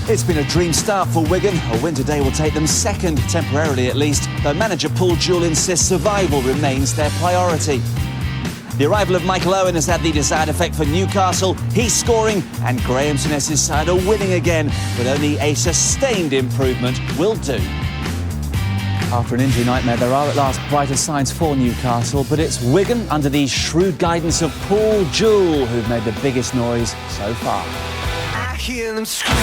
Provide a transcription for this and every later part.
It's been a dream start for Wigan. A win today will take them second, temporarily at least, though manager Paul Jewell insists survival remains their priority. The arrival of Michael Owen has had the desired effect for Newcastle. He's scoring, and Graham Souness's side are winning again, but only a sustained improvement will do. After an injury nightmare, there are at last brighter signs for Newcastle, but it's Wigan, under the shrewd guidance of Paul Jewell, who've made the biggest noise so far. I hear them scream.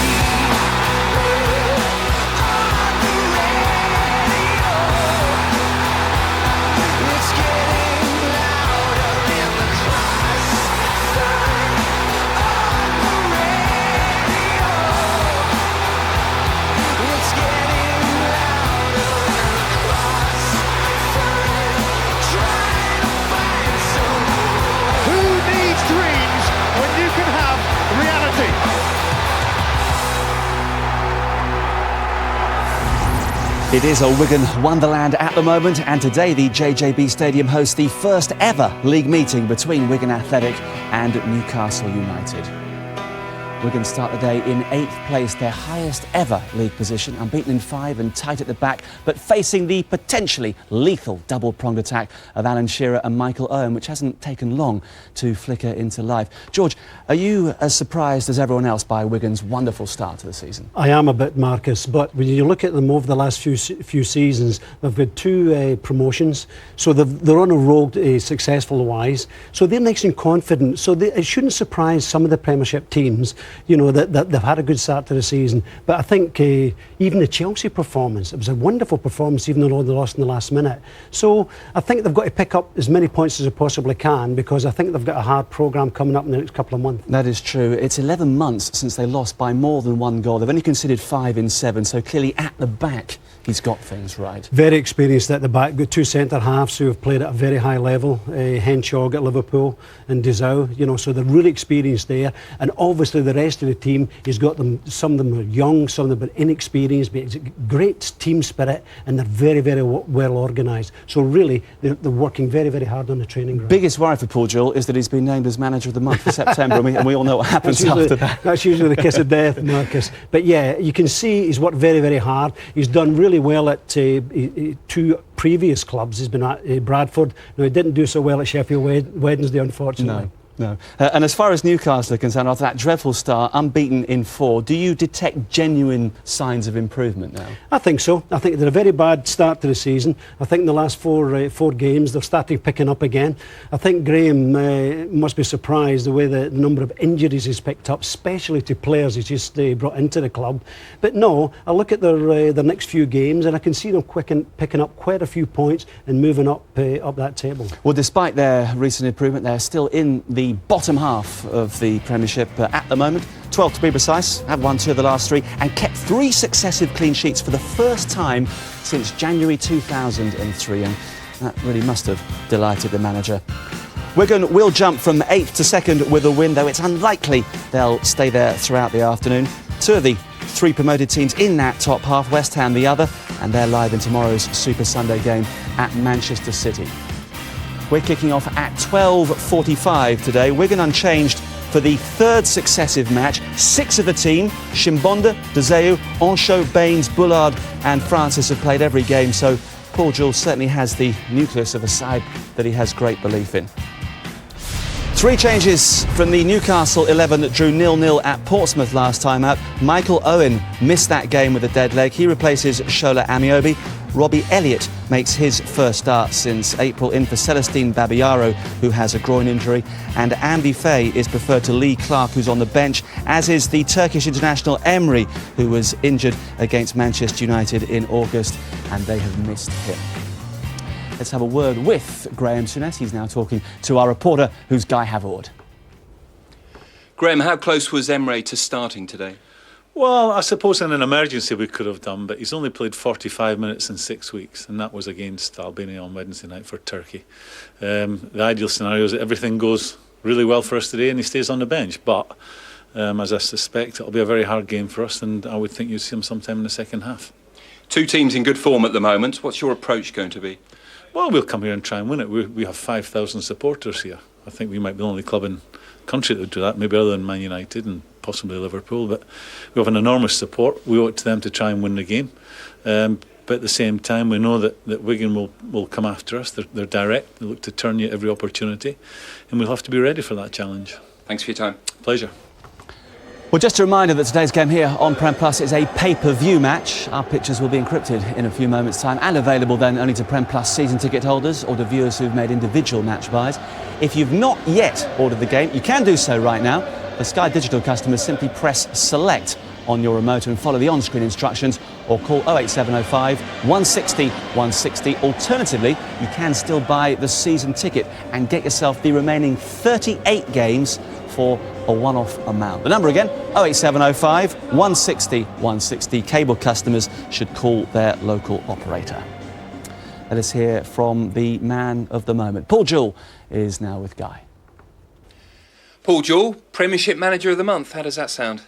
It is a Wigan wonderland at the moment, and today the JJB Stadium hosts the first ever league meeting between Wigan Athletic and Newcastle United. Wigan start the day in 8th place, their highest ever league position, unbeaten in 5 and tight at the back, but facing the potentially lethal double-pronged attack of Alan Shearer and Michael Owen, which hasn't taken long to flicker into life. George, are you as surprised as everyone else by Wigan's wonderful start to the season? I am a bit, Marcus, but when you look at them over the last few seasons, they've had 2 promotions, so they're on a roll successful-wise, so they're nice and confident, so it shouldn't surprise some of the Premiership teams, you know, that they've had a good start to the season. But I think even the Chelsea performance, it was a wonderful performance, even though they lost in the last minute. So I think they've got to pick up as many points as they possibly can, because I think they've got a hard programme coming up in the next couple of months. That is true. It's 11 months since they lost by more than 1 goal. They've only conceded 5 in 7, so clearly at the back he's got things right. Very experienced at the back. Got 2 centre-halves who have played at a very high level. Henshaw at Liverpool and Dizou, you know, so they're really experienced there. And obviously the rest of the team, he's got them, some of them are young, some of them are inexperienced, but it's a great team spirit, and they're very, very well organised. So really, they're working very, very hard on the training ground. Biggest worry for Paul Jewell is that he's been named as manager of the month for September, and we all know what happens after that. That's usually the kiss of death, Marcus. But yeah, you can see he's worked very, very hard. He's done really well at 2 previous clubs. He's been at Bradford. No, he didn't do so well at Sheffield Wednesday, unfortunately. No. And as far as Newcastle are concerned, after that dreadful start, unbeaten in 4, do you detect genuine signs of improvement now? I think so. I think they had a very bad start to the season. I think in the last 4 games they're starting picking up again. I think Graham must be surprised the way the number of injuries he's picked up, especially to players he's just brought into the club. But no, I look at their next few games and I can see them picking up quite a few points and moving up that table. Well, despite their recent improvement, they're still in the bottom half of the Premiership at the moment. 12th to be precise, have won 2 of the last 3 and kept 3 successive clean sheets for the first time since January 2003, and that really must have delighted the manager. Wigan will jump from 8th to 2nd with a win, though it's unlikely they'll stay there throughout the afternoon. 2 of the 3 promoted teams in that top half, West Ham the other, and they're live in tomorrow's Super Sunday game at Manchester City. We're kicking off at 12:45 today. Wigan unchanged for the 3rd successive match. 6 of the team, Chimbonda, Dezeu, Ancho, Baines, Bullard and Francis have played every game, so Paul Jewell certainly has the nucleus of a side that he has great belief in. 3 changes from the Newcastle 11 that drew 0-0 at Portsmouth last time out. Michael Owen missed that game with a dead leg. He replaces Shola Amiobi. Robbie Elliott makes his first start since April, in for Celestine Babayaro, who has a groin injury, and Andy Fay is preferred to Lee Clark, who's on the bench, as is the Turkish international Emre, who was injured against Manchester United in August, and they have missed him. Let's have a word with Graham Souness. He's now talking to our reporter, who's Guy Havord. Graham, how close was Emre to starting today? Well, I suppose in an emergency we could have done, but he's only played 45 minutes in 6 weeks, and that was against Albania on Wednesday night for Turkey. The ideal scenario is that everything goes really well for us today and he stays on the bench, but as I suspect, it'll be a very hard game for us, and I would think you'd see him sometime in the second half. 2 teams in good form at the moment. What's your approach going to be? Well, we'll come here and try and win it. We have 5,000 supporters here. I think we might be the only club in the country that would do that, maybe other than Man United and possibly Liverpool. But we have an enormous support. We owe it to them to try and win the game. But at the same time, we know that Wigan will come after us. They're direct. They look to turn you at every opportunity, and we'll have to be ready for that challenge. Thanks for your time. Pleasure. Well, just a reminder that today's game here on Prem Plus is a pay-per-view match. Our pictures will be encrypted in a few moments' time and available then only to Prem Plus season ticket holders or to viewers who've made individual match buys. If you've not yet ordered the game, you can do so right now. For Sky Digital customers, simply press select on your remote and follow the on-screen instructions or call 08705 160 160. Alternatively, you can still buy the season ticket and get yourself the remaining 38 games for a one-off amount. The number again, 08705 160 160. Cable customers should call their local operator. Let us hear from the man of the moment. Paul Jewell is now with Guy. Paul Jewell, Premiership Manager of the Month. How does that sound?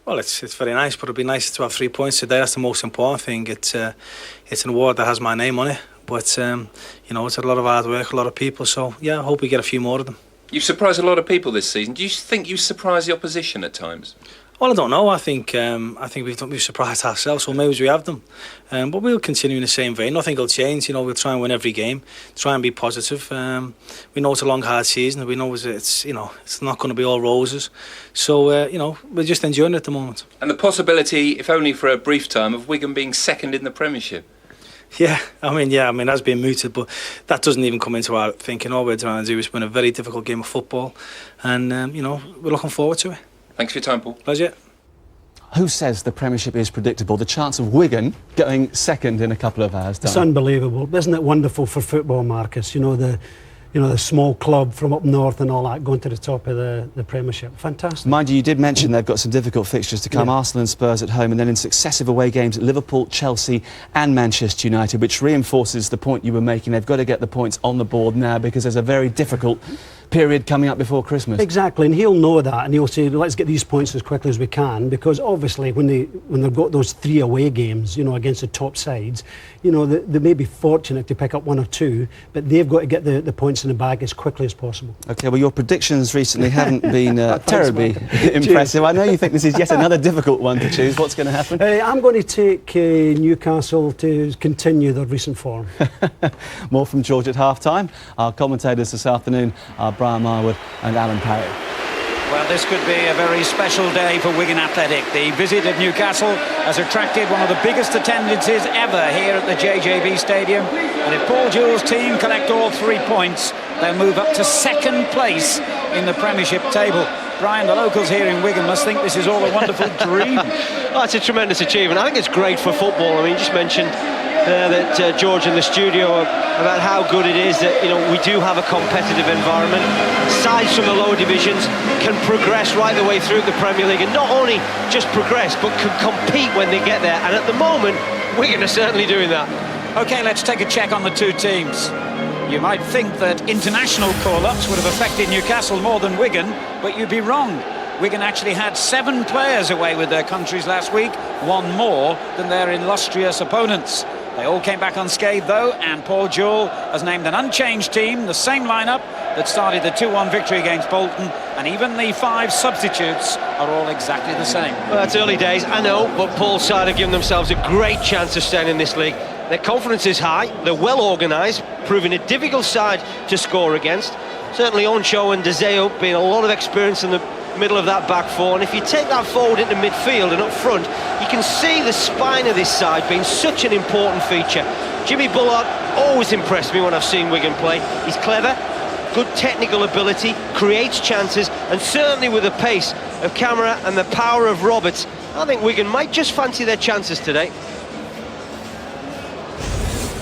Well, it's very nice, but it'd be nice to have 3 points today. That's the most important thing. It's an award that has my name on it, but you know, it's a lot of hard work, a lot of people. So yeah, I hope we get a few more of them. You've surprised a lot of people this season. Do you think you surprise the opposition at times? Well, I don't know. I think we've surprised ourselves, so maybe we have them. But we'll continue in the same vein. Nothing will change. You know, we'll try and win every game. Try and be positive. We know it's a long, hard season. We know it's not going to be all roses. So you know, we're just enjoying it at the moment. And the possibility, if only for a brief time, of Wigan being second in the Premiership. Yeah, I mean, that's been mooted, but that doesn't even come into our thinking. All we're trying to do is win a very difficult game of football, and you know, we're looking forward to it. Thanks for your time, Paul. Pleasure. Who says the Premiership is predictable? The chance of Wigan going second in a couple of hours' time. It's unbelievable. Isn't it wonderful for football, Marcus? You know, the small club from up north and all that going to the top of the Premiership. Fantastic. Mind you did mention they've got some difficult fixtures to come. Yeah. Arsenal and Spurs at home, and then in successive away games at Liverpool, Chelsea and Manchester United, which reinforces the point you were making. They've got to get the points on the board now because there's a very difficult period coming up before Christmas. Exactly, and he'll know that, and he'll say, let's get these points as quickly as we can, because obviously when they've got those 3 away games, you know, against the top sides, you know, they may be fortunate to pick up 1 or 2, but they've got to get the points in the bag as quickly as possible. OK, well, your predictions recently haven't been terribly impressive. I know you think this is yet another difficult one to choose. What's going to happen? I'm going to take Newcastle to continue their recent form. More from George at half-time. Our commentators this afternoon are Brian Marwood and Alan Parry. Well, this could be a very special day for Wigan Athletic. The visit of Newcastle has attracted one of the biggest attendances ever here at the JJB Stadium. And if Paul Jewell's team collect all 3 points, they'll move up to second place in the Premiership table. Brian, the locals here in Wigan must think this is all a wonderful dream. Oh, it's a tremendous achievement. I think it's great for football. I mean, you just mentioned that George in the studio about how good it is that, you know, we do have a competitive environment. Sides from the lower divisions can progress right the way through the Premier League, and not only just progress but can compete when they get there, and at the moment Wigan are certainly doing that. OK, let's take a check on the 2 teams. You might think that international call-ups would have affected Newcastle more than Wigan, but you'd be wrong. Wigan actually had 7 players away with their countries last week, 1 more than their illustrious opponents. They all came back unscathed though, and Paul Jewell has named an unchanged team, the same lineup that started the 2-1 victory against Bolton, and even the 5 substitutes are all exactly the same. Well, it's early days, I know, but Paul's side have given themselves a great chance of staying in this league. Their confidence is high, they're well organised, proving a difficult side to score against. Certainly Oncho and Deseo being a lot of experience in the middle of that back 4, and if you take that forward into midfield and up front, you can see the spine of this side being such an important feature. Jimmy Bullard always impressed me when I've seen Wigan play. He's clever, good technical ability, creates chances, and certainly with the pace of Camara and the power of Roberts, I think Wigan might just fancy their chances today.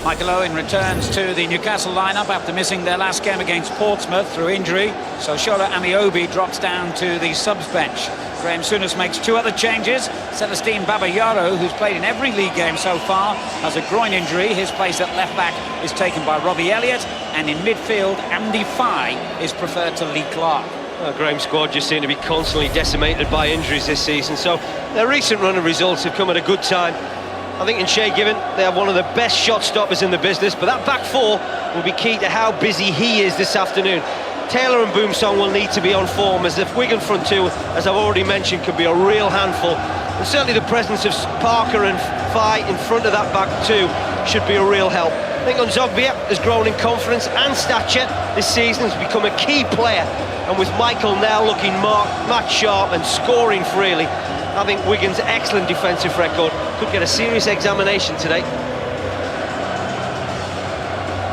Michael Owen returns to the Newcastle lineup after missing their last game against Portsmouth through injury. So Shola Amiobi drops down to the subs bench. Graham Souness makes 2 other changes. Celestine Babayaro, who's played in every league game so far, has a groin injury. His place at left back is taken by Robbie Elliott. And in midfield, Andy Fye is preferred to Lee Clark. Graham's squad just seem to be constantly decimated by injuries this season. So their recent run of results have come at a good time. I think in Shay Given, they have one of the best shot stoppers in the business, but that back 4 will be key to how busy he is this afternoon. Taylor and Boomsong will need to be on form, as the Wigan front two, as I've already mentioned, can be a real handful. And certainly the presence of Parker and Fye in front of that back two should be a real help. I think Onzogbia has grown in confidence and stature this season, has become a key player, and with Michael now looking match sharp and scoring freely, I think Wigan's excellent defensive record could get a serious examination today.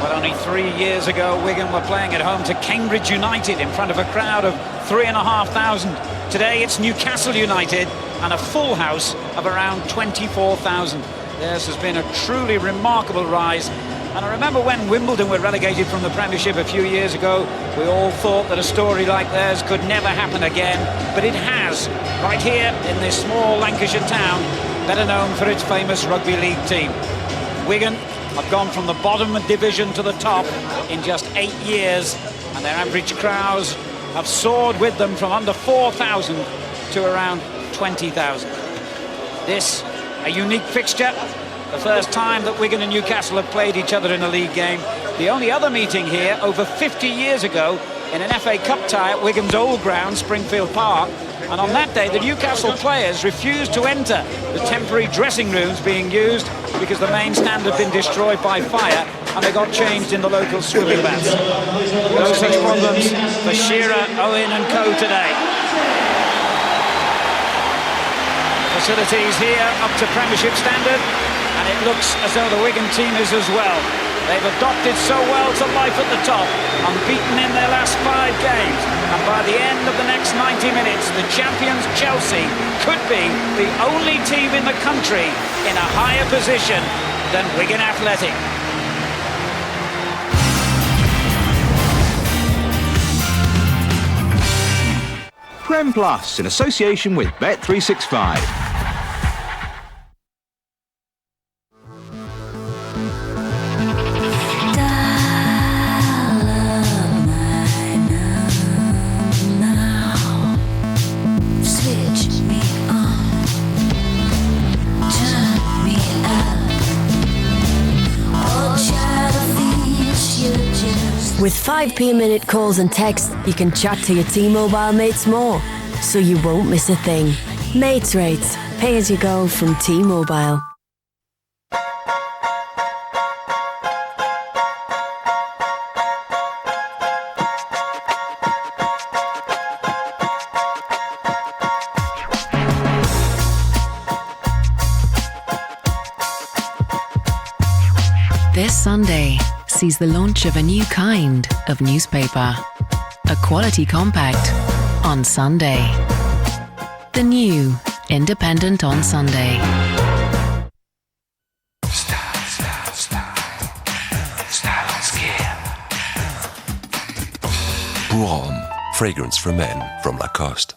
Well, only 3 years ago, Wigan were playing at home to Cambridge United in front of a crowd of 3,500. Today, it's Newcastle United and a full house of around 24,000. Theirs has been a truly remarkable rise. And I remember when Wimbledon were relegated from the Premiership a few years ago, we all thought that a story like theirs could never happen again. But it has, right here in this small Lancashire town, better known for its famous rugby league team. Wigan have gone from the bottom division to the top in just 8 years, and their average crowds have soared with them from under 4,000 to around 20,000. This, a unique fixture. The first time that Wigan and Newcastle have played each other in a league game. The only other meeting here over 50 years ago in an FA Cup tie at Wigan's old ground, Springfield Park. And on that day, the Newcastle players refused to enter the temporary dressing rooms being used because the main stand had been destroyed by fire, and they got changed in the local swimming baths. No such problems for Shearer, Owen and co today. Facilities here up to Premiership standard, and it looks as though the Wigan team is as well. They've adopted so well to life at the top, unbeaten in their last 5 games, and by the end of the next 90 minutes, the champions Chelsea could be the only team in the country in a higher position than Wigan Athletic. Prem Plus, in association with Bet365. With 5p a minute calls and texts, you can chat to your T-Mobile mates more, so you won't miss a thing. Mates rates. Pay as you go from T-Mobile. This Sunday sees the launch of a new kind of newspaper. A quality compact on Sunday. The new Independent on Sunday. Pour Homme, fragrance for men from Lacoste.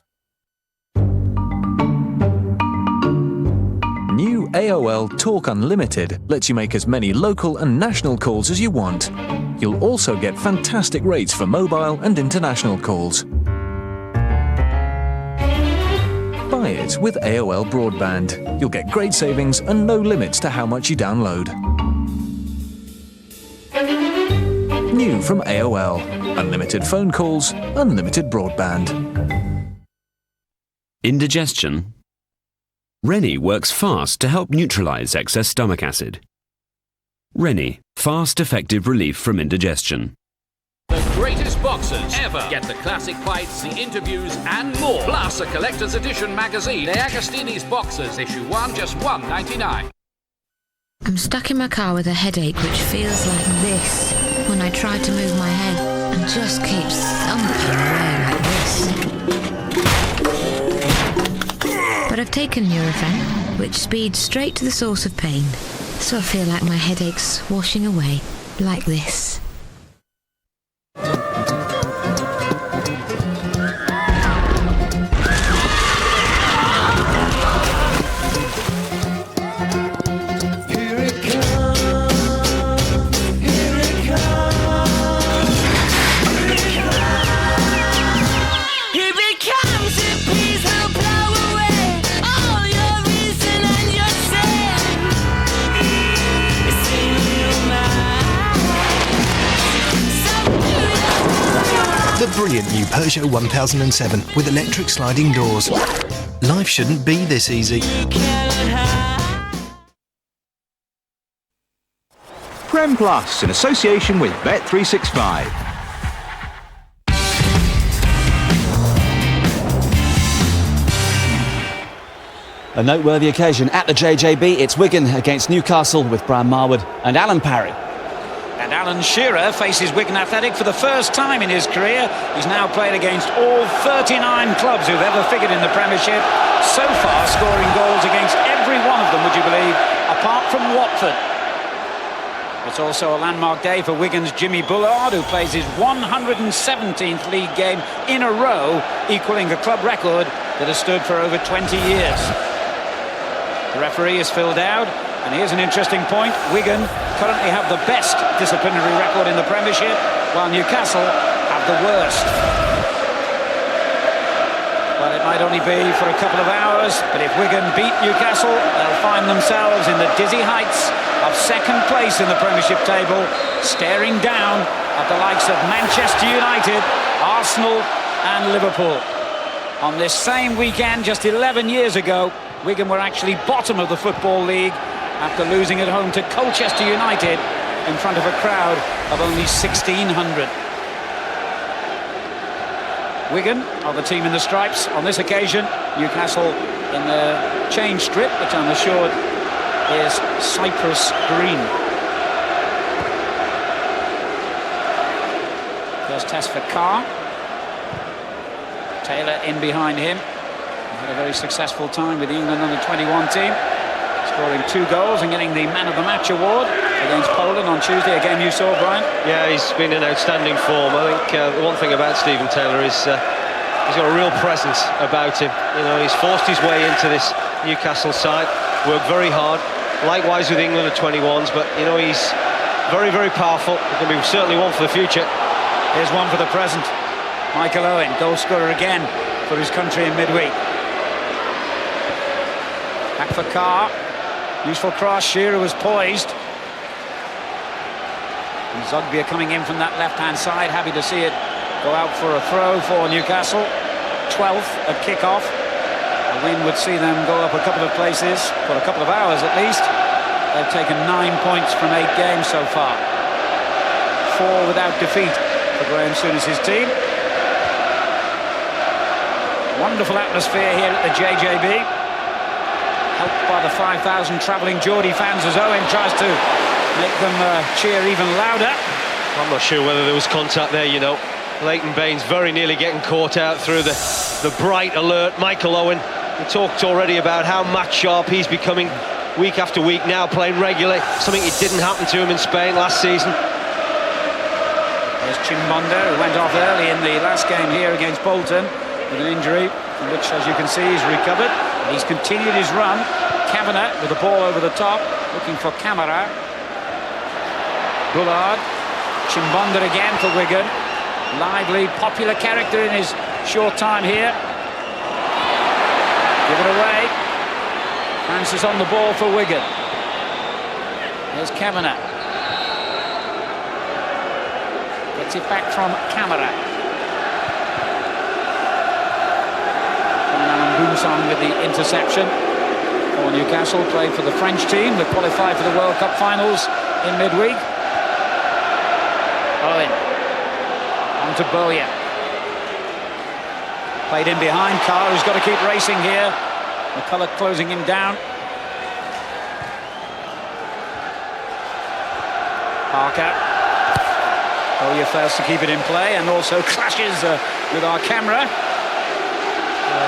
New AOL Talk Unlimited lets you make as many local and national calls as you want. You'll also get fantastic rates for mobile and international calls. Buy it with AOL Broadband. You'll get great savings and no limits to how much you download. New from AOL. Unlimited phone calls, unlimited broadband. Indigestion? Rennie works fast to help neutralise excess stomach acid. Rennie, fast, effective relief from indigestion. The greatest boxers ever. Get the classic fights, the interviews, and more. Plus a collector's edition magazine. De Agostini's Boxers, issue 1, just $1.99. I'm stuck in my car with a headache which feels like this when I try to move my head and just keeps thumping away like this. But I've taken Nurofen, which speeds straight to the source of pain. So I feel like my headache's washing away like this. brilliant new Peugeot 1007 with electric sliding doors. Life shouldn't be this easy. Prem Plus, in association with Bet365. A noteworthy occasion at the JJB. It's Wigan against Newcastle with Brian Marwood and Alan Parry. And Alan Shearer faces Wigan Athletic for the first time in his career. He's now played against all 39 clubs who've ever figured in the Premiership, so far scoring goals against every one of them, would you believe, apart from Watford. It's also a landmark day for Wigan's Jimmy Bullard, who plays his 117th league game in a row, equalling a club record that has stood for over 20 years. The referee is filled out, and here's an interesting point. Wigan currently have the best disciplinary record in the Premiership, while Newcastle have the worst. Well, it might only be for a couple of hours, but if Wigan beat Newcastle, they'll find themselves in the dizzy heights of second place in the Premiership table, staring down at the likes of Manchester United, Arsenal and Liverpool. On this same weekend, just 11 years ago, Wigan were actually bottom of the Football League after losing at home to Colchester United in front of a crowd of only 1,600. Wigan are the team in the stripes on this occasion. Newcastle in the change strip, which I'm assured is Cyprus green. First test for Carr. Taylor in behind him. He had a very successful time with the England under-21 team, scoring 2 goals and getting the Man of the Match award against Poland on Tuesday, a game you saw, Brian. Yeah, he's been in outstanding form. I think the one thing about Stephen Taylor is he's got a real presence about him. You know, he's forced his way into this Newcastle side, worked very hard. Likewise with England under-21s, but you know, he's very, very powerful. He's going to be certainly one for the future. Here's one for the present. Michael Owen, goal scorer again for his country in midweek. Back for Carr. Useful cross. Shearer was poised. And Zogbia coming in from that left-hand side. Happy to see it go out for a throw for Newcastle. 12th at kick-off. A win would see them go up a couple of places for a couple of hours at least. They've taken 9 points from 8 games so far. 4 without defeat for Graham Souness's team. Wonderful atmosphere here at the JJB, helped by the 5,000 travelling Geordie fans as Owen tries to make them cheer even louder. I'm not sure whether there was contact there, you know. Leighton Baines very nearly getting caught out through the bright alert. Michael Owen, we talked already about how match sharp he's becoming week after week now, playing regularly, something it didn't happen to him in Spain last season. There's Chimbonda, who went off early in the last game here against Bolton with an injury, from which, as you can see, he's recovered. And he's continued his run. Kavanagh with the ball over the top, looking for Camara. Bullard. Chimbonda again for Wigan. Lively, popular character in his short time here. Give it away. Francis on the ball for Wigan. There's Kavanagh. Gets it back from Camara. Boomsong with the interception for Newcastle. Played for the French team that qualified for the World Cup finals in midweek. Owen on to Bowyer. Played in behind Carr, who's got to keep racing here. McCulloch closing him down. Parker. Bowyer fails to keep it in play and also clashes with our camera.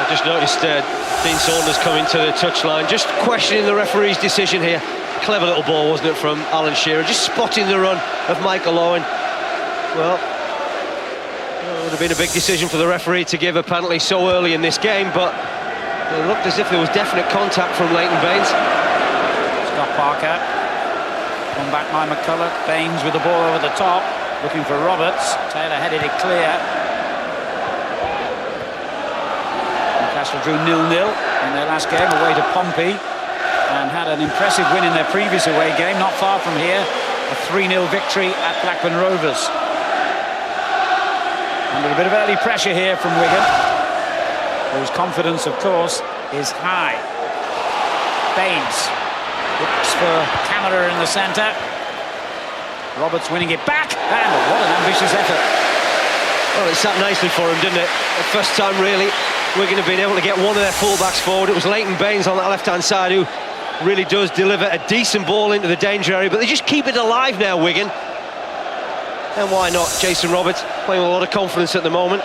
Just noticed Dean Saunders coming to the touchline, just questioning the referee's decision here. Clever little ball, wasn't it, from Alan Shearer, just spotting the run of Michael Owen. Well, it would have been a big decision for the referee to give a penalty so early in this game, but it looked as if there was definite contact from Leighton Baines. Scott Parker. One back by McCulloch. Baines with the ball over the top, looking for Roberts. Taylor headed it clear. Newcastle drew 0-0 in their last game away to Pompey and had an impressive win in their previous away game, not far from here, a 3-0 victory at Blackburn Rovers. Under a bit of early pressure here from Wigan, whose confidence, of course, is high. Baines looks for Camera in the centre. Roberts winning it back, and what an ambitious effort. Well, it sat nicely for him, didn't it? The first time, really, Wigan have been able to get one of their full-backs forward. It was Leighton Baines on that left-hand side who really does deliver a decent ball into the danger area, but they just keep it alive now, Wigan. And why not? Jason Roberts playing with a lot of confidence at the moment.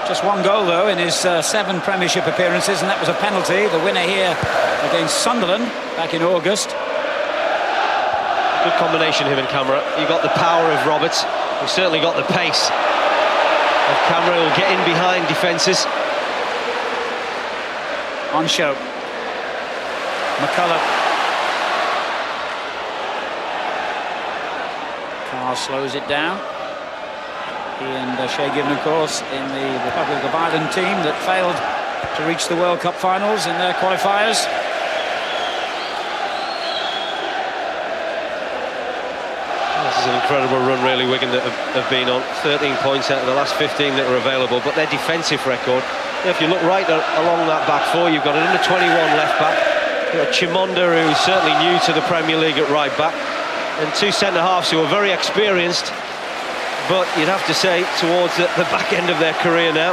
Just one goal, though, in his 7 Premiership appearances, and that was a penalty. The winner here against Sunderland back in August. Good combination, him and Camera. You got the power of Roberts. You've certainly got the pace of Camera. Will get in behind defences. On show. McCullough. Carr slows it down. He and Shea Given, of course, in the Republic of Ireland team that failed to reach the World Cup finals in their qualifiers. This is an incredible run, really, Wigan, that have been on. 13 points out of the last 15 that were available, but their defensive record, if you look right along that back four, you've got an under-21 left-back, you've got Chimonda, who's certainly new to the Premier League at right-back, and 2 centre-halves who are very experienced, but you'd have to say towards the back end of their career now.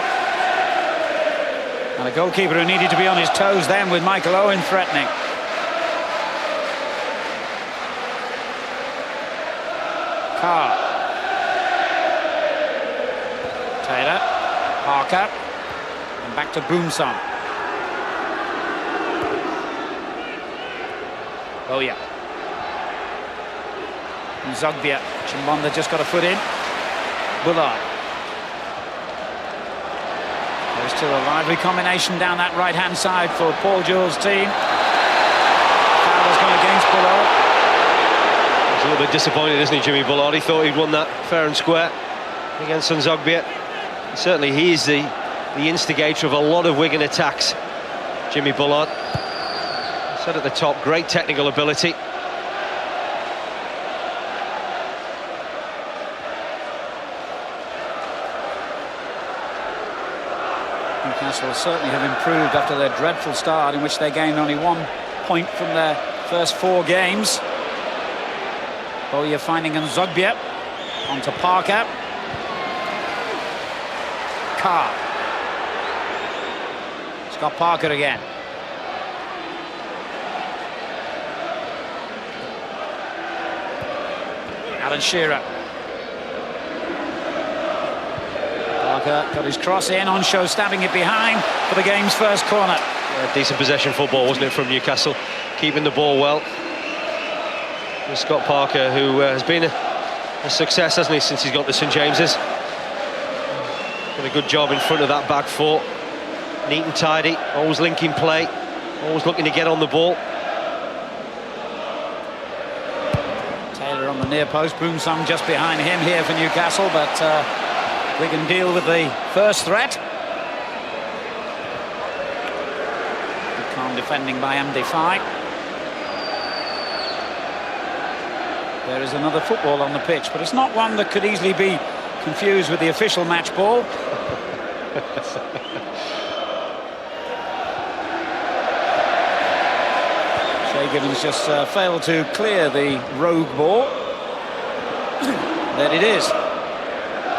And a goalkeeper who needed to be on his toes then, with Michael Owen threatening. Carr. Taylor. Parker. And back to Boomsong. Oh yeah. And Zogbia. Chimbonda just got a foot in. Bullard. There's still a lively combination down that right-hand side for Paul Jewell's team. Foul has gone against Bullard. He's a little bit disappointed, isn't he, Jimmy Bullard? He thought he'd won that fair and square against Zogbia. Certainly he is the instigator of a lot of Wigan attacks, Jimmy Bullard. Said at the top, great technical ability. Newcastle certainly have improved after their dreadful start, in which they gained only 1 point from their first 4 games. Bowyer finding Nzogbia. On to Parker. Carr. Scott Parker again. Alan Shearer. Parker got his cross in. On show, stabbing it behind for the game's first corner. Decent possession football, wasn't it, from Newcastle? Keeping the ball well. With Scott Parker, who has been a success, hasn't he, since he's got to St James's. Done a good job in front of that back four. Neat and tidy, always linking play, always looking to get on the ball. Taylor on the near post, Boomsong just behind him here for Newcastle, but we can deal with the first threat. Good calm defending by MD5. There is another football on the pitch, but it's not one that could easily be confused with the official match ball. Shea Given's just failed to clear the rogue ball. There it is.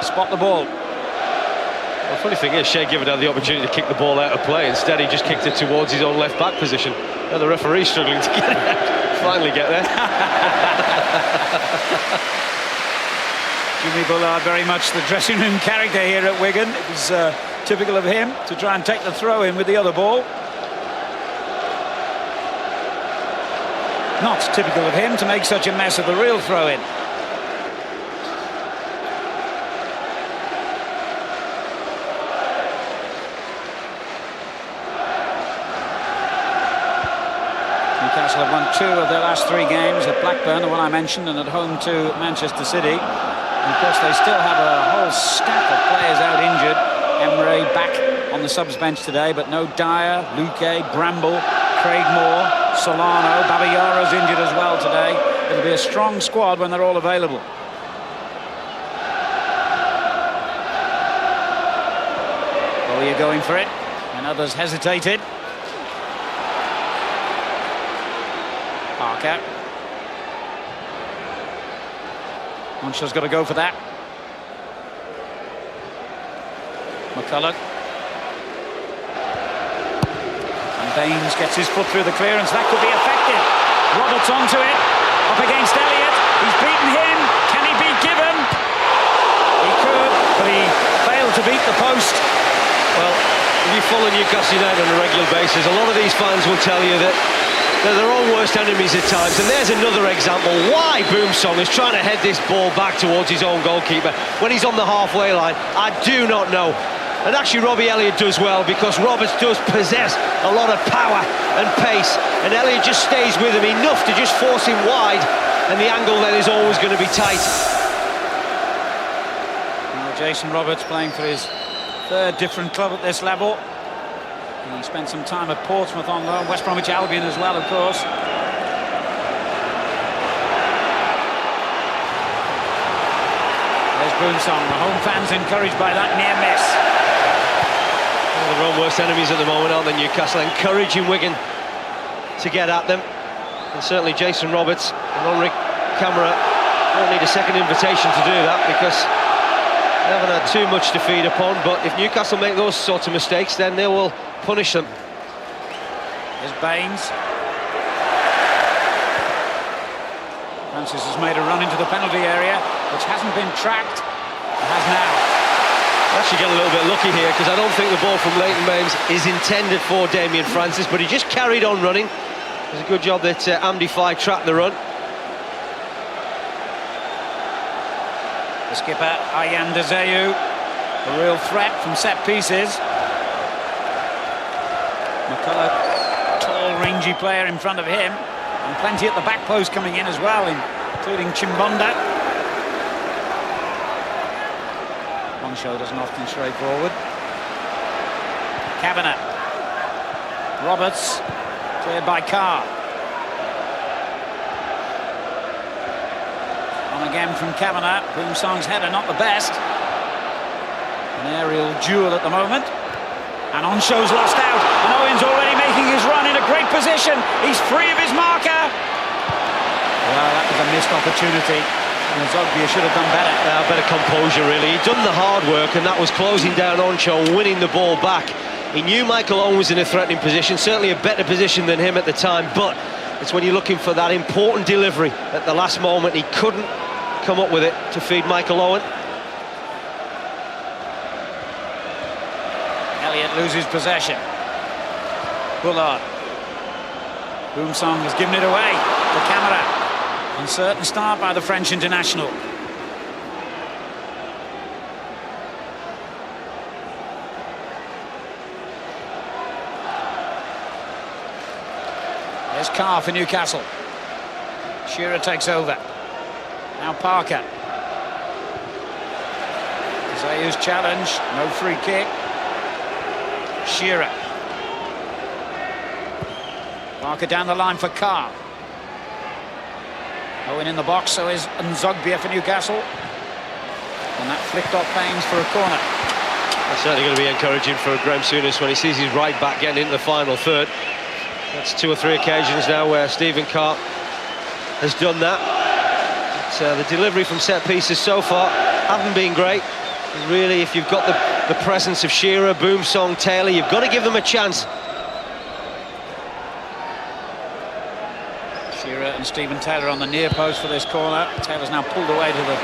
Spot the ball. The funny thing is, Shea Given had the opportunity to kick the ball out of play. Instead, he just kicked it towards his own left-back position. Now the referee's struggling to get it out. Finally get there. Jimmy Bullard, very much the dressing room character here at Wigan. It was typical of him to try and take the throw in with the other ball. Not typical of him to make such a mess of the real throw in. Newcastle have won 2 of their last 3 games at Blackburn, the one I mentioned, and at home to Manchester City. And of course they still have a whole stack of players out injured. Emre back on the subs bench today, but no Dyer, Luque, Bramble, Craig Moore, Solano, Babayaro's injured as well today. It'll be a strong squad when they're all available. Elliott going for it, and others hesitated. Parker. Monshaw's got to go for that. McCulloch. And Baines gets his foot through the clearance. That could be effective. Roberts onto it. Up against Elliott. He's beaten him. Can he beat Gibbon? He could, but he failed to beat the post. Well, if you follow Newcastle United on a regular basis, a lot of these fans will tell you that they're their own worst enemies at times. And there's another example why Boomsong is trying to head this ball back towards his own goalkeeper when he's on the halfway line. I do not know. And actually Robbie Elliott does well, because Roberts does possess a lot of power and pace, and Elliott just stays with him enough to just force him wide, and the angle then is always going to be tight. Well, Jason Roberts playing for his third different club at this level. He spent some time at Portsmouth on loan, West Bromwich Albion as well, of course. There's Boomsong. The home fans encouraged by that near miss. Well, their own worst enemies at the moment, aren't they, Newcastle? Encouraging Wigan to get at them. And certainly Jason Roberts and Henrik Camara won't need a second invitation to do that, because they haven't had too much to feed upon. But if Newcastle make those sorts of mistakes, then they will punish them. There's Baines. Francis has made a run into the penalty area, which hasn't been tracked. It has now. Actually get a little bit lucky here, because I don't think the ball from Leighton Baines is intended for Damien Francis, but he just carried on running. It was a good job that Amdi Faye tracked the run. The skipper, Ayan Dezeyu, a real threat from set pieces. McCulloch, tall, rangy player in front of him, and plenty at the back post coming in as well, including Chimbonda. Monshao doesn't often stray forward. Kavanagh. Roberts, cleared by Carr. On again from Kavanagh. Boomsong's header not the best. An aerial duel at the moment. And Onshaw's lost out. And Owen's already making his run in a great position. He's free of his marker. Well, that was a missed opportunity. And Zogbia should have done better. A better composure, really. He'd done the hard work, and that was closing down Onshaw, winning the ball back. He knew Michael Owen was in a threatening position, certainly a better position than him at the time, but it's when you're looking for that important delivery at the last moment. He couldn't come up with it to feed Michael Owen. Elliott loses possession. Bullard. Boomsong has given it away to Camara. Uncertain start by the French international. There's Carr for Newcastle. Shearer takes over. Now Parker. Zayu's challenge, no free kick. Shearer. Parker down the line for Carr. Owen in the box, so is Nzogbia for Newcastle. And that flicked off Baines for a corner. That's certainly going to be encouraging for Graham Souness when he sees his right back getting into the final third. That's 2 or 3 occasions now where Stephen Carr has done that. But, the delivery from set pieces so far haven't been great. Really, if you've got the presence of Shearer, Boomsong, Taylor, you've got to give them a chance. Shearer and Stephen Taylor on the near post for this corner. Taylor's now pulled away to the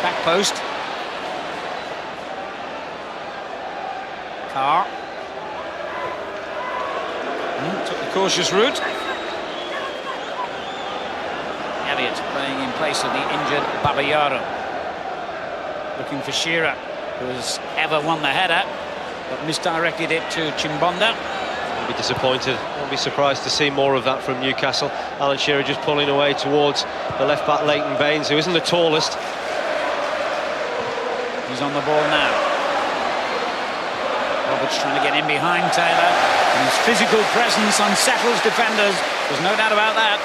back post. Carr. Took the cautious route. Elliott playing in place of the injured Babayaro. Looking for Shearer, who has ever won the header, but misdirected it to Chimbonda. I'll be disappointed. I'll be surprised to see more of that from Newcastle. Alan Shearer just pulling away towards the left back Leighton Baines, who isn't the tallest. He's on the ball now. Roberts trying to get in behind Taylor, and his physical presence unsettles defenders. There's no doubt about that.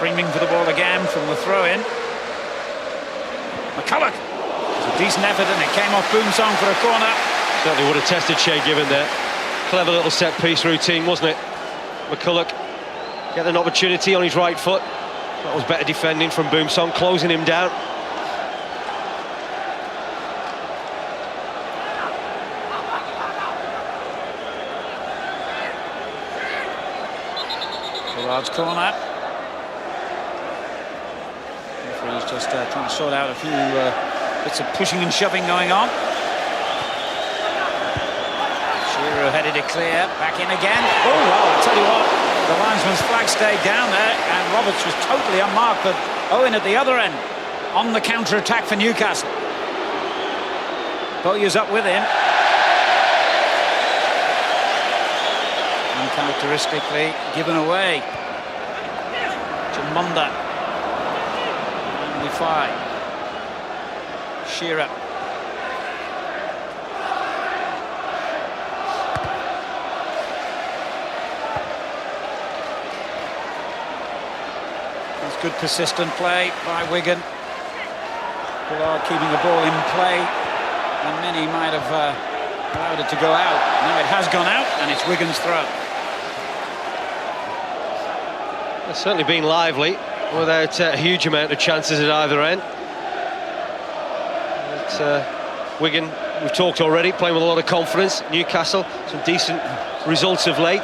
screaming for the ball again from the throw-in. McCulloch. It was a decent effort and it came off Boomsong for a corner. Certainly would have tested Shea Given there. Clever little set-piece routine, wasn't it? McCulloch getting an opportunity on his right foot. That was better defending from Boomsong, closing him down. Bullard's corner. Referee's just trying to sort out a few bits of pushing and shoving going on. Shearer headed it clear, back in again. Oh, well, I tell you what, the linesman's flag stayed down there, and Roberts was totally unmarked, but Owen at the other end on the counter-attack for Newcastle. Bowyer's up with him. Uncharacteristically given away. Jamunda. Only 5. Shearer. That's good persistent play by Wigan. Bullard keeping the ball in play, and many might have allowed it to go out. Now it has gone out, and it's Wigan's throw. It's certainly been lively, without a huge amount of chances at either end. But, Wigan, we've talked already, playing with a lot of confidence. Newcastle, some decent results of late.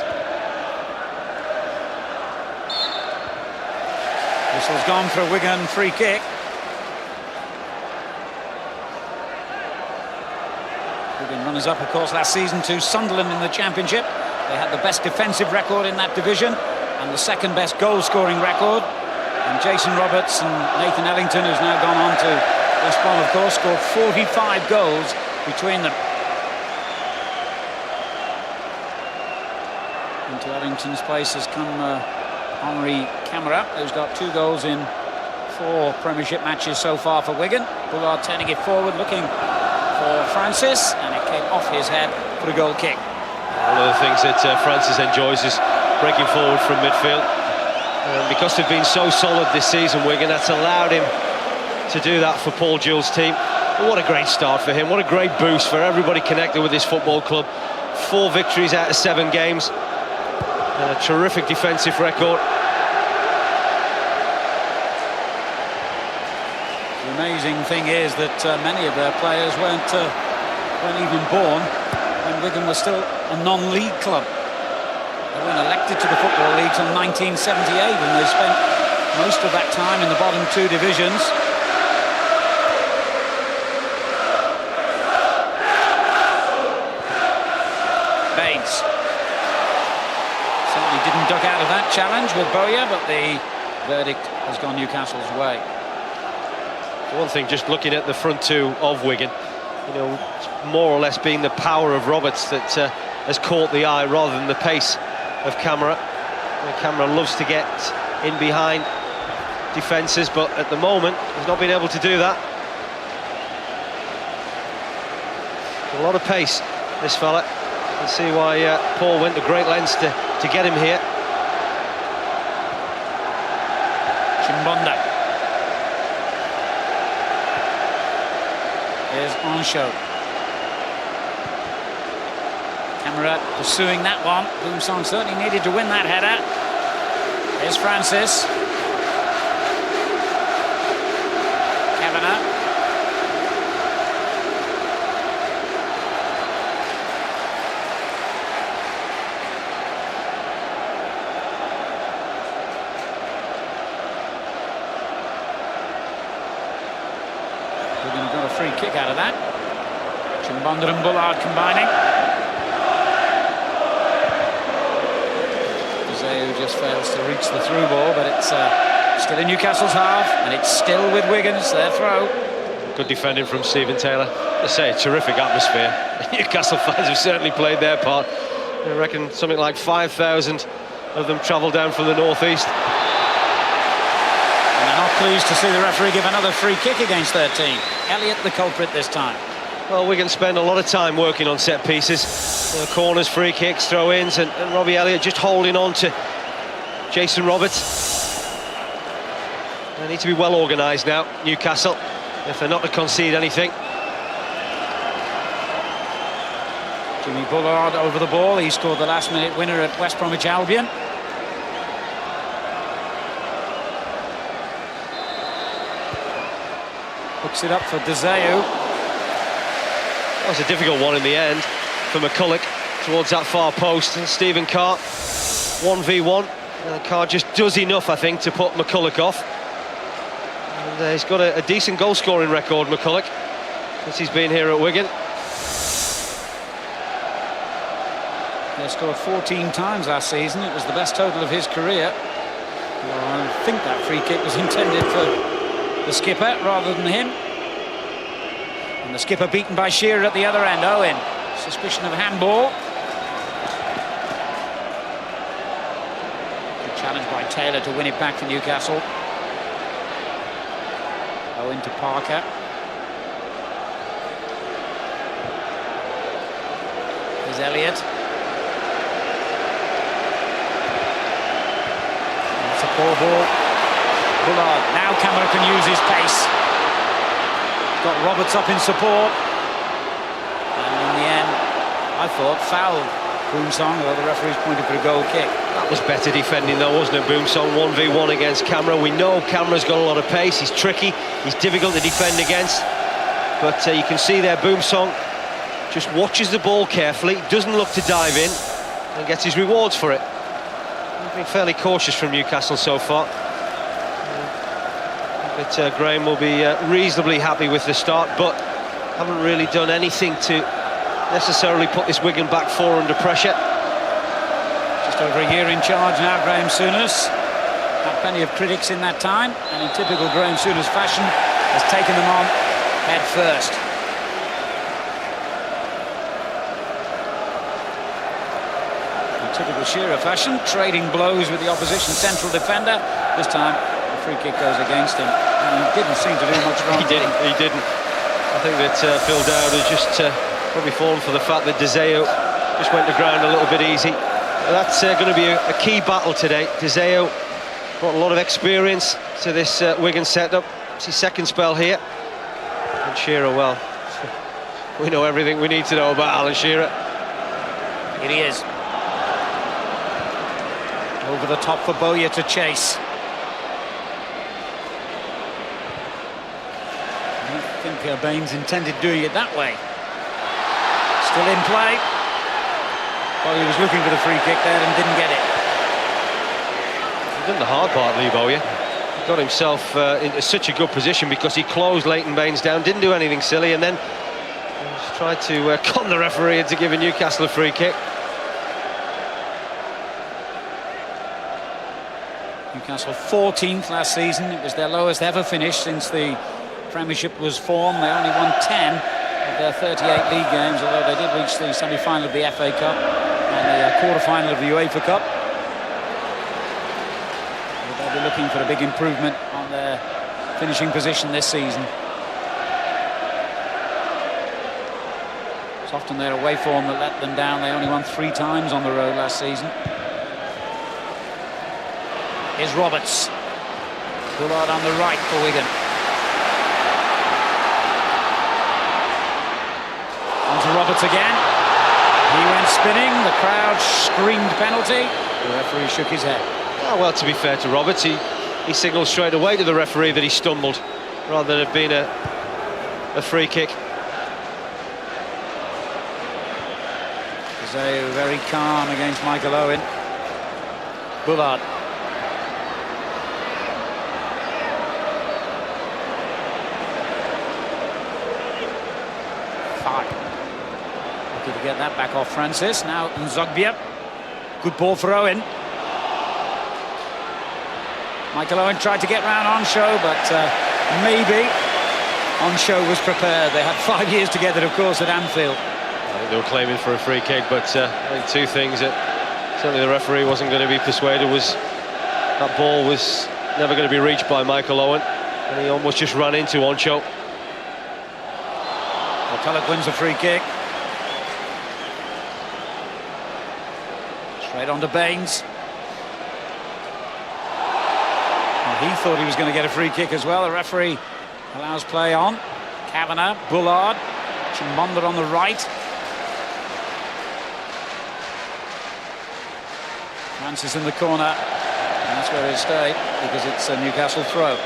Whistle's gone for a Wigan free kick. Wigan runners up, of course, last season to Sunderland in the Championship. They had the best defensive record in that division and the second best goal-scoring record. And Jason Roberts and Nathan Ellington, who's now gone on to West Brom, of course, scored 45 goals between them. Into Ellington's place has come Henri Camara, who's got 2 goals in 4 Premiership matches so far for Wigan. Bullard turning it forward, looking for Francis, and it came off his head for a goal kick. One of the things that Francis enjoys is breaking forward from midfield. Because they've been so solid this season, Wigan, that's allowed him to do that for Paul Jewell's team. But what a great start for him, what a great boost for everybody connected with this football club. 4 victories out of 7 games, and a terrific defensive record. The amazing thing is that many of their players weren't even born when Wigan was still a non-league club. They weren't elected to the Football League until 1978, and they spent most of that time in the bottom 2 divisions. Baines certainly didn't duck out of that challenge with Bowyer, but the verdict has gone Newcastle's way. One thing, just looking at the front 2 of Wigan, you know, more or less being the power of Roberts that has caught the eye rather than the pace of Camara. Camara loves to get in behind defences, but at the moment he's not been able to do that. A lot of pace, this fella. You can see why Paul went to great lengths to get him here. Chimbonda. Here's Onshow. Camara pursuing that one. Boomsong certainly needed to win that header. Here's Francis. Kavanagh. Wigan got a free kick out of that. Chimbonda and Bullard combining. Just fails to reach the through ball, but it's still in Newcastle's half, and it's still with Wigan. It's their throw. Good defending from Stephen Taylor. I say, terrific atmosphere. Newcastle fans have certainly played their part. I reckon something like 5,000 of them travelled down from the northeast. And they're not pleased to see the referee give another free kick against their team. Elliott the culprit this time. Well, Wigan spend a lot of time working on set pieces, corners, free kicks, throw-ins, and Robbie Elliott just holding on to Jason Roberts. They need to be well organised now, Newcastle, if they're not to concede anything. Jimmy Bullard over the ball. He scored the last-minute winner at West Bromwich Albion. Hooks it up for De Zeu. That was a difficult one in the end for McCulloch towards that far post. And Stephen Carr, 1v1. Carr just does enough, I think, to put McCulloch off. And he's got a decent goal-scoring record, McCulloch, since he's been here at Wigan. He scored 14 times last season. It was the best total of his career. Well, I think that free kick was intended for the skipper rather than him. And the skipper beaten by Shearer at the other end. Owen, suspicion of handball. Good challenge by Taylor to win it back for Newcastle. Owen to Parker. There's Elliott. It's a poor ball. Bullard. Now Camera can use his pace. Got Roberts up in support. And in the end, I thought fouled Boomsong, although the referee's pointed for a goal kick. That was better defending though, wasn't it, Boomsong? 1v1 against Camera. We know Camera's got a lot of pace. He's tricky. He's difficult to defend against. But you can see there, Boomsong just watches the ball carefully, doesn't look to dive in, and gets his rewards for it. He's been fairly cautious from Newcastle so far. But Graham will be reasonably happy with the start, but haven't really done anything to necessarily put this Wigan back four under pressure. Just over a year in charge now, Graham Souness. Had plenty of critics in that time, and in typical Graham Souness fashion, has taken them on head first. In typical Shearer fashion, trading blows with the opposition central defender. This time, the free kick goes against him. And he didn't seem to do much wrong. He didn't. I think that Phil Dowd has just probably fallen for the fact that De Zeu just went to ground a little bit easy. That's going to be a key battle today. De Zeu brought a lot of experience to this Wigan setup. It's his second spell here. And Shearer, well, we know everything we need to know about Alan Shearer. Here he is. Over the top for Bowyer to chase. I think Baines intended doing it that way. Still in play. Bowyer was looking for the free kick there and didn't get it. He done the hard part, Lee Bowyer. He got himself into such a good position because he closed Leighton Baines down, didn't do anything silly, and then tried to con the referee into giving Newcastle a free kick. Newcastle 14th last season. It was their lowest ever finish since the Premiership was formed. They only won 10 of their 38 league games, although they did reach the semi-final of the FA Cup and the quarter-final of the UEFA Cup. They'll be looking for a big improvement on their finishing position this season. It's often their away form that let them down. They only won 3 times on the road last season. Here's Roberts. Bullard on the right for Wigan. On to Roberts again. He went spinning. The crowd screamed penalty. The referee shook his head. Oh, well, to be fair to Roberts, he signalled straight away to the referee that he stumbled, rather than it being a free kick. Zeu very calm against Michael Owen. Bullard. To get that back off Francis. Now Nzogbia. Good ball for Owen. Michael Owen tried to get round Onshow, but maybe Onshow was prepared. They had 5 years together, of course, at Anfield. I think they were claiming for a free kick, but I think two things that certainly the referee wasn't going to be persuaded was that ball was never going to be reached by Michael Owen, and he almost just ran into Onshow. McCulloch wins a free kick. Straight on to Baines. He thought he was going to get a free kick as well. The referee allows play on. Kavanagh, Bullard, Chimbonda on the right. Francis in the corner, and that's where he'll stay because it's a Newcastle throw.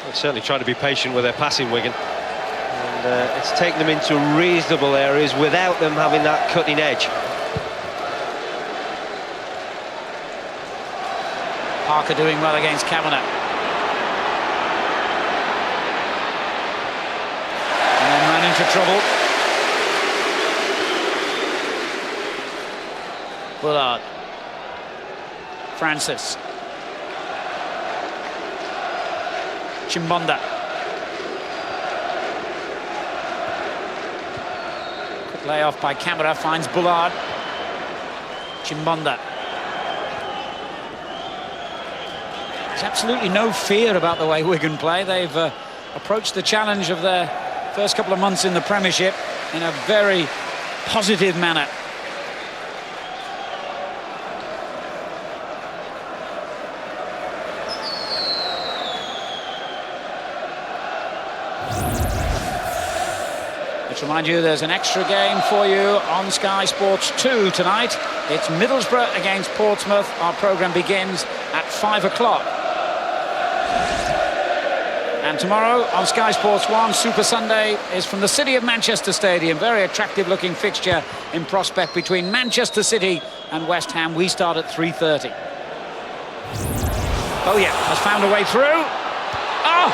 They've certainly tried to be patient with their passing, Wigan, and it's taken them into reasonable areas without them having that cutting edge. Parker doing well against Kavanagh. And then ran into trouble. Bullard. Francis. Chimbonda. Quick layoff by Camera, finds Bullard. Chimbonda. There's absolutely no fear about the way Wigan play. They've approached the challenge of their first couple of months in the Premiership in a very positive manner. Let's remind you there's an extra game for you on Sky Sports 2 tonight. It's Middlesbrough against Portsmouth. Our programme begins at 5 o'clock. And tomorrow on Sky Sports 1, Super Sunday is from the City of Manchester Stadium. Very attractive looking fixture in prospect between Manchester City and West Ham. We start at 3:30. Oh yeah, has found a way through. Oh!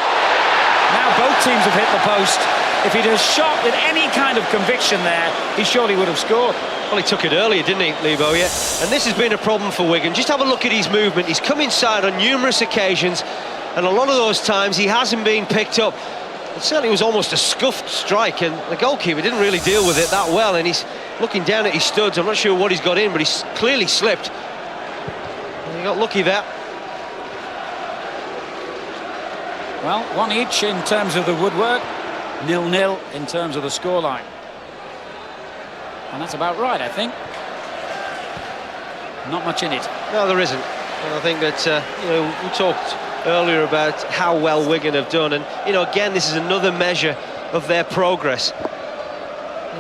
Now both teams have hit the post. If he'd have shot with any kind of conviction there, he surely would have scored. Well, he took it earlier, didn't he, Lebo? Yeah. And this has been a problem for Wigan. Just have a look at his movement. He's come inside on numerous occasions, and a lot of those times he hasn't been picked up. It certainly was almost a scuffed strike, and the goalkeeper didn't really deal with it that well, and he's looking down at his studs. I'm not sure what he's got in, but he's clearly slipped. And he got lucky there. Well, one each in terms of the woodwork. 0-0 in terms of the scoreline. And that's about right, I think. Not much in it. No, there isn't. And I think that, we talked earlier about how well Wigan have done. And, again, this is another measure of their progress.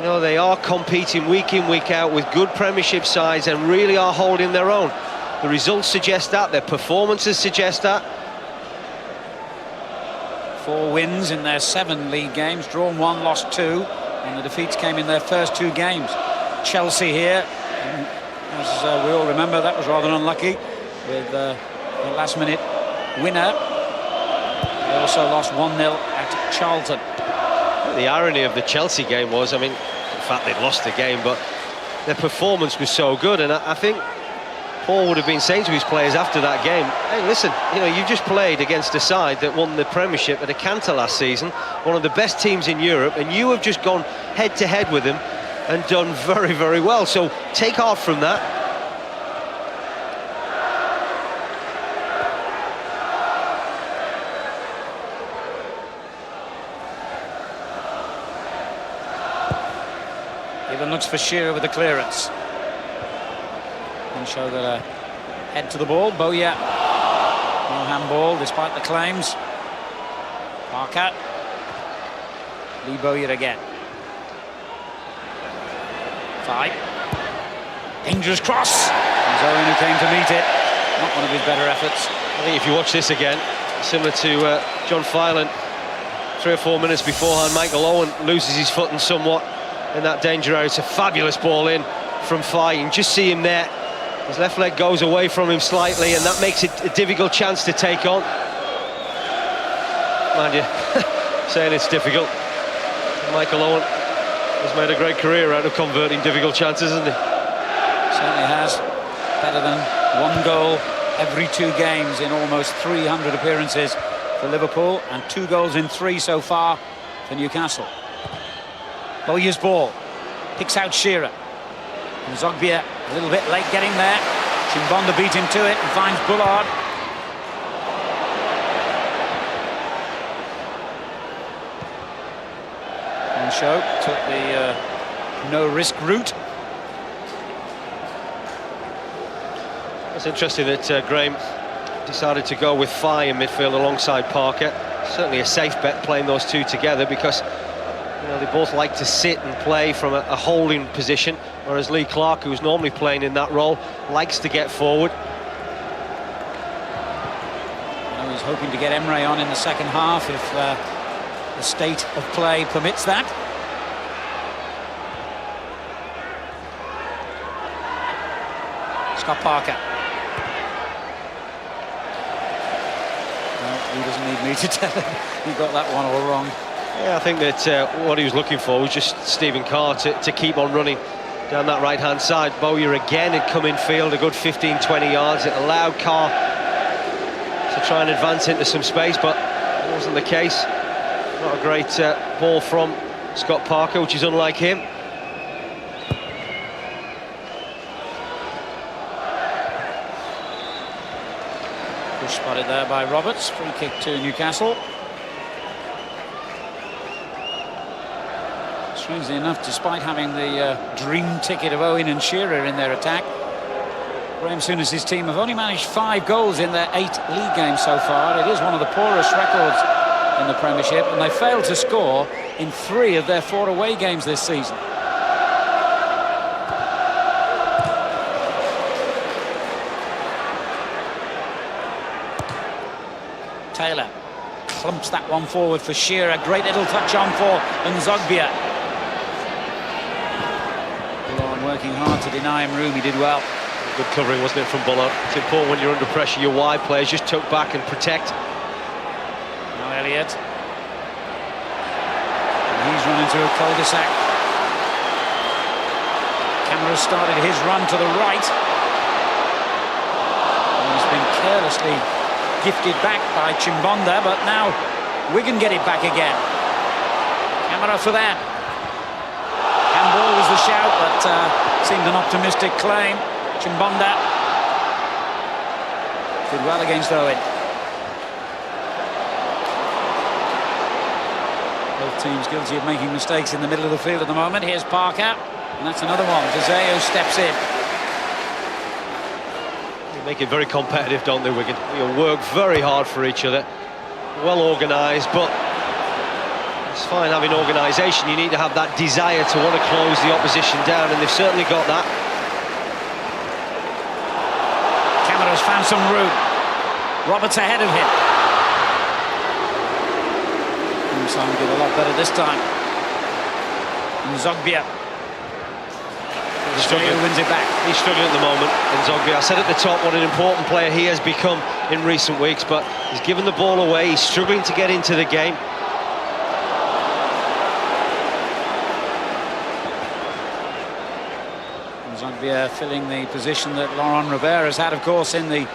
They are competing week in, week out with good Premiership sides and really are holding their own. The results suggest that. Their performances suggest that. 4 wins in their 7 league games, drawn 1, lost 2, and the defeats came in their first 2 games. Chelsea here, as we all remember, that was rather unlucky with the last-minute winner. They also lost 1-0 at Charlton. The irony of the Chelsea game was, in fact, they'd lost the game, but their performance was so good, and I think Paul would have been saying to his players after that game, hey, listen, you've just played against a side that won the Premiership at a canter last season, one of the best teams in Europe, and you have just gone head-to-head with them and done very, very well. So take heart from that. Even looks for Shearer with the clearance. And show that head to the ball. Bowyer. No handball despite the claims. Parker. Lee Bowyer again. 5. Dangerous cross. And Owen who came to meet it. Not one of his better efforts. I think if you watch this again, similar to John Filan, 3 or 4 minutes beforehand, Michael Owen loses his footing somewhat in that danger area. It's a fabulous ball in from Fye. You can just see him there. His left leg goes away from him slightly, and that makes it a difficult chance to take on. Mind you, saying it's difficult. Michael Owen has made a great career out of converting difficult chances, hasn't he? Certainly has. Better than 1 goal every 2 games in almost 300 appearances for Liverpool, and 2 goals in 3 so far for Newcastle. Bowyer's ball. Picks out Shearer. And Zogbia a little bit late getting there. Chimbonda beat him to it and finds Bullard. And Show took the no-risk route. It's interesting that Graham decided to go with Fye in midfield alongside Parker. Certainly a safe bet playing those two together, because they both like to sit and play from a holding position, whereas Lee Clark, who's normally playing in that role, likes to get forward. I was hoping to get Emre on in the second half if the state of play permits that. Scott Parker. He doesn't need me to tell him he got that one all wrong. Yeah, I think that what he was looking for was just Stephen Carr to keep on running down that right-hand side. Bowyer again had come in field a good 15-20 yards. It allowed Carr to try and advance into some space, but it wasn't the case. Not a great ball from Scott Parker, which is unlike him. Spotted there by Roberts. Free kick to Newcastle. Strangely enough, despite having the dream ticket of Owen and Shearer in their attack, Graham Souness's team have only managed 5 goals in their 8 league games so far. It is one of the poorest records in the Premiership, and they failed to score in 3 of their 4 away games this season. Taylor clumps that one forward for Shearer. Great little touch on for Nzogbia. Bullard working hard to deny him room. He did well. Good covering, wasn't it, from Bullard? It's important when you're under pressure. Your wide players just tuck back and protect. Now Elliott. And he's run into a cul-de-sac. Camera started his run to the right. And he's been carelessly gifted back by Chimbonda, but now Wigan get it back again. Camera for that. Handball was the shout, but seemed an optimistic claim. Chimbonda did well against Owen. Both teams guilty of making mistakes in the middle of the field at the moment. Here's Parker, and that's another one. Deseo steps in. Make it very competitive, don't they, Wigan? You'll work very hard for each other. Well organised, but it's fine having organisation. You need to have that desire to want to close the opposition down, and they've certainly got that. Camera's found some room. Roberts ahead of him. Simon did a lot better this time. Nzogbia. Struggling, wins it back. He's struggling at the moment, Nzogbia. I said at the top what an important player he has become in recent weeks, but he's given the ball away. He's struggling to get into the game. Nzogbia filling the position that Laurent Robert has had, of course, in the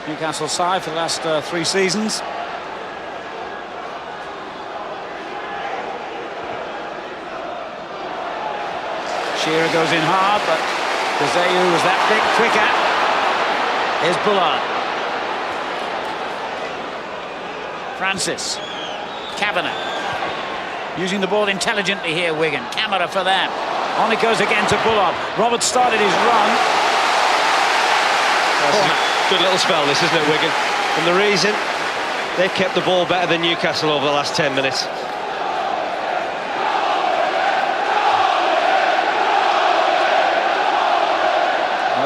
Newcastle side for the last 3 seasons. Shearer goes in hard, but Deseu was that bit quicker. Here's Bullard. Francis. Kavanagh. Using the ball intelligently here, Wigan. Camera for them. On it goes again to Bullard. Roberts started his run. Good little spell this, isn't it, Wigan? And the reason, they've kept the ball better than Newcastle over the last 10 minutes.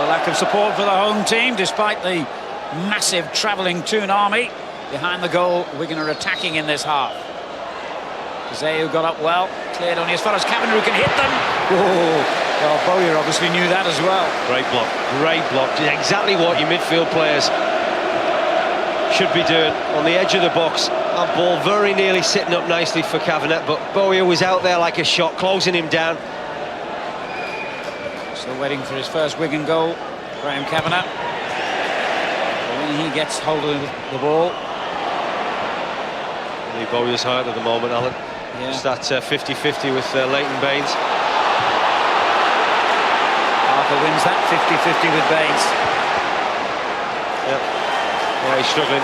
Lack of support for the home team, despite the massive travelling Toon army. Behind the goal, Wigan are attacking in this half. Deseu got up well, cleared only as far as Kavanagh can hit them. Oh, well, Bowyer obviously knew that as well. Great block, great block. Exactly what your midfield players should be doing on the edge of the box. That ball very nearly sitting up nicely for Kavanagh, but Bowyer was out there like a shot, closing him down. Still waiting for his first Wigan goal, Graham Kavanagh. When he gets hold of the ball. Lee Bowyer's hurt at the moment, Alan. Yeah. Just that 50-50 with Leighton Baines. Parker wins that 50-50 with Baines. Yep. Yeah, he's struggling.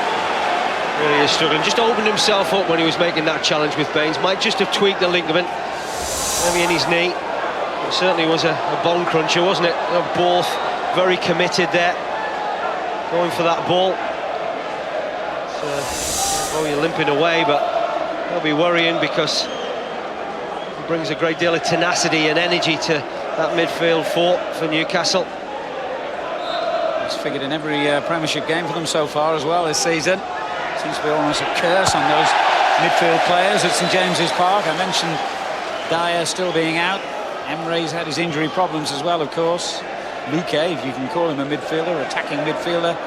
Really is struggling. Just opened himself up when he was making that challenge with Baines. Might just have tweaked the ligament, maybe in his knee. It certainly was a bone cruncher, wasn't it? They're both very committed there, going for that ball. Bowyer limping away, but they'll be worrying because he brings a great deal of tenacity and energy to that midfield for Newcastle. He's figured in every Premiership game for them so far as well this season. Seems to be almost a curse on those midfield players at St James's Park. I mentioned Dyer still being out. Emre's had his injury problems as well, of course. Luque, if you can call him a midfielder, attacking midfielder,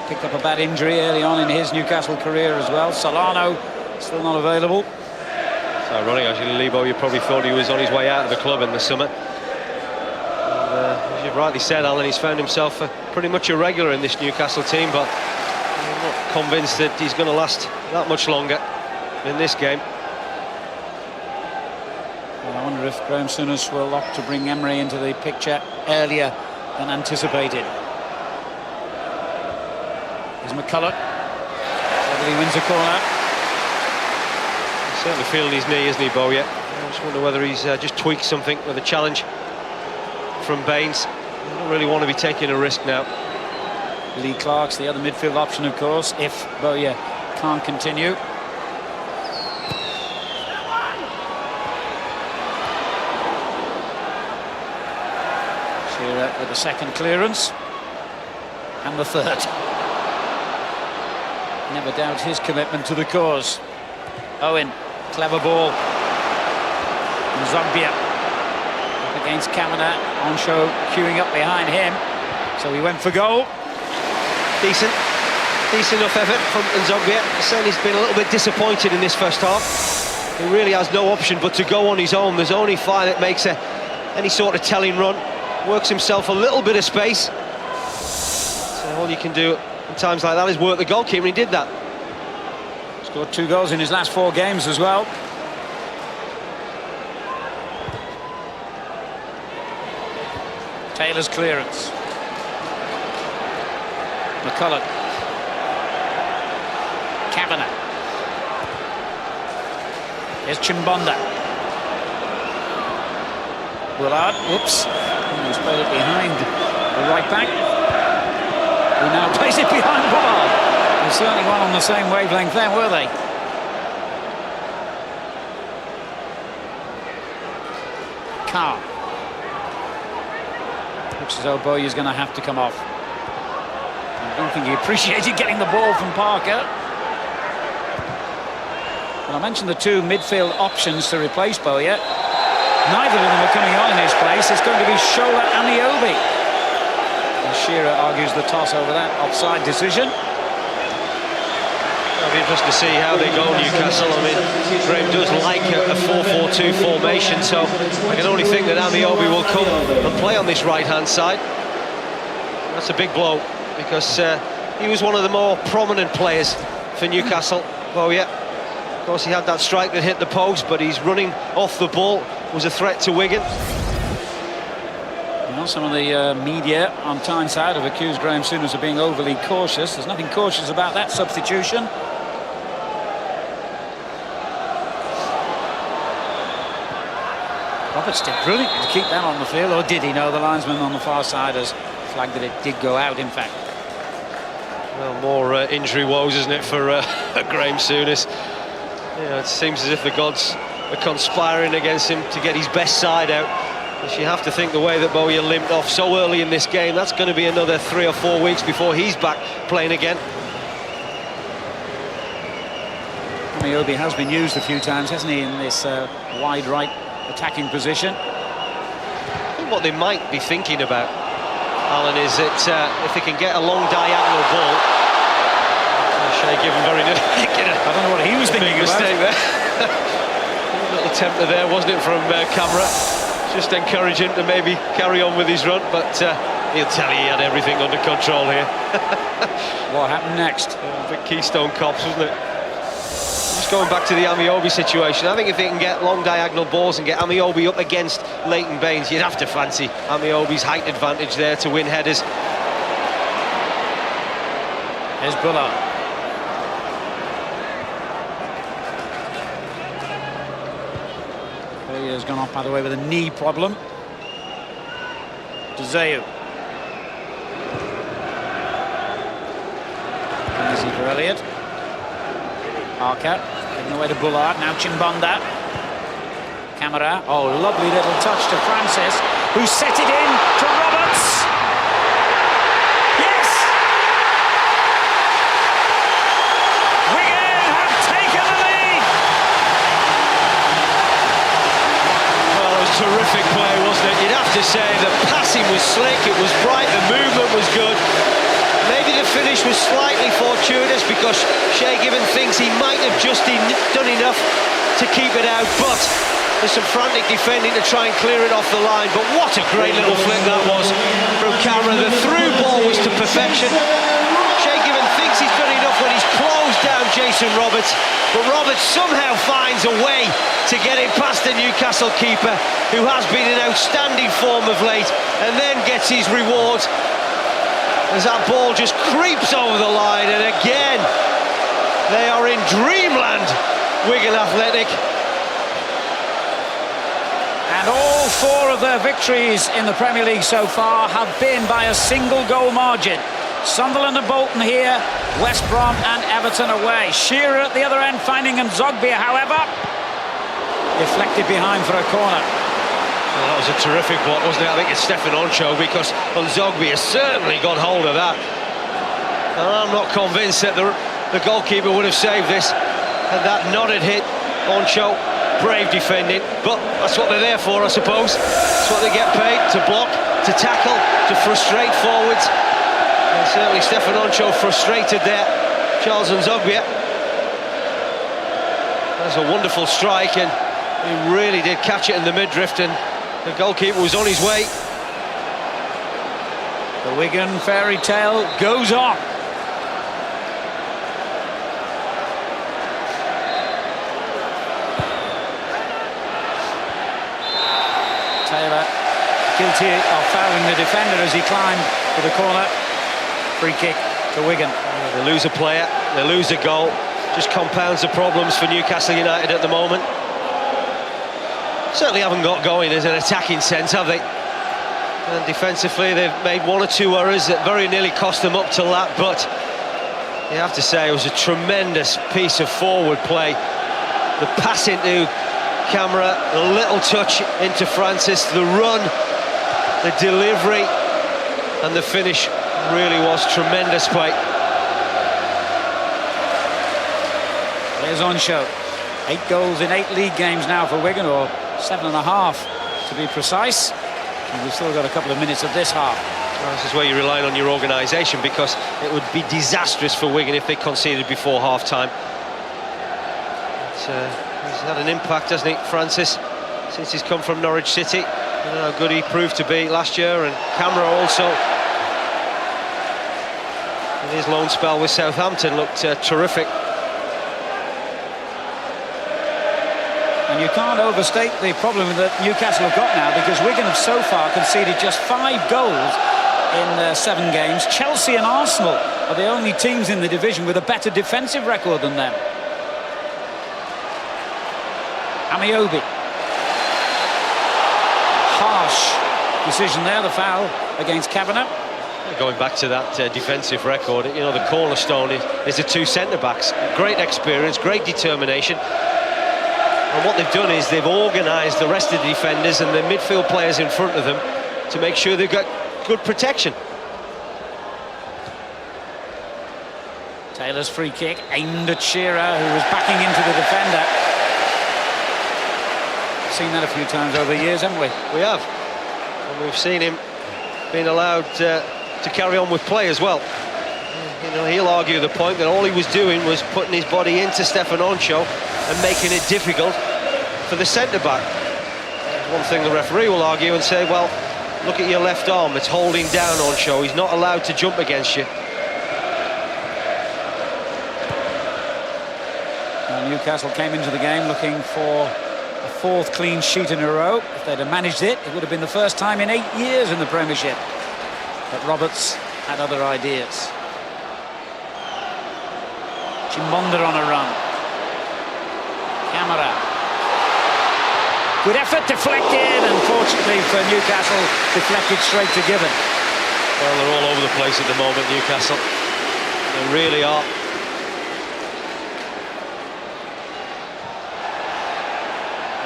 picked up a bad injury early on in his Newcastle career as well. Solano still not available. It's ironic, actually. Lee Bowyer probably thought he was on his way out of the club in the summer. As you've rightly said, Alan, he's found himself pretty much a regular in this Newcastle team, but I'm not convinced that he's going to last that much longer in this game. I wonder if Graham Souness will opt to bring Emre into the picture earlier than anticipated. Here's McCulloch. Whether he wins a corner. He's certainly feeling his knee, isn't he, Bowyer? I just wonder whether he's just tweaked something with a challenge from Baines. He don't really want to be taking a risk now. Lee Clark's the other midfield option, of course, if Bowyer can't continue. Shearer with the second clearance. And the third. Never doubt his commitment to the cause. Owen, clever ball. And Zogbia up against Kavanagh. Onsho queuing up behind him. So he went for goal. Decent enough effort from Zogbia. Certainly he's been a little bit disappointed in this first half. He really has no option but to go on his own. There's only Fire that makes any sort of telling run. Works himself a little bit of space. So all you can do in times like that is work the goalkeeper, and he did that. Scored 2 goals in his last 4 games as well. Taylor's clearance. McCulloch. Kavanagh. Here's Chimbonda. Willard, whoops. He's played it behind the right back. Who now plays it behind Willard. They certainly weren't on the same wavelength then, were they? Carr. Looks as though Bowyer's going to have to come off. I don't think he appreciated getting the ball from Parker. Well, I mentioned the 2 midfield options to replace Bowyer. Neither of them are coming on in his place. It's going to be Shola Amiobi. And Shearer argues the toss over that offside decision. It'll be interesting to see how they go, Newcastle. I mean, Graham does like a 4-4-2 formation, so I can only think that Amiobi will come and play on this right-hand side. That's a big blow, because he was one of the more prominent players for Newcastle. Well, yeah, of course he had that strike that hit the post, but he's running off the ball. Was a threat to Wigan. Well, some of the media on Tyneside have accused Graham Souness of being overly cautious. There's nothing cautious about that substitution. Roberts did brilliantly to keep that on the field, or did he? No, the linesman on the far side has flagged that it did go out, in fact. Well, more injury woes, isn't it, for Graham Souness? Yeah, it seems as if the gods are conspiring against him to get his best side out. Because you have to think the way that Bowyer limped off so early in this game, that's going to be another 3 or 4 weeks before he's back playing again. Amiobi has been used a few times, hasn't he, in this wide right attacking position. I think what they might be thinking about, Alan, is that if they can get a long diagonal ball, Shea Given very I don't know what he was thinking about. There. A little tempter there, wasn't it, from camera? Just encourage him to maybe carry on with his run, but he'll tell you he had everything under control here. What happened next? The Keystone Cops, wasn't it? Just going back to the Amiobi situation, I think if they can get long diagonal balls and get Amiobi up against Leighton Baines, you'd have to fancy Amiobi's height advantage there to win headers. Here's Bullard. Has gone off, by the way, with a knee problem. Dzeu. Easy for Elliott. Arca, giving away to Bullard, now Chimbonda. Camera, oh, lovely little touch to Francis, who set it in to Roberts. Yes! Wigan have taken the lead! Well, it was terrific play, wasn't it? You'd have to say the passing was slick, it was bright, the movement was good. Maybe the finish was slightly fortuitous because Shay Given thinks he might have just done enough to keep it out, but there's some frantic defending to try and clear it off the line. But what a great little flick that was from Camera. The through ball was to perfection. Shay Given thinks he's done enough when he's closed down Jason Roberts, but Roberts somehow finds a way to get it past the Newcastle keeper, who has been in outstanding form of late, and then gets his reward as that ball just creeps over the line. And again, they are in dreamland, Wigan Athletic. And all 4 of their victories in the Premier League so far have been by a single goal margin. Sunderland and Bolton here, West Brom and Everton away. Shearer at the other end finding Nzogbia, however, deflected behind for a corner. Well, that was a terrific one, wasn't it? I think it's Stefan Oncho, because Nzogbia certainly got hold of that. And I'm not convinced that the goalkeeper would have saved this. And that nodded hit, Oncho. Brave defending, but that's what they're there for, I suppose. That's what they get paid, to block, to tackle, to frustrate forwards. And certainly Stefan Oncho frustrated there. Charles Nzogbia. That's a wonderful strike, and he really did catch it in the midriff, and the goalkeeper was on his way. The Wigan fairy tale goes on. Taylor guilty of fouling the defender as he climbed for the corner. Free kick to Wigan. They lose a player, they lose a goal. Just compounds the problems for Newcastle United at the moment. Certainly haven't got going as an attacking sense, have they? And defensively, they've made 1 or 2 errors that very nearly cost them up to that. But you have to say it was a tremendous piece of forward play. The pass into Camera, the little touch into Francis, the run, the delivery, and the finish really was tremendous play. There's Oncho. 8 goals in 8 league games now for Wigan, or 7.5 to be precise. And we've still got a couple of minutes of this half. Well, this is where you rely on your organisation, because it would be disastrous for Wigan if they conceded before half-time. He's had an impact, hasn't he, Francis, since he's come from Norwich City. I don't know how good he proved to be last year, and Camera also, in his loan spell with Southampton, looked terrific. And you can't overstate the problem that Newcastle have got now, because Wigan have so far conceded just 5 goals in 7 games. Chelsea and Arsenal are the only teams in the division with a better defensive record than them. Amiobi. Harsh decision there, the foul against Kavanagh. Going back to that defensive record, you know, the cornerstone is the 2 centre-backs. Great experience, great determination. And what they've done is they've organised the rest of the defenders and the midfield players in front of them to make sure they've got good protection. Taylor's free kick aimed at Shearer, who was backing into the defender. Seen that a few times over the years, haven't we? We have. And we've seen him being allowed to carry on with play as well. You know, he'll argue the point that all he was doing was putting his body into Stefan Oncho and making it difficult for the centre-back. One thing the referee will argue and say, well, look at your left arm, it's holding down Oncho, he's not allowed to jump against you. And Newcastle came into the game looking for a 4th clean sheet in a row. If they'd have managed it, it would have been the first time in 8 years in the Premiership. But Roberts had other ideas. Chimbonda on a run. Camera. Good effort, deflected, and fortunately for Newcastle, deflected straight to Given. Well, they're all over the place at the moment, Newcastle. They really are.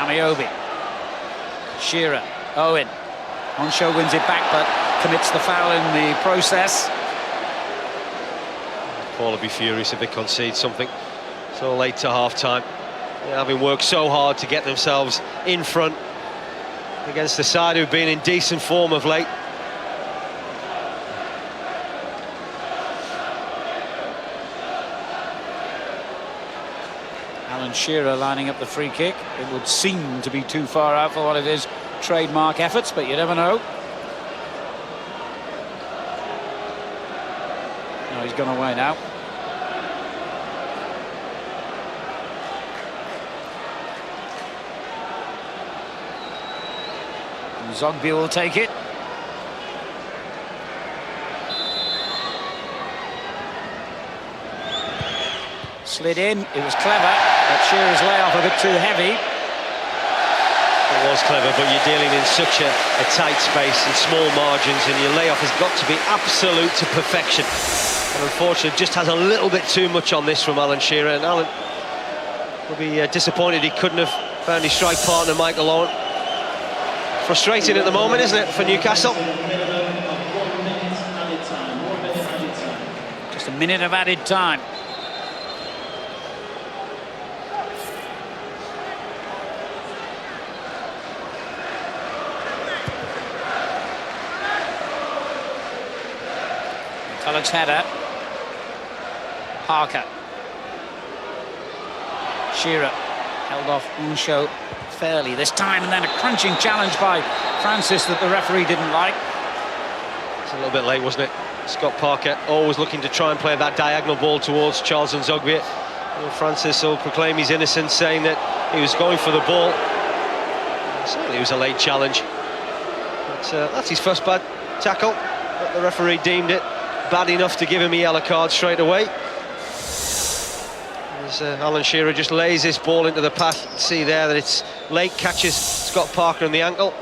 Amiobi. Shearer. Owen. Onshow wins it back, but commits the foul in the process. Paul will be furious if they concede something so late to half-time. Having worked so hard to get themselves in front against the side who've been in decent form of late. Alan Shearer lining up the free kick. It would seem to be too far out for one of his trademark efforts, but you never know. No, he's gone away now. And Zogby will take it. Slid in, it was clever, but Shearer's layoff a bit too heavy. It was clever, but you're dealing in such a tight space and small margins, and your layoff has got to be absolute to perfection. And unfortunately, just has a little bit too much on this from Alan Shearer, and Alan will be disappointed he couldn't have found his strike partner, Michael Owen. Frustrating at the moment, isn't it, for Newcastle? Just a minute of added time. Alex header. Parker. Shearer held off Onshow fairly this time, and then a crunching challenge by Francis that the referee didn't like. It's a little bit late, wasn't it? Scott Parker always looking to try and play that diagonal ball towards Charles Nzogbe. Francis will proclaim his innocence, saying that he was going for the ball. Certainly it was a late challenge. But that's his first bad tackle, but the referee deemed it bad enough to give him a yellow card straight away. As Alan Shearer just lays this ball into the path, see there that it's late, catches Scott Parker on the ankle.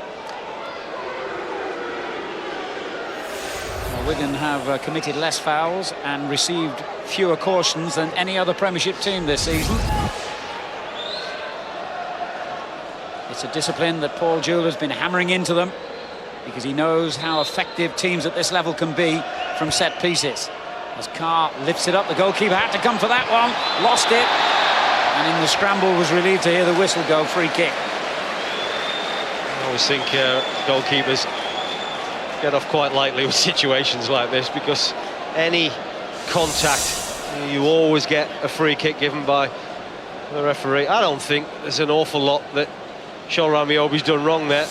Well, Wigan have committed less fouls and received fewer cautions than any other Premiership team this season. It's a discipline that Paul Jewell has been hammering into them, because he knows how effective teams at this level can be from set pieces. As Carr lifts it up, the goalkeeper had to come for that one, lost it, and in the scramble was relieved to hear the whistle go, free kick. I always think goalkeepers get off quite lightly with situations like this, because any contact, you always get a free kick given by the referee. I don't think there's an awful lot that Sean Amiobi's done wrong there.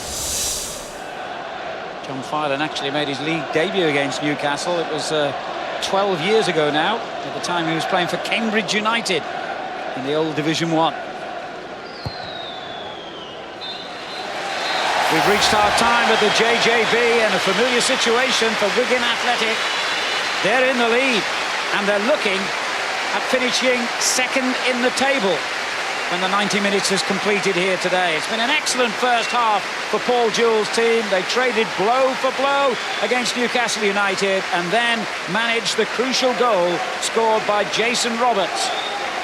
John Filan actually made his league debut against Newcastle. It was 12 years ago now. At the time he was playing for Cambridge United in the old Division 1. We've reached our time at the JJB, and a familiar situation for Wigan Athletic. They're in the lead, and they're looking at finishing second in the table when the 90 minutes is completed here today. It's been an excellent first half for Paul Jewell's team. They traded blow for blow against Newcastle United, and then managed the crucial goal scored by Jason Roberts.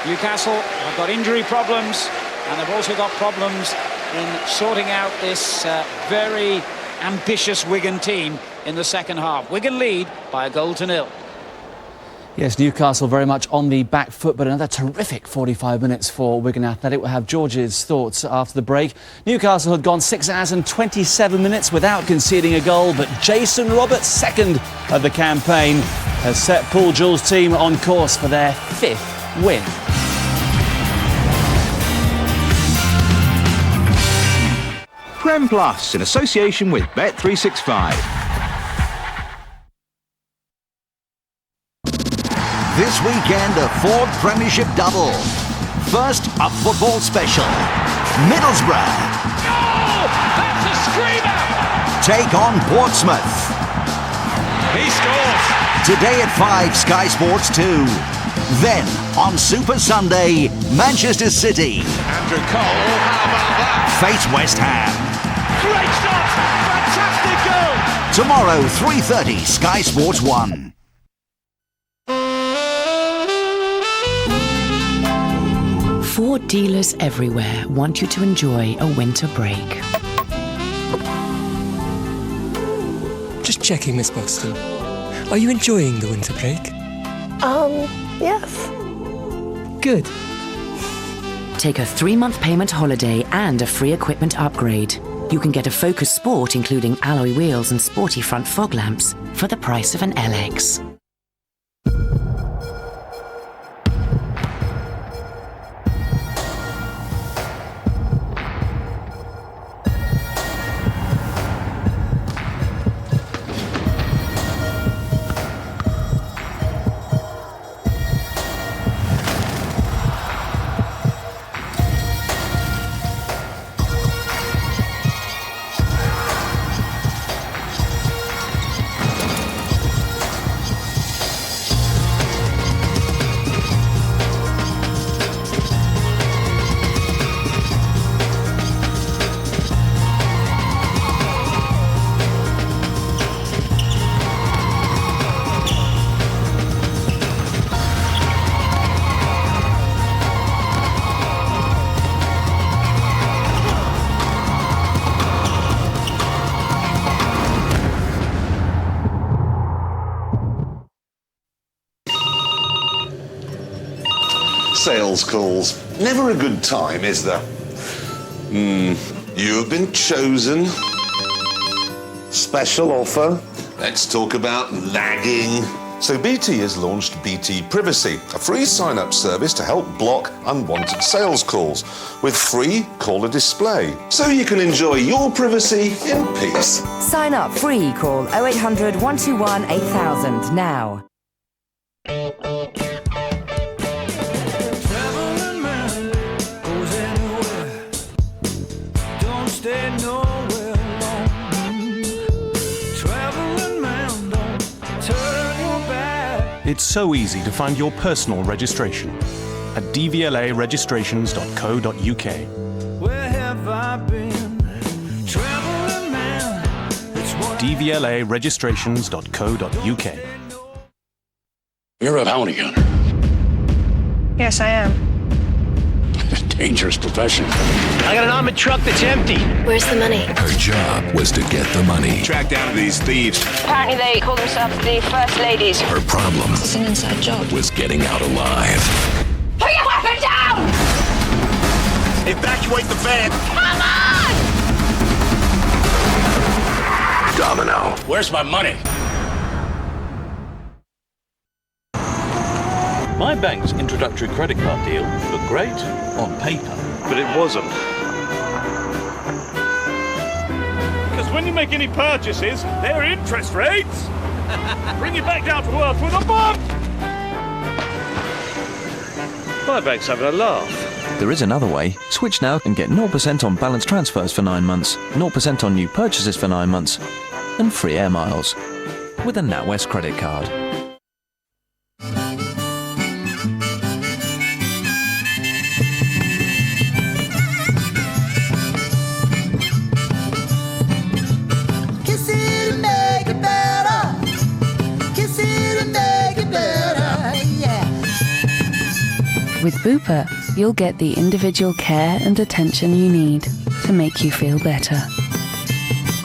Newcastle have got injury problems, and they've also got problems in sorting out this very ambitious Wigan team in the second half. Wigan lead by 1-0. Yes, Newcastle very much on the back foot, but another terrific 45 minutes for Wigan Athletic. We'll have George's thoughts after the break. Newcastle had gone 6 hours and 27 minutes without conceding a goal, but Jason Roberts, second of the campaign, has set Paul Jewell's team on course for their 5th win. Prem Plus, in association with Bet365. This weekend, a Ford Premiership double. First, a football special. Middlesbrough. Oh, that's a screamer! Take on Portsmouth. He scores! Today at 5, Sky Sports 2. Then, on Super Sunday, Manchester City. Andrew Cole, how about that? Face West Ham. Great shot! Fantastic goal! Tomorrow, 3:30, Sky Sports 1. Ford Dealers everywhere want you to enjoy a winter break. Just checking, Miss Buxton. Are you enjoying the winter break? Yes. Good. Take a 3-month payment holiday and a free equipment upgrade. You can get a Focus Sport including alloy wheels and sporty front fog lamps for the price of an LX. Sales calls. Never a good time, is there? You have been chosen. Special offer. Let's talk about lagging. So BT has launched BT Privacy, a free sign-up service to help block unwanted sales calls with free caller display, so you can enjoy your privacy in peace. Sign up free. Call 0800 121 8000 now. It's so easy to find your personal registration at dvlaregistrations.co.uk. Where have I been? Traveling man. dvlaregistrations.co.uk. You're a bounty hunter. Yes, I am. Dangerous profession. I got an armored truck that's empty. Where's the money? Her job was to get the money. Track down these thieves. Apparently they call themselves the First Ladies. Her problem It's an inside job. was getting out alive. Put your weapon down! Evacuate the van. Come on! Domino. Where's my money? My bank's introductory credit card deal looked great on paper, but it wasn't. Because when you make any purchases, their interest rates bring you back down to earth with a bump! My bank's having a laugh. There is another way. Switch now and get 0% on balance transfers for 9 months, 0% on new purchases for 9 months, and free air miles with a NatWest credit card. With Bupa, you'll get the individual care and attention you need to make you feel better.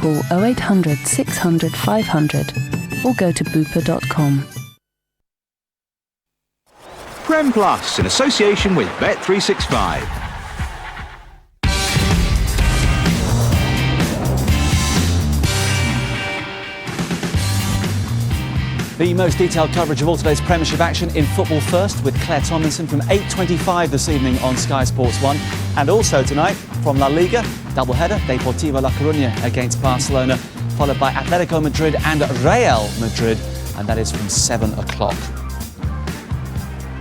Call 0800 600 500 or go to bupa.com. Prem Plus, in association with Bet365. The most detailed coverage of all today's Premiership action in Football First with Claire Tomlinson from 8:25 this evening on Sky Sports 1. And also tonight from La Liga, doubleheader, Deportivo La Coruña against Barcelona, followed by Atletico Madrid and Real Madrid, and that is from 7 o'clock.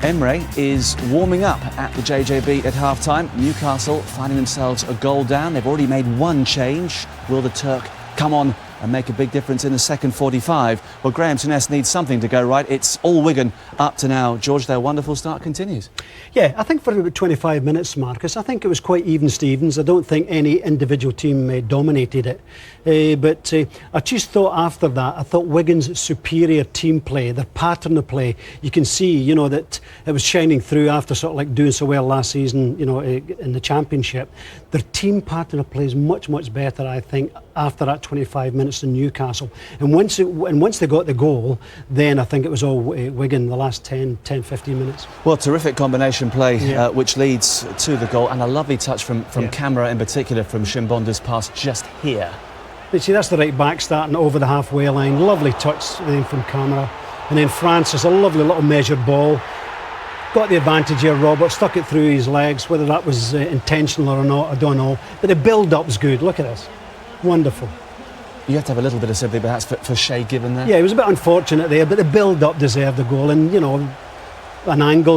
Emre is warming up at the JJB at half-time. Newcastle finding themselves a goal down. They've already made one change. Will the Turk come on and make a big difference in the second 45. Well, Graham Souness needs something to go right. It's all Wigan up to now. George, their wonderful start continues. Yeah, I think for about 25 minutes, Marcus, I think it was quite even Stevens. I don't think any individual team dominated it. But I just thought after that, I thought Wigan's superior team play, their pattern of play, you can see, you know, that it was shining through after sort of like doing so well last season, you know, in the Championship. Their team pattern of play is much, much better, I think, after that 25 minutes in Newcastle. And once they got the goal, then I think it was all Wigan the last 10-15 minutes. Well, terrific combination play, which leads to the goal, and a lovely touch from camera in particular from Shimbonda's pass just here. But see, that's the right back starting over the halfway line. Lovely touch then from camera. And then Francis, a lovely little measured ball. Got the advantage here, Robert, stuck it through his legs. Whether that was intentional or not, I don't know. But the build-up's good. Look at this. Wonderful. You have to have a little bit of sympathy perhaps for Shay Given there. Yeah, it was a bit unfortunate there, but the build-up deserved a goal. And, you know,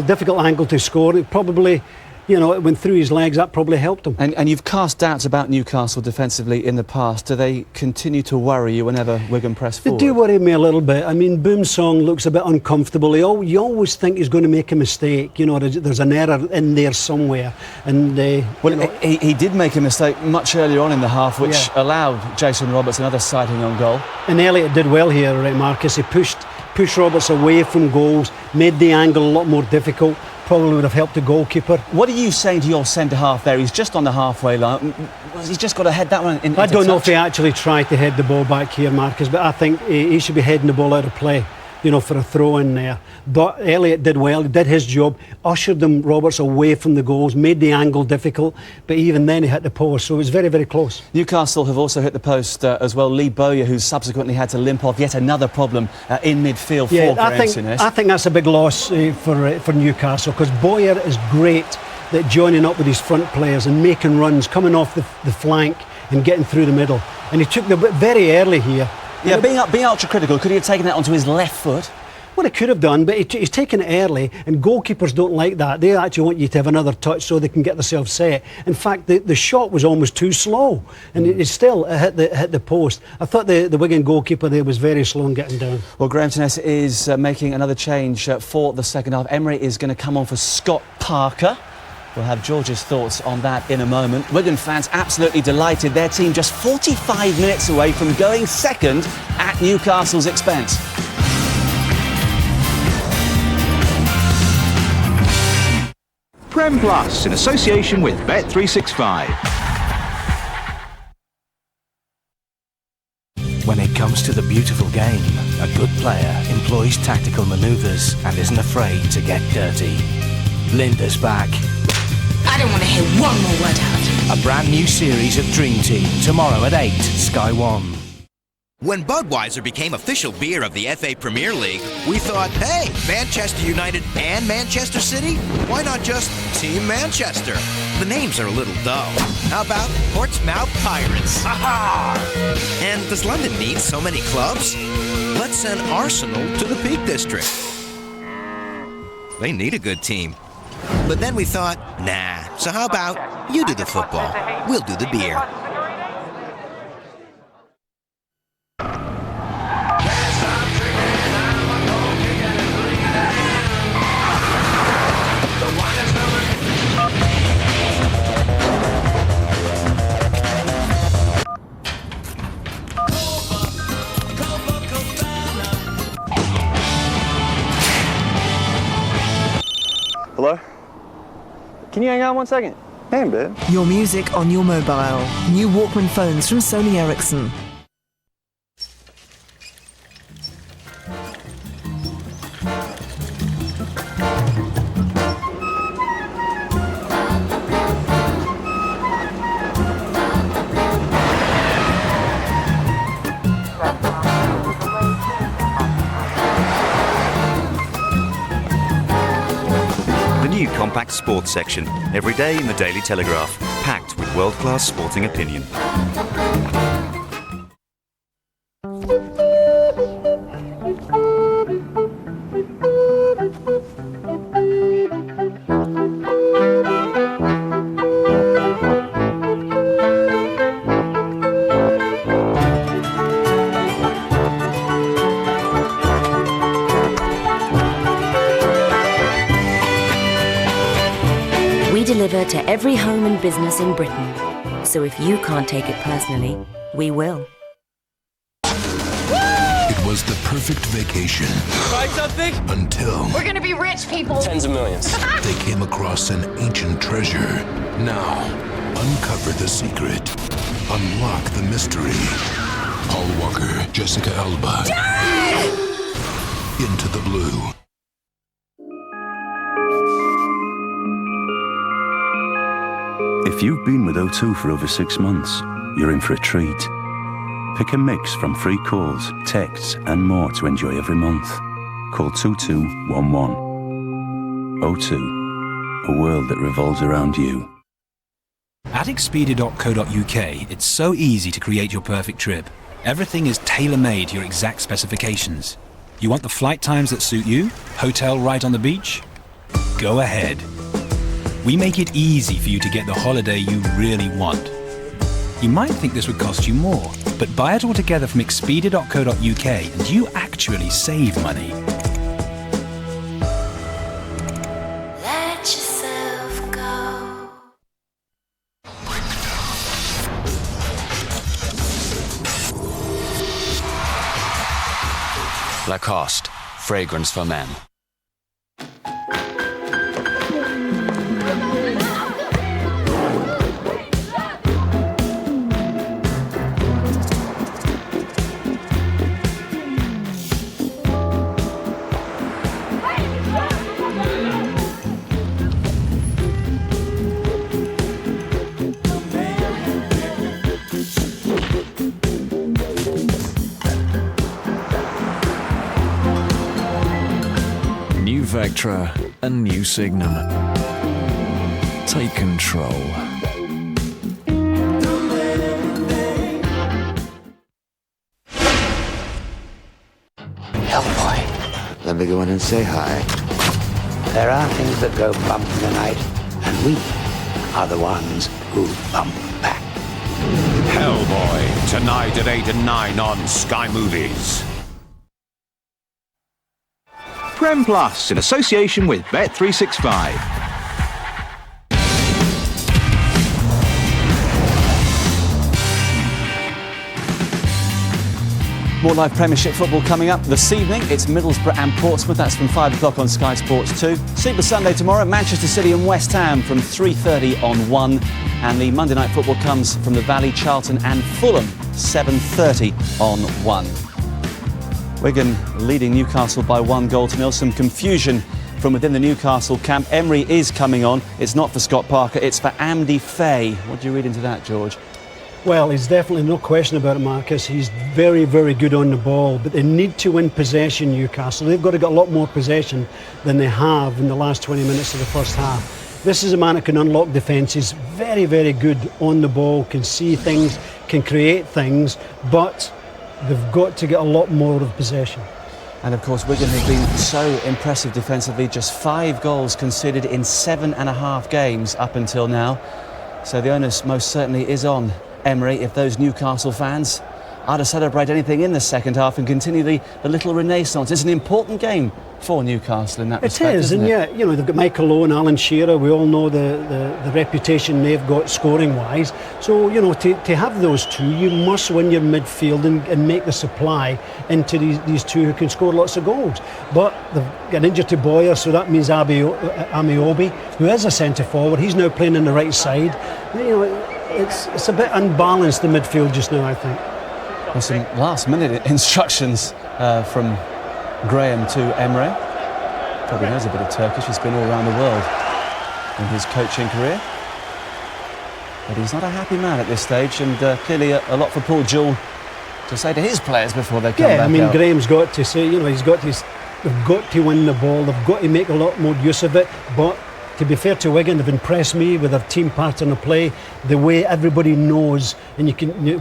difficult angle to score. It probably, you know, it went through his legs. That probably helped him. And you've cast doubts about Newcastle defensively in the past. Do they continue to worry you whenever Wigan press forward? They do worry me a little bit. I mean, Boomsong looks a bit uncomfortable. You always think he's going to make a mistake. You know, there's an error in there somewhere. And well, you know, he did make a mistake much earlier on in the half, which allowed Jason Roberts another sighting on goal. And Elliott did well here, right, Marcus? He pushed Roberts away from goals, made the angle a lot more difficult. Probably would have helped the goalkeeper. What are you saying to your centre-half there? He's just on the halfway line. He's just got to head that one in. I don't know if he actually tried to head the ball back here, Marcus, but I think he should be heading the ball out of play, you know, for a throw in there. But Elliott did well, he did his job, ushered them, Roberts, away from the goals, made the angle difficult, but even then he hit the post, so it was very, very close. Newcastle have also hit the post as well. Lee Bowyer, who subsequently had to limp off, yet another problem in midfield for Graham Souness. I think that's a big loss for Newcastle, because Bowyer is great at joining up with his front players and making runs, coming off the flank and getting through the middle. And he took the bit very early here. Yeah, being ultra critical, could he have taken that onto his left foot? Well, he could have done, but he's taken it early, and goalkeepers don't like that. They actually want you to have another touch so they can get themselves set. In fact, the shot was almost too slow, and it still hit the post. I thought the Wigan goalkeeper there was very slow in getting down. Well, Graham Souness is making another change for the second half. Emery is going to come on for Scott Parker. We'll have George's thoughts on that in a moment. Wigan fans absolutely delighted. Their team just 45 minutes away from going second at Newcastle's expense. Prem Plus, in association with Bet365. When it comes to the beautiful game, a good player employs tactical manoeuvres and isn't afraid to get dirty. Linda's back. I don't want to hear one more word out. A brand new series of Dream Team, tomorrow at 8, Sky 1. When Budweiser became official beer of the FA Premier League, we thought, hey, Manchester United and Manchester City? Why not just Team Manchester? The names are a little dull. How about Portsmouth Pirates? Aha! And does London need so many clubs? Let's send Arsenal to the Peak District. They need a good team. But then we thought, nah, so how about you do the football, we'll do the beer. Hello? Can you hang on 1 second? Hey, babe. Your music on your mobile. New Walkman phones from Sony Ericsson. Compact sports section, every day in the Daily Telegraph, packed with world-class sporting opinion. deliver to every home and business in Britain. So if you can't take it personally, we will. It was the perfect vacation. Try something? Until We're gonna be rich people. Tens of millions. they came across an ancient treasure. Now, uncover the secret. Unlock the mystery. Paul Walker, Jessica Alba. Into the Blue. If you've been with O2 for over 6 months, you're in for a treat. Pick a mix from free calls, texts, and more to enjoy every month. Call 2211. O2, a world that revolves around you. At expedia.co.uk, it's so easy to create your perfect trip. Everything is tailor-made to your exact specifications. You want the flight times that suit you? Hotel right on the beach? Go ahead. We make it easy for you to get the holiday you really want. You might think this would cost you more, but buy it all together from expedia.co.uk and you actually save money. Let yourself go. Lacoste, fragrance for men. Vectra and new Signum. Take control. Hellboy, let me go in and say hi. There are things that go bump in the night, and we are the ones who bump back. Hellboy, tonight at 8 and 9 on Sky Movies. Prem Plus, in association with Bet365. More live Premiership football coming up this evening. It's Middlesbrough and Portsmouth. That's from 5 o'clock on Sky Sports 2. Super Sunday tomorrow, Manchester City and West Ham from 3:30 on 1. And the Monday night football comes from the Valley, Charlton and Fulham, 7:30 on 1. Wigan leading Newcastle by 1-0. Some confusion from within the Newcastle camp. Emery is coming on. It's not for Scott Parker, it's for Andy Fay. What do you read into that, George? Well, he's definitely no question about it, Marcus. He's very, very good on the ball, but they need to win possession, Newcastle. They've got to get a lot more possession than they have in the last 20 minutes of the first half. This is a man that can unlock defences, very, very good on the ball, can see things, can create things, but they've got to get a lot more of possession. And of course, Wigan have been so impressive defensively. Just 5 goals conceded in 7.5 games up until now. So the onus most certainly is on Emery if those Newcastle fans are to celebrate anything in the second half and continue the little renaissance. It's an important game for Newcastle in that respect. It is, and yet, you know, they've got Michael Owen, Alan Shearer. We all know the reputation they've got scoring-wise. So, you know, to have those two, you must win your midfield and make the supply into these two who can score lots of goals. But they've got an injury to Boyer, so that means Amiobi, who is a centre-forward. He's now playing on the right side. You know, it's a bit unbalanced, the midfield just now, I think. Well, some last-minute instructions from Graham to Emery. Probably knows a bit of Turkish. He's been all around the world in his coaching career. But he's not a happy man at this stage, and clearly a lot for Paul Jewell to say to his players before they come back out. Yeah, I mean, Graham's got to say, you know, they've got to win the ball. They've got to make a lot more use of it. But to be fair to Wigan, they've impressed me with their team pattern of play, the way everybody knows and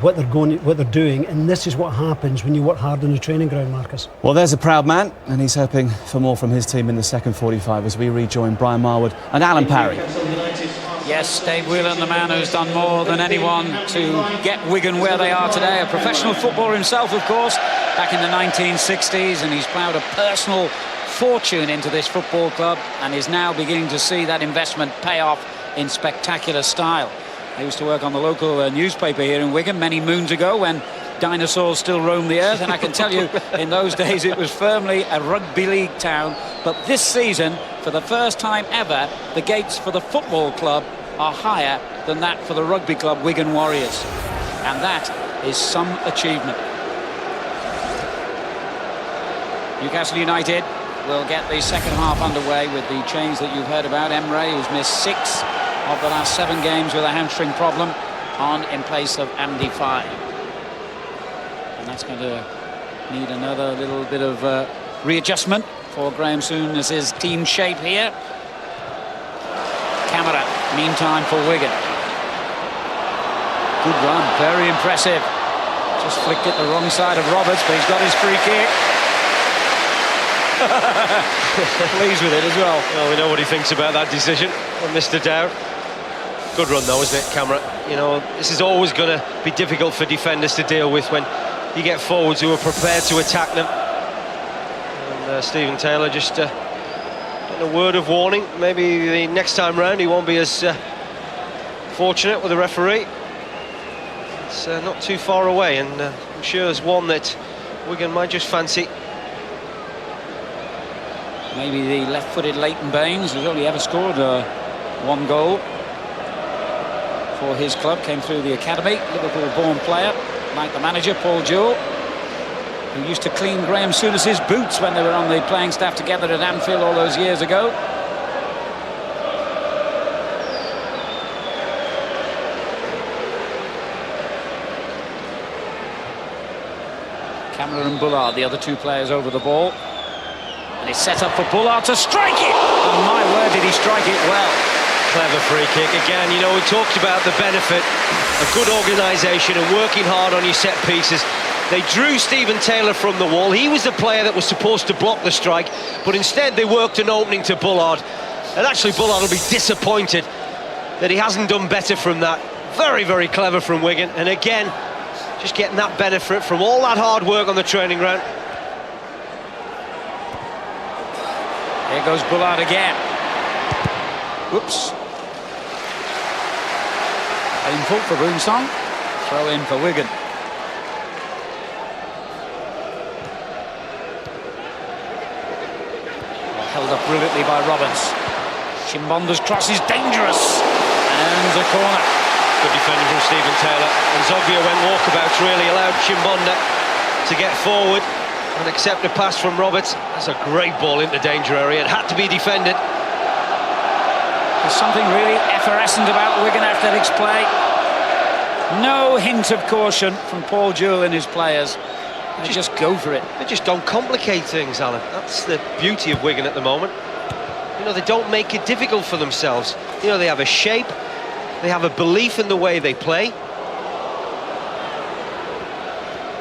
what they're doing, and this is what happens when you work hard on the training ground, Marcus. Well, there's a proud man, and he's hoping for more from his team in the second 45 as we rejoin Brian Marwood and Alan Parry. Yes, Dave Whelan, the man who's done more than anyone to get Wigan where they are today. A professional footballer himself, of course, back in the 1960s, and he's ploughed a personal fortune into this football club and is now beginning to see that investment pay off in spectacular style. I used to work on the local newspaper here in Wigan many moons ago when dinosaurs still roamed the earth, and I can tell you in those days it was firmly a rugby league town. But this season, for the first time ever, the gates for the football club are higher than that for the rugby club Wigan Warriors, and that is some achievement. Newcastle United will get the second half underway with the change that you've heard about. Emre, who's missed 6 of the last 7 games with a hamstring problem, on in place of Andy Fye. And that's going to need another little bit of readjustment for Graham Souness's team shape here. Camera, meantime, for Wigan. Good run, very impressive. Just flicked it the wrong side of Roberts, but he's got his free kick. Pleased with it as well. Well, we know what he thinks about that decision, Mr. Dowd. Good run though, isn't it, Camera? You know, this is always going to be difficult for defenders to deal with when you get forwards who are prepared to attack them. And Stephen Taylor just getting a word of warning. Maybe the next time round he won't be as fortunate with the referee. It's not too far away, and I'm sure there's one that Wigan might just fancy. Maybe the left-footed Leighton Baines, who's only ever scored 1 goal for his club, came through the academy. Liverpool-born player, like the manager, Paul Jewell, who used to clean Graham Souness's boots when they were on the playing staff together at Anfield all those years ago. Cameron and Bullard, the other 2 players over the ball. And it's set up for Bullard to strike it! Oh my word, did he strike it well. Clever free kick. Again, you know, we talked about the benefit of good organisation and working hard on your set pieces. They drew Stephen Taylor from the wall. He was the player that was supposed to block the strike, but instead they worked an opening to Bullard. And actually Bullard will be disappointed that he hasn't done better from that. Very, very clever from Wigan. And again, just getting that benefit from all that hard work on the training ground. Here goes Bullard again. Whoops. Painful for Boonsong. Throw in for Wigan. Held up brilliantly by Roberts. Chimbonda's cross is dangerous. And a corner. Good defending from Stephen Taylor. And Zogbia went walkabouts, really allowed Chimbonda to get forward and accept a pass from Roberts. That's a great ball into danger area. It had to be defended. There's something really effervescent about Wigan Athletics play. No hint of caution from Paul Jewell and his players. They just go for it. They just don't complicate things, Alan. That's the beauty of Wigan at the moment. You know, they don't make it difficult for themselves. You know, they have a shape, they have a belief in the way they play.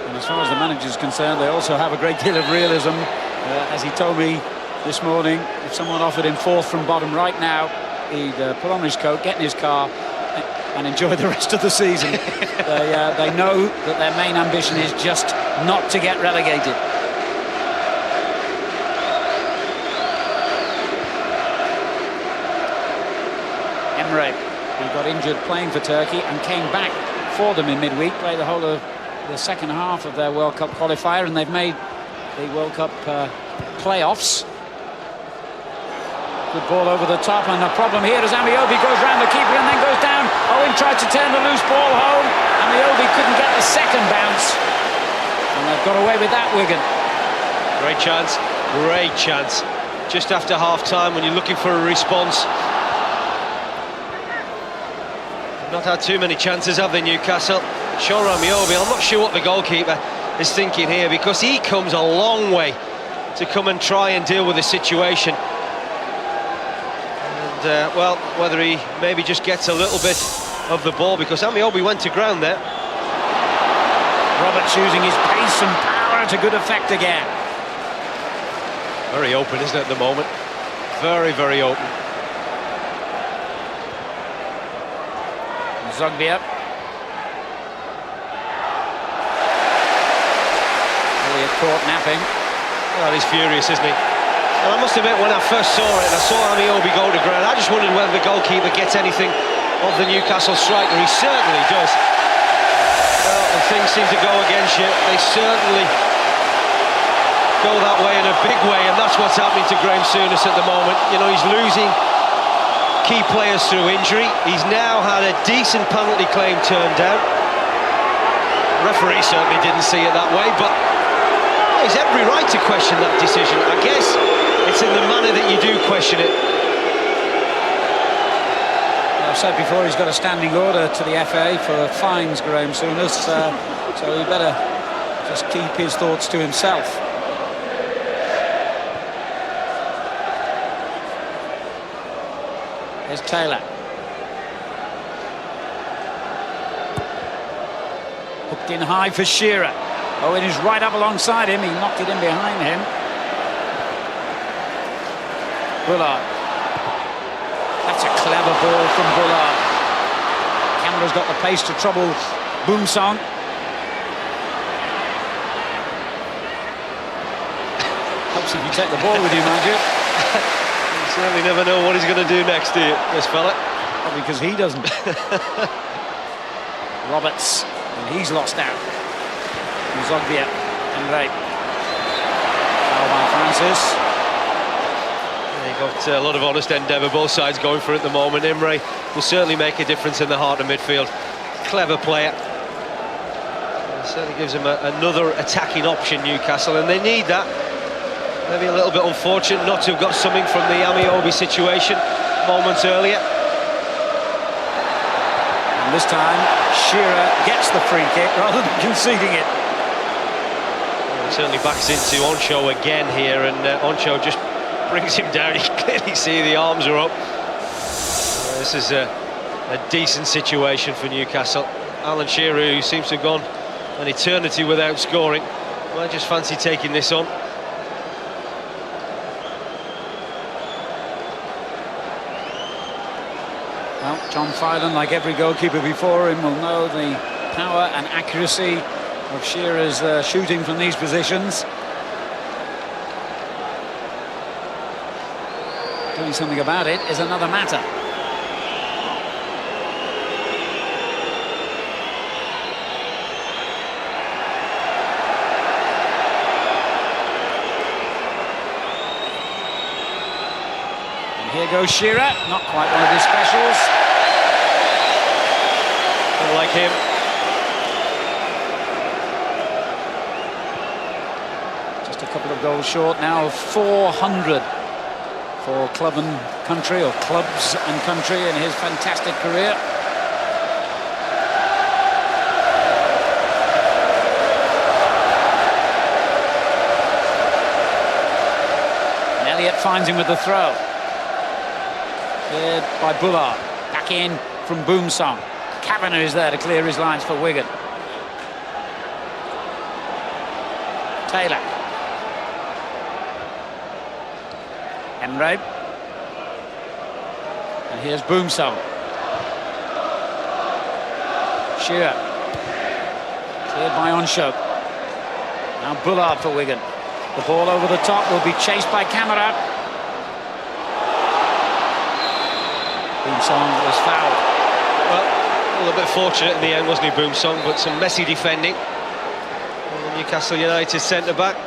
And as far as the manager's concerned, they also have a great deal of realism. As he told me this morning, if someone offered him 4th from bottom right now, he'd put on his coat, get in his car and enjoy the rest of the season. They know that their main ambition is just not to get relegated. Emre, who got injured playing for Turkey and came back for them in midweek, played the whole of the second half of their World Cup qualifier, and they've made the World Cup playoffs. Good ball over the top, and the problem here is Amiobi goes round the keeper and then goes down. Owen tried to turn the loose ball home. Amiobi couldn't get the second bounce, and they've got away with that, Wigan. Great chance, great chance. Just after half-time, when you're looking for a response. Not had too many chances, have they, Newcastle? Sean Amiobi, I'm not sure what the goalkeeper is thinking here, because he comes a long way to come and try and deal with the situation. Well, whether he maybe just gets a little bit of the ball, because Amiobi went to ground there. Roberts using his pace and power to good effect again. Very open, isn't it, at the moment? Very, very open. Zogbia. Elliott caught napping. Well, he's furious, isn't he? And I must admit, when I first saw it and I saw Amiobi go to ground, I just wondered whether the goalkeeper gets anything of the Newcastle striker. He certainly does. Well, and things seem to go against you. They certainly go that way in a big way, and that's what's happening to Graham Souness at the moment. You know, he's losing key players through injury. He's now had a decent penalty claim turned down. The referee certainly didn't see it that way, but he's every right to question that decision. I guess it's in the manner that you do question it. I've said before, he's got a standing order to the FA for fines, Graham Souness, so he better just keep his thoughts to himself. Here's Taylor. Hooked in high for Shearer. Owen is right up alongside him. He knocked it in behind him. Bullard. That's a clever ball from Bullard. Camera's got the pace to trouble Boomsong. Helps if you take the ball with you, mind you. You certainly never know what he's going to do next, do you, this fella? Probably because he doesn't. Roberts, and he's lost out. Zogbia and Ray. Foul by Francis. You've got a lot of honest endeavour, both sides going for it at the moment. Imre will certainly make a difference in the heart of midfield. Clever player. It certainly gives him another attacking option, Newcastle, and they need that. Maybe a little bit unfortunate not to have got something from the Amiobi situation moments earlier. And this time, Shearer gets the free kick rather than conceding it. He certainly backs into Oncho again here, and Oncho just brings him down. You can clearly see the arms are up. This is a decent situation for Newcastle. Alan Shearer, who seems to have gone an eternity without scoring, might just fancy taking this on. Well, John Filan, like every goalkeeper before him, will know the power and accuracy of Shearer's shooting from these positions. Doing something about it is another matter. And here goes Shearer, not quite one of his specials. Don't like him. Just a couple of goals short now of 400 for club and country, or clubs and country, in his fantastic career. And Elliott finds him with the throw. Cleared by Bullard. Back in from Boomsong. Kavanagh is there to clear his lines for Wigan. Taylor. Emre. And here's Boomsong. Shearer. Cleared by Oncho. Now Bullard for Wigan. The ball over the top will be chased by Camera. Boomsong was fouled. Well, a little bit fortunate in the end, wasn't he, Boomsong? But some messy defending. And the Newcastle United centre-back.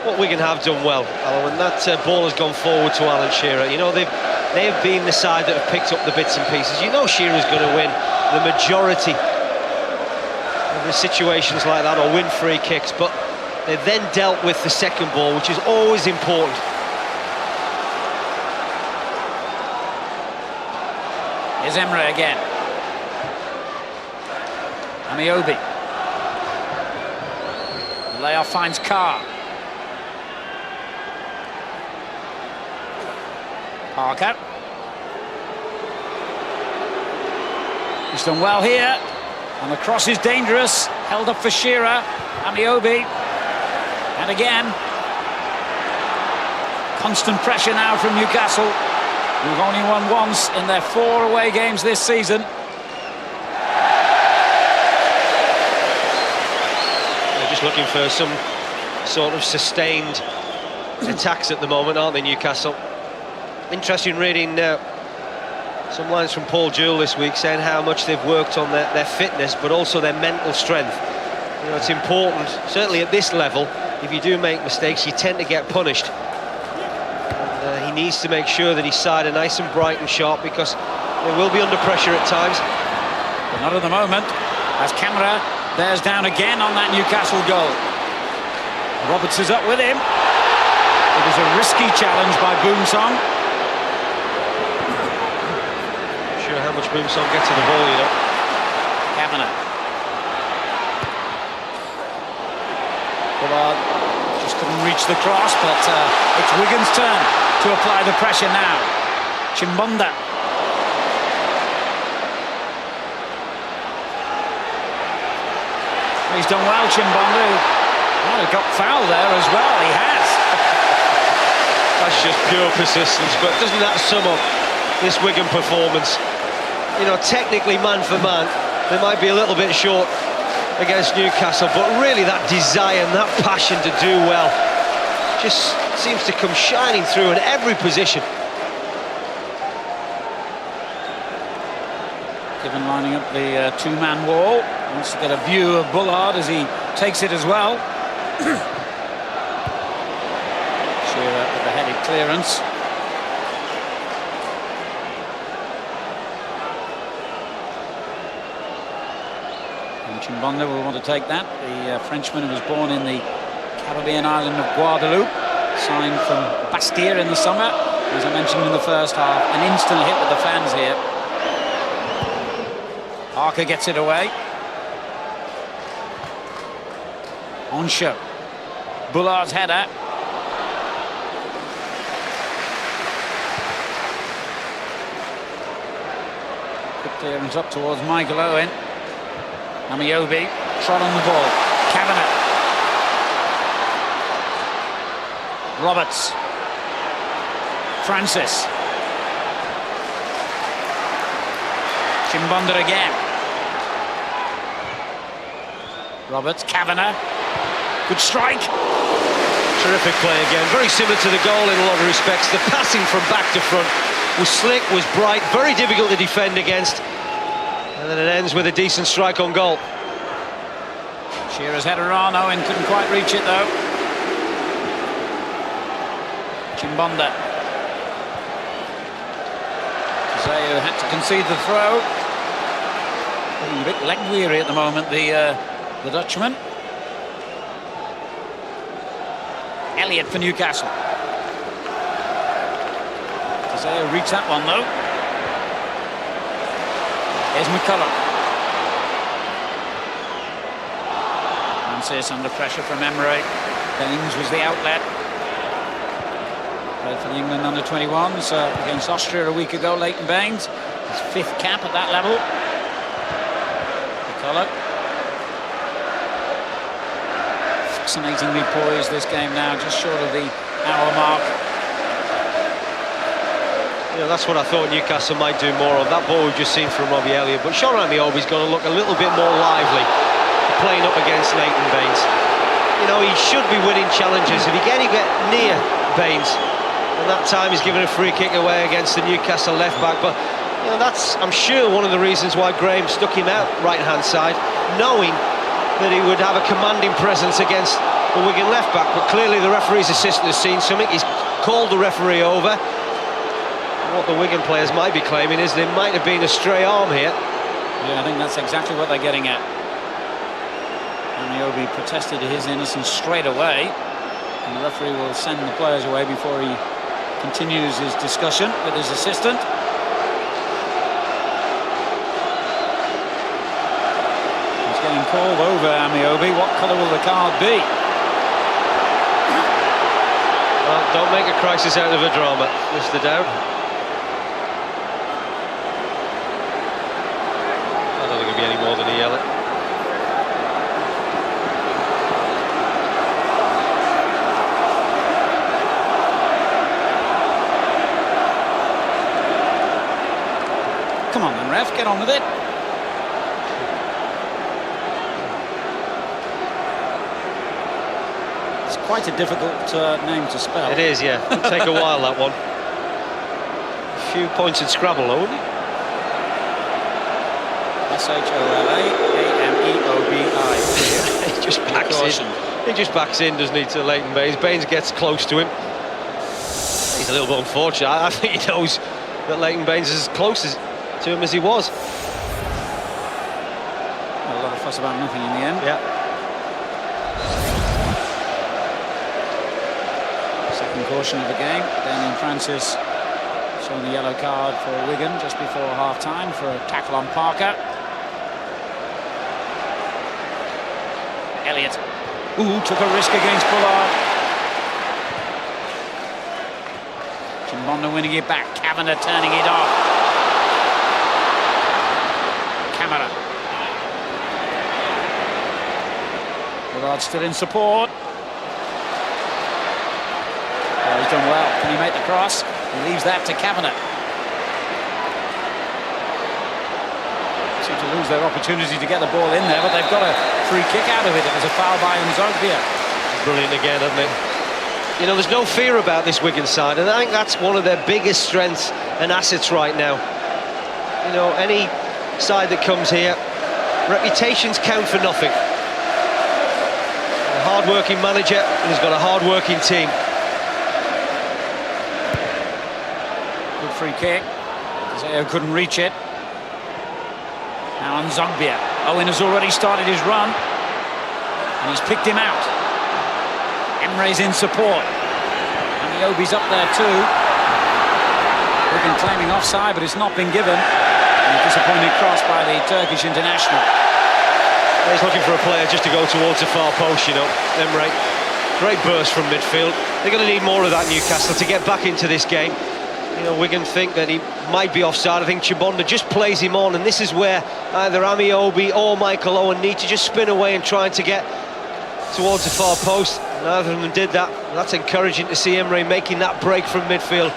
What Wigan have done well, Alan, when that ball has gone forward to Alan Shearer. You know, they have been the side that have picked up the bits and pieces. You know Shearer's going to win the majority of the situations like that, or win free kicks, but they then dealt with the second ball, which is always important. Here's Emre again. Amiobi. The layoff finds Carr. Parker. He's done well here, and the cross is dangerous. Held up for Shearer. Amiobi. And again, constant pressure now from Newcastle, who've only won once in their 4 away games this season. They're just looking for some sort of sustained attacks at the moment, aren't they, Newcastle? Interesting reading some lines from Paul Jewell this week saying how much they've worked on their fitness, but also their mental strength. You know, it's important, certainly at this level, if you do make mistakes, you tend to get punished. And, he needs to make sure that his side are nice and bright and sharp, because they will be under pressure at times. But not at the moment, as Camera bears down again on that Newcastle goal. Roberts is up with him. It was a risky challenge by Boomsong. Not sure how much Boomsong gets to the ball, you know. Kavanagh. Bullard just couldn't reach the cross, but it's Wigan's turn to apply the pressure now. Chimbonda. He's done well, Chimbonda. Oh, he got fouled there as well, he has. That's just pure persistence, but doesn't that sum up this Wigan performance? You know, technically man for man, they might be a little bit short against Newcastle, but really that desire and that passion to do well just seems to come shining through in every position. Given lining up the two-man wall, wants to get a view of Bullard as he takes it as well. Shearer with the headed clearance. And Chimbonda will want to take that. The Frenchman who was born in the Caribbean island of Guadeloupe, signed from Bastia in the summer. As I mentioned in the first half, an instant hit with the fans here. Parker gets it away. On show. Bullard's header. Quick clearance up towards Michael Owen. Amiobi trot on the ball. Kavanagh. Roberts. Francis. Chimbonda again. Roberts, Kavanagh. Good strike. Terrific play again, very similar to the goal in a lot of respects. The passing from back to front was slick, was bright, very difficult to defend against. And then it ends with a decent strike on goal. Shearer's header on, Owen couldn't quite reach it though. Chimbonda. Zeu had to concede the throw. Looking a bit leg weary at the moment, the Dutchman. Elliott for Newcastle. Zeu reached that one though. Here's McCulloch. Francis under pressure from Emery. Baines was the outlet. Played for the England under-21s against Austria a week ago. Leighton Baines, his 5th cap at that level. McCulloch. Fascinatingly poised this game now, just short of the hour mark. Yeah, that's what I thought Newcastle might do more of. That ball we've just seen from Robbie Elliott, but Sean Amiobi's going to look a little bit more lively playing up against Leighton Baines. You know, he should be winning challenges. If he can get near Baines, and that time he's given a free kick away against the Newcastle left back. But you know, that's, I'm sure, one of the reasons why Graham stuck him out right-hand side, knowing that he would have a commanding presence against the Wigan left back. But clearly the referee's assistant has seen something. He's called the referee over. What the Wigan players might be claiming is there might have been a stray arm here. Yeah, I think that's exactly what they're getting at. Amiobi protested his innocence straight away, and the referee will send the players away before he continues his discussion with his assistant. He's getting called over, Amiobi. What colour will the card be? Well, don't make a crisis out of a drama, Mr. Dowd. I don't think it'll be any more than a yellow. Come on then, ref, get on with it. It's Quite a difficult name to spell. It is, yeah. It'll take a while, that one. A few points in Scrabble, though, wouldn't it? Shola-Ameobi. He just backs in. He just backs in, doesn't he, to Leighton Baines. Baines gets close to him. He's a little bit unfortunate. I think he knows that Leighton Baines is as close to him as he was. A lot of fuss about nothing in the end. Yeah. Second caution of the game. Damien Francis showing the yellow card for Wigan just before half-time for a tackle on Parker. Elliott. Ooh, took a risk against Bullard. Chimbonda winning it back. Kavanagh turning it off. Camera. Bullard still in support. Oh, he's done well. Can he make the cross? He leaves that to Kavanagh. Seem to lose their opportunity to get the ball in there, but they've got a free kick out of it. It was a foul by Nzogbia. Brilliant again, hasn't it? You know, there's no fear about this Wigan side, and I think that's one of their biggest strengths and assets right now. You know, any side that comes here, reputations count for nothing. A hard-working manager, and he's got a hard-working team. Good free kick. Zeo couldn't reach it. Now on Nzogbia. Owen has already started his run, and he's picked him out. Emre's in support. And the Obi's up there too. Wigan claiming offside, but it's not been given. And a disappointing cross by the Turkish international. He's looking for a player just to go towards the far post, you know, Emre. Great burst from midfield. They're going to need more of that, Newcastle, to get back into this game. You know, Wigan think that he might be offside. I think Chimbonda just plays him on, and this is where either Ameobi or Michael Owen need to just spin away and try to get towards the far post. Neither of them did that. That's encouraging to see Emre making that break from midfield.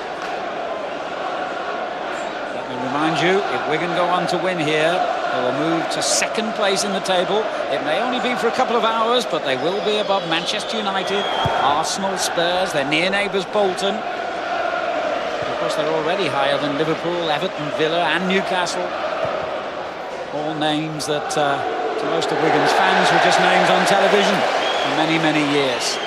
Let me remind you, if Wigan go on to win here, they will move to second place in the table. It may only be for a couple of hours, but they will be above Manchester United, Arsenal, Spurs, their near neighbours Bolton. Of course, they're already higher than Liverpool, Everton, Villa and Newcastle. All names that to most of Wigan's fans were just names on television for many, many years.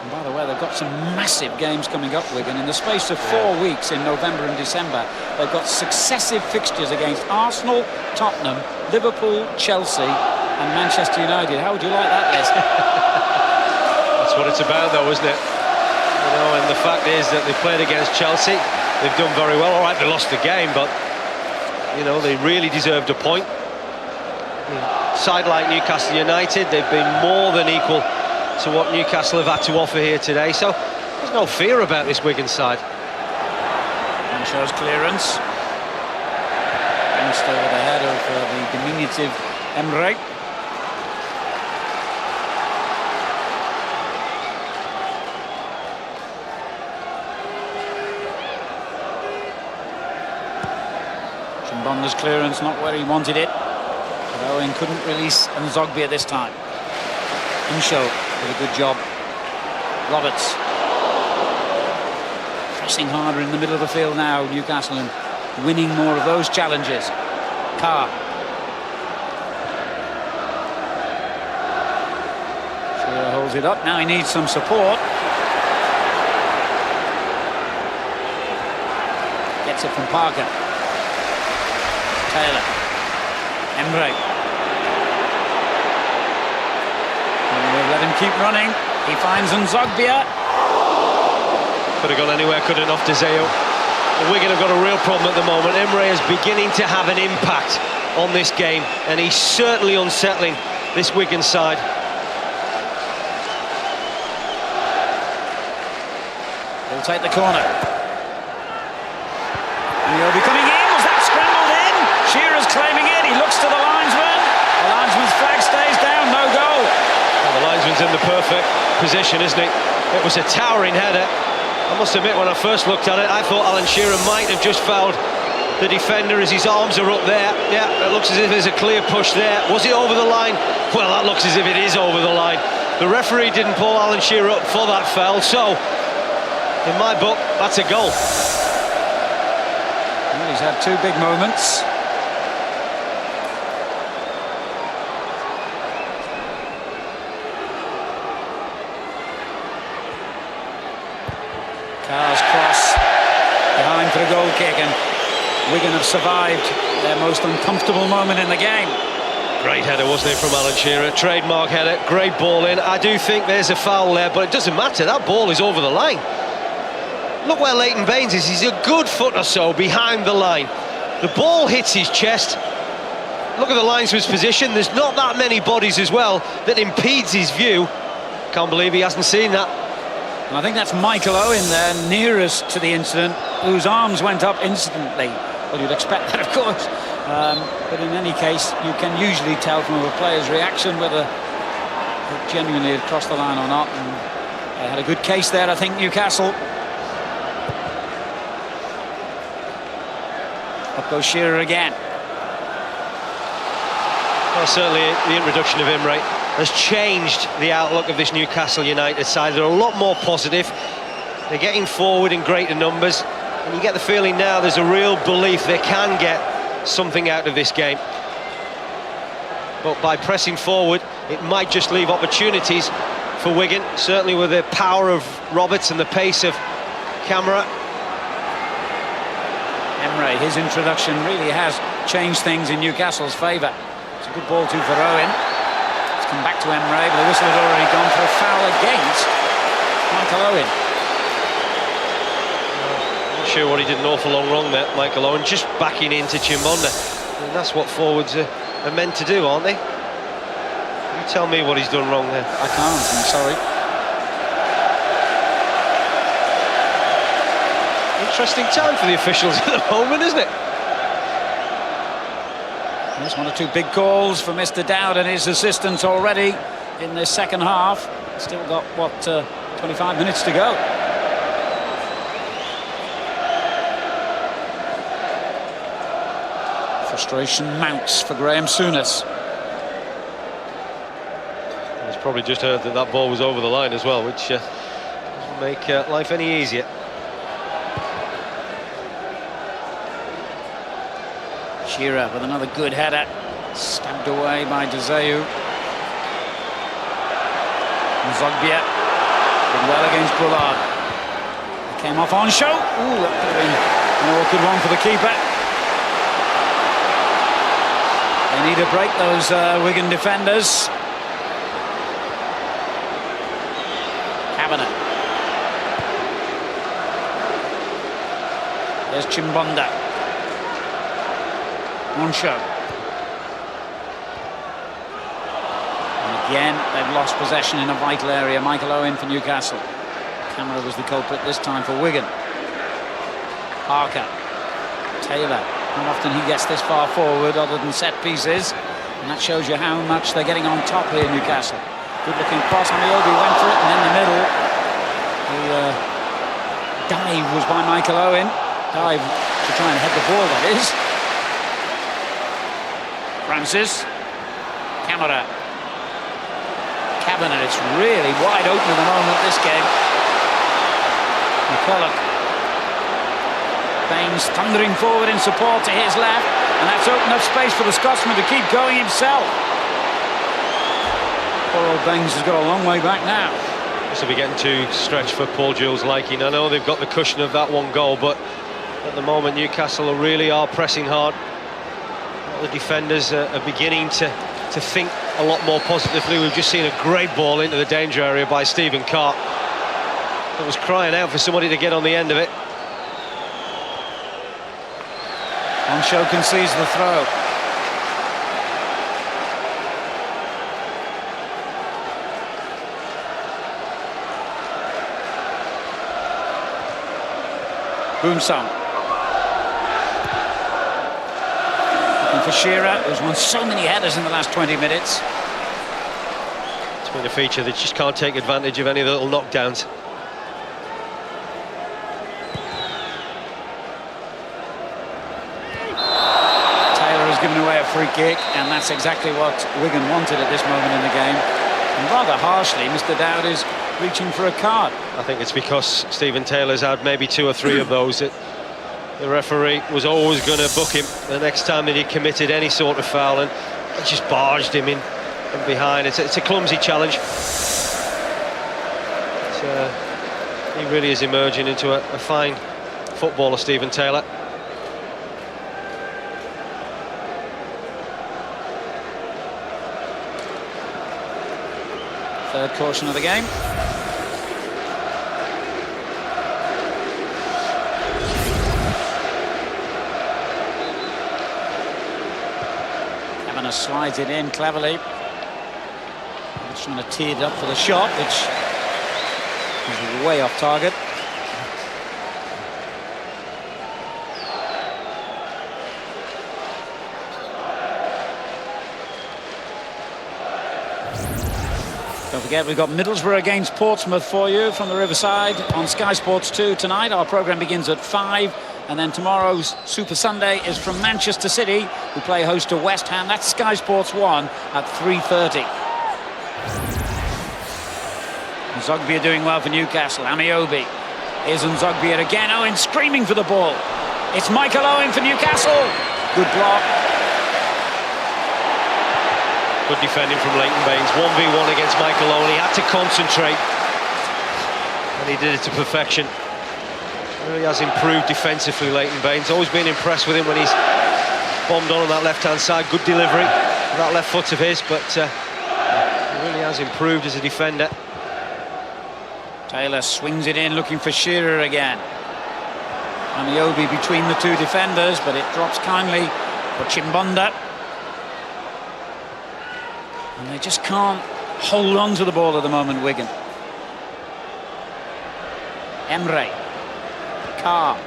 And by the way, they've got some massive games coming up, Wigan. In the space of 4 weeks in November and December, they've got successive fixtures against Arsenal, Tottenham, Liverpool, Chelsea and Manchester United. How would you like that list? That's what it's about, though, isn't it? You know, and the fact is that they played against Chelsea. They've done very well. All right, they lost the game, but you know, they really deserved a point. Side like Newcastle United, they've been more than equal to what Newcastle have had to offer here today. So there's no fear about this Wigan side. And shows clearance. Against over the head of the diminutive Emre. Chimbonda's clearance not where he wanted it. But Owen couldn't release Nzogbia this time. Insho did a good job. Roberts pressing harder in the middle of the field now, Newcastle, and winning more of those challenges. Carr. Shearer holds it up. Now he needs some support. Gets it from Parker. Taylor. Emre. And we'll let him keep running. He finds Nzogbia. Could have gone anywhere, couldn't have, to Zeo. Wigan have got a real problem at the moment. Emre is beginning to have an impact on this game, and he's certainly unsettling this Wigan side. He'll take the corner. And he'll be coming in. Was that scrambled in? Shearer's claiming it. He looks to the linesman. The linesman's flag stays down. No goal. Well, the linesman's in the perfect position, isn't he? It was a towering header. I must admit, when I first looked at it, I thought Alan Shearer might have just fouled the defender as his arms are up there. Yeah, it looks as if there's a clear push there. Was it over the line? Well, that looks as if it is over the line. The referee didn't pull Alan Shearer up for that foul, so in my book, that's a goal. Well, he's had two big moments. Carr's cross behind for a goal kick, and Wigan have survived their most uncomfortable moment in the game. Great header, wasn't it, from Alan Shearer? Trademark header, great ball in. I do think there's a foul there, but it doesn't matter. That ball is over the line. Look where Leighton Baines is. He's a good foot or so behind the line. The ball hits his chest. Look at the linesman's position. There's not that many bodies as well that impedes his view. Can't believe he hasn't seen that. And I think that's Michael Owen there, nearest to the incident, whose arms went up instantly. Well, you'd expect that, of course. But in any case, you can usually tell from a player's reaction whether it genuinely had crossed the line or not. And they had a good case there, I think, Newcastle. Up goes Shearer again. Well, certainly the introduction of Imre has changed the outlook of this Newcastle United side. They're a lot more positive. They're getting forward in greater numbers, and you get the feeling now there's a real belief they can get something out of this game. But by pressing forward, it might just leave opportunities for Wigan, certainly with the power of Roberts and the pace of Camara. Emre, his introduction really has changed things in Newcastle's favour. It's a good ball too for Owen. It's come back to Emre, but the whistle had already gone for a foul against Michael Owen. Not sure what he did an awful long wrong there, Michael Owen, just backing into Chimbonda. And that's what forwards are meant to do, aren't they? You tell me what he's done wrong there. I can't, I'm sorry. Interesting time for the officials at the moment, isn't it? There's one or two big calls for Mr. Dowd and his assistants already in the second half. Still got, what, 25 minutes to go. Frustration mounts for Graham Souness. He's probably just heard that that ball was over the line as well, which doesn't make life any easier. Shearer with another good header, stabbed away by Dzeu. Zogbia did well against Bullard. He came off on show. Ooh, that could have been an awkward one for the keeper. They need a break, those Wigan defenders. Cabinet. There's Chimbonda. On show. And again, they've lost possession in a vital area. Michael Owen for Newcastle. Camara was the culprit this time for Wigan. Parker. Taylor. Not often he gets this far forward other than set pieces. And that shows you how much they're getting on top here in Newcastle. Good looking cross on the Obi, went for it, and in the middle. The dive was by Michael Owen. Dive to try and head the ball, that is. Francis, Camara, Cabinet. It's really wide open at the moment, this game. McCulloch, Baines thundering forward in support to his left, and that's opened up space for the Scotsman to keep going himself. Poor old Baines has got a long way back now. This will be getting too stretched for Paul Jewell's liking. I know they've got the cushion of that one goal, but at the moment Newcastle really are pressing hard. The defenders are beginning to think a lot more positively. We've just seen a great ball into the danger area by Stephen Carr. It was crying out for somebody to get on the end of it. Onshow concedes the throw. Boomsong. For Shearer, who's won so many headers in the last 20 minutes. It's been a feature that just can't take advantage of any of the little knockdowns. free kick, and that's exactly what Wigan wanted at this moment in the game. And rather harshly, Mr. Dowd is reaching for a card. I think it's because Stephen Taylor's had maybe 2 or 3 of those that the referee was always going to book him the next time that he committed any sort of foul, and he just barged him in from behind. It's a clumsy challenge. He really is emerging into a fine footballer, Stephen Taylor. Third caution of the game. Kavanagh slides it in cleverly. He's trying to tee it up for the shot, which is way off target. Don't forget, we've got Middlesbrough against Portsmouth for you from the Riverside on Sky Sports 2 tonight. Our programme begins at 5, and then tomorrow's Super Sunday is from Manchester City, who play host to West Ham. That's Sky Sports 1 at 3:30. Zogbia doing well for Newcastle. Amiobi is Zogbia again. Owen screaming for the ball. It's Michael Owen for Newcastle. Good block. Good defending from Leighton Baines. 1v1 against Michael Owen. He had to concentrate, and he did it to perfection. Really has improved defensively, Leighton Baines. Always been impressed with him when he's bombed on that left-hand side. Good delivery, that left foot of his, but he really has improved as a defender. Taylor swings it in, looking for Shearer again. Amiobi between the 2 defenders, but it drops kindly for Chimbonda. And they just can't hold on to the ball at the moment, Wigan. Emre. Carr.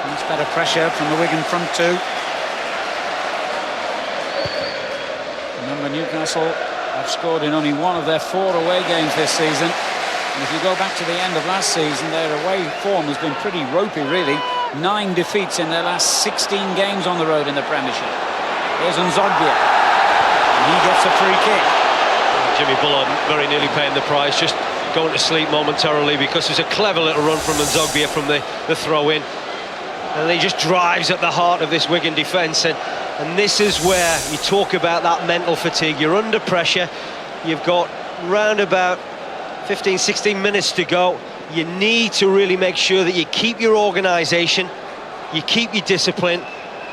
Much better pressure from the Wigan front 2. Remember, Newcastle have scored in only 1 of their 4 away games this season. And if you go back to the end of last season, their away form has been pretty ropey, really. 9 defeats in their last 16 games on the road in the Premiership. Here's Nzogbia, and he gets a free kick. Jimmy Bullard very nearly paying the price, just going to sleep momentarily, because there's a clever little run from Nzogbia from the throw-in. And he just drives at the heart of this Wigan defence, and this is where you talk about that mental fatigue. You're under pressure, you've got round about 15-16 minutes to go. You need to really make sure that you keep your organisation, you keep your discipline,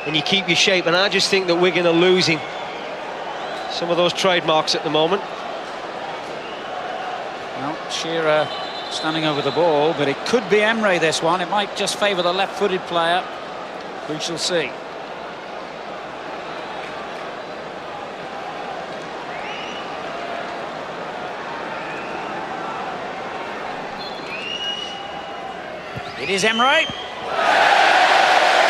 and you keep your shape. And I just think that Wigan are losing some of those trademarks at the moment. Well, Shearer standing over the ball, but it could be Emre, this one. It might just favour the left-footed player. We shall see. It is Emre.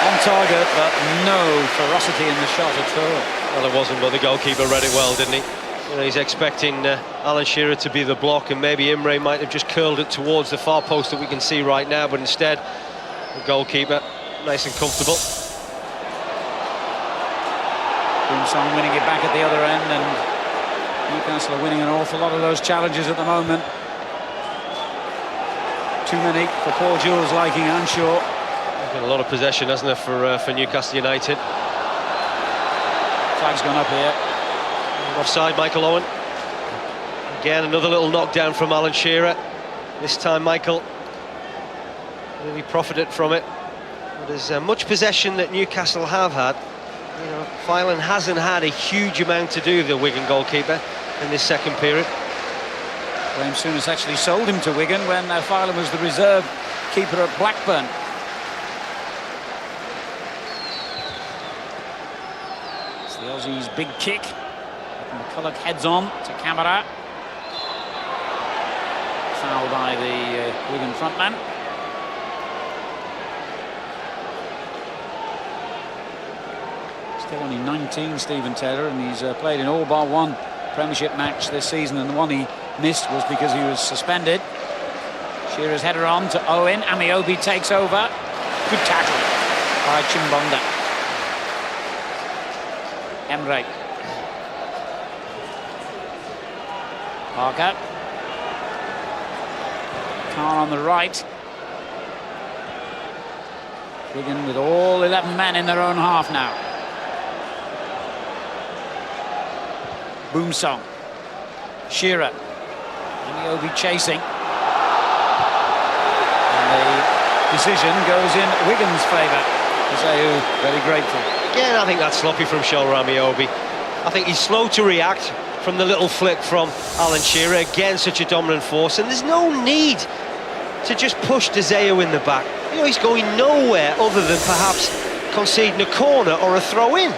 On target, but no ferocity in the shot at all. Well, it wasn't, but the goalkeeper read it well, didn't he? You know, he's expecting Alan Shearer to be the block, and maybe Imre might have just curled it towards the far post that we can see right now, but instead, the goalkeeper, nice and comfortable. Boomsong winning it back at the other end, and Newcastle are winning an awful lot of those challenges at the moment. Too many for Paul Jewell's liking, I'm sure. Got a lot of possession, hasn't there, for Newcastle United. Flag's gone up here. Offside, Michael Owen. Again, another little knockdown from Alan Shearer. This time, Michael really profited from it. But as much possession that Newcastle have had, you know, Phelan hasn't had a huge amount to do with the Wigan goalkeeper in this second period. Graham Souness actually sold him to Wigan when Phelan was the reserve keeper at Blackburn. It's the Aussies' big kick. And McCulloch heads on to Camara. Foul by the Wigan frontman. Still only 19, Stephen Taylor, and he's played in all bar 1 Premiership match this season, and the one he missed was because he was suspended. Shearer's header on to Owen. Amiobi takes over. Good tackle by Chimbonda. Emre. Parker. Khan on the right. Wigan with all 11 men in their own half now. Boomsong. Shearer. Amiobi chasing. And the decision goes in Wigan's favour. Zeu very grateful. Again, I think that's sloppy from Shola Amiobi. I think he's slow to react from the little flick from Alan Shearer. Again, such a dominant force, and there's no need to just push De Zeu in the back. You know, he's going nowhere other than perhaps conceding a corner or a throw-in.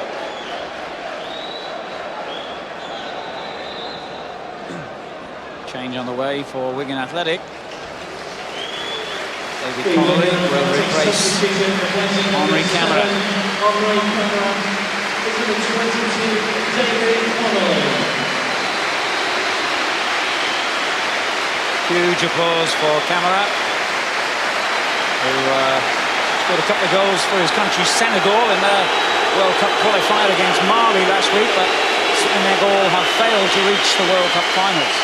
Change on the way for Wigan Athletic. David Connolly will replace Henri Camara. Huge applause for Camara, who scored a couple of goals for his country Senegal in their World Cup qualifier against Mali last week, but Senegal have failed to reach the World Cup finals.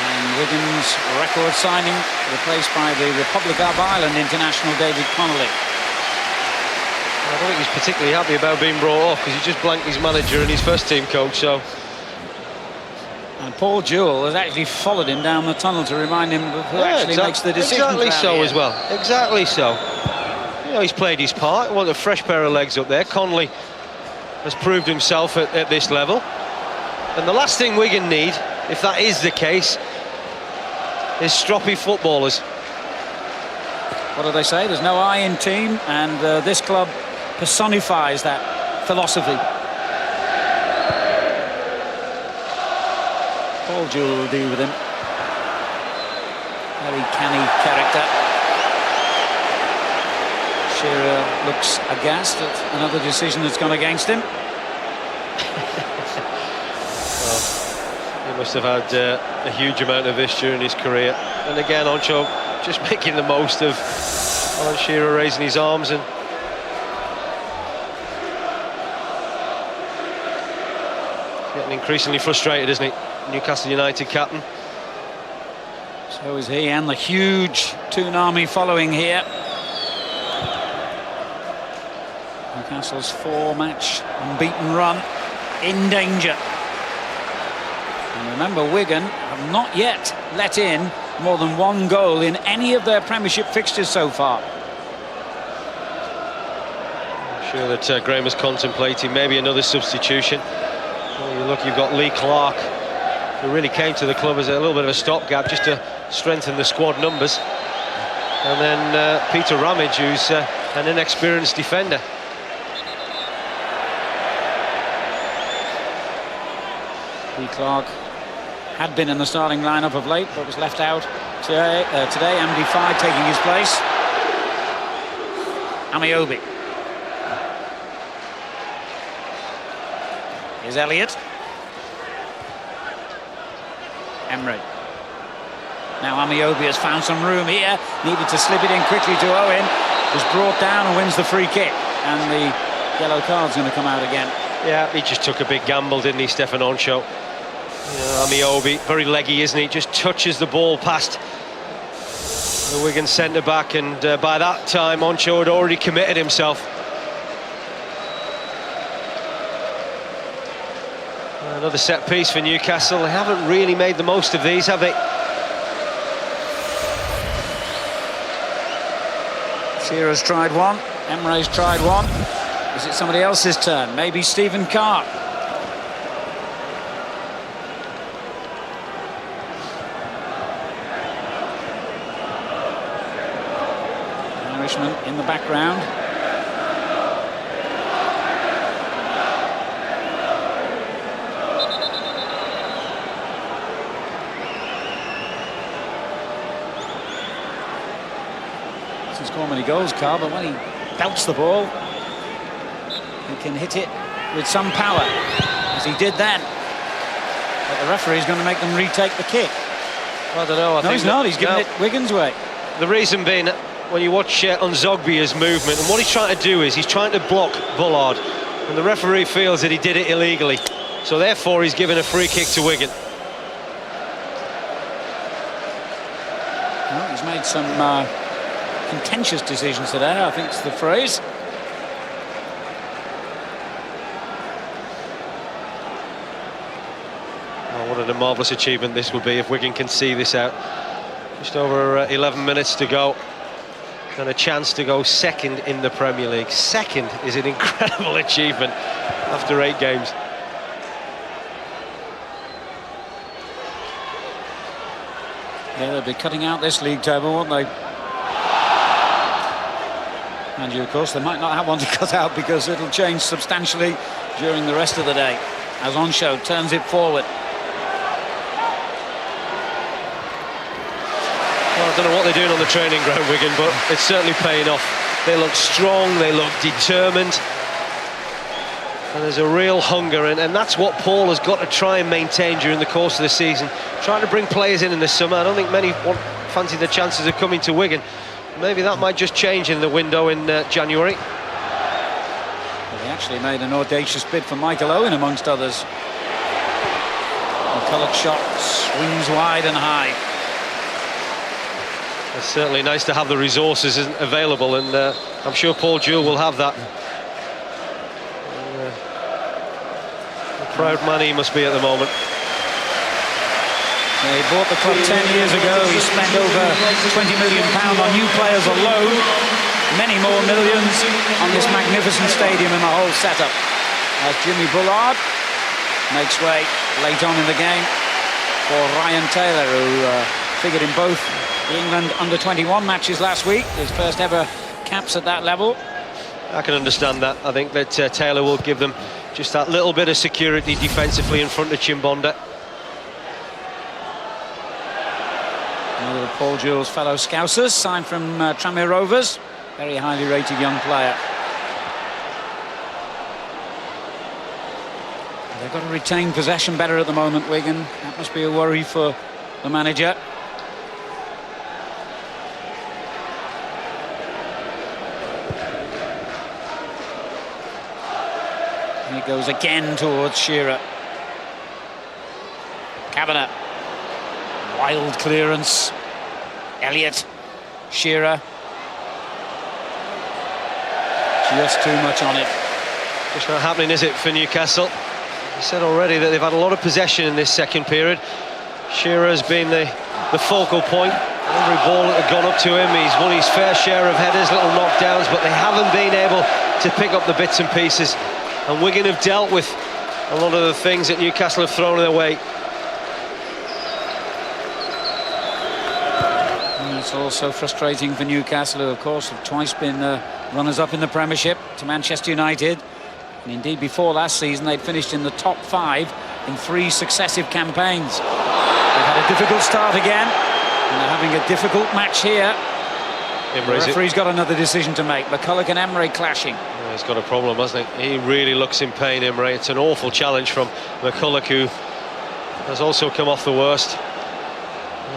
And Wigan's record signing replaced by the Republic of Ireland international David Connolly. I don't think he's particularly happy about being brought off because he just blanked his manager and his first team coach, so... And Paul Jewell has actually followed him down the tunnel to remind him of who actually makes the decision. Exactly so as well. Exactly so. You know, he's played his part. Want a fresh pair of legs up there. Connolly has proved himself at this level. And the last thing Wigan need, if that is the case, is stroppy footballers. What do they say? There's no I in team, and this club personifies that philosophy. Paul Jewell will deal with him. Very canny character. Shearer looks aghast at another decision that's gone against him. Well, he must have had a huge amount of this during his career. And again, Oncho just making the most of Alan Shearer raising his arms and getting increasingly frustrated, isn't he? Newcastle United captain. So is he, and the huge Toonami following here. Newcastle's 4-match unbeaten run in danger. And remember, Wigan have not yet let in more than one goal in any of their Premiership fixtures so far. I'm sure that Graham is contemplating maybe another substitution. Well, you look, you've got Lee Clark, who really came to the club as a little bit of a stopgap just to strengthen the squad numbers. And then Peter Ramage, who's an inexperienced defender. Lee Clark had been in the starting lineup of late, but was left out today. MD5 taking his place. Amiobi. Here's Elliott. Emre. Now Amiobi has found some room here. Needed to slip it in quickly to Owen. Was brought down and wins the free kick. And the yellow card's going to come out again. Yeah, he just took a big gamble, didn't he, Stefan Oncho? Amiobi, very leggy, isn't he? Just touches the ball past the Wigan centre-back, and by that time Oncho had already committed himself. Another set piece for Newcastle. They haven't really made the most of these, have they? Shearer's tried one. Emre's tried one. Is it somebody else's turn? Maybe Stephen Carr. Irishman in the background. Doesn't score many goals, Carr, but when he belts the ball, he can hit it with some power, as he did then. But the referee is going to make them retake the kick. I don't know. No, he's not. He's giving it Wigan's way. The reason being, when you watch Nzogbia's movement, and what he's trying to do is he's trying to block Bullard, and the referee feels that he did it illegally. So therefore, he's given a free kick to Wigan. Well, he's made some contentious decisions today, I think it's the phrase. Oh, what a marvellous achievement this would be if Wigan can see this out. Just over 11 minutes to go, and a chance to go second in the Premier League. Second is an incredible achievement after 8 games. Yeah, they'll be cutting out this league table, won't they? And you, of course, they might not have one to cut out because it'll change substantially during the rest of the day as Onshow turns it forward. Well, I don't know what they're doing on the training ground, Wigan, but it's certainly paying off. They look strong, they look determined, and there's a real hunger, and that's what Paul has got to try and maintain during the course of the season. Trying to bring players in the summer. I don't think many fancy the chances of coming to Wigan. Maybe that might just change in the window in January. Well, they actually made an audacious bid for Michael Owen, amongst others. McCulloch's shot swings wide and high. It's certainly nice to have the resources available, and I'm sure Paul Jewell will have that. A proud man he must be at the moment. He bought the club 10 years ago. He spent over £20 million on new players alone. Many more millions on this magnificent stadium and the whole setup. As Jimmy Bullard makes way late on in the game for Ryan Taylor, who figured in both the England under-21 matches last week. His first ever caps at that level. I can understand that. I think that Taylor will give them just that little bit of security defensively in front of Chimbonda. Another of Paul Jewell's fellow Scousers, signed from Tranmere Rovers. Very highly rated young player. They've got to retain possession better at the moment, Wigan. That must be a worry for the manager. And he goes again towards Shearer. Kavanagh. Wild clearance. Elliott. Shearer. Just too much on it. Just not happening, is it, for Newcastle? I said already that they've had a lot of possession in this second period. Shearer has been the focal point. Every ball that had gone up to him, he's won his fair share of headers, little knockdowns, but they haven't been able to pick up the bits and pieces. And Wigan have dealt with a lot of the things that Newcastle have thrown their way. It's also frustrating for Newcastle, who of course have twice been runners-up in the Premiership to Manchester United. And indeed before last season they'd finished in the top 5 in 3 successive campaigns. They've had a difficult start again, and they're having a difficult match here. The referee's got another decision to make. McCulloch and Emery clashing. Yeah, he's got a problem, hasn't he? He really looks in pain, Emery. It's an awful challenge from McCulloch, who has also come off the worst.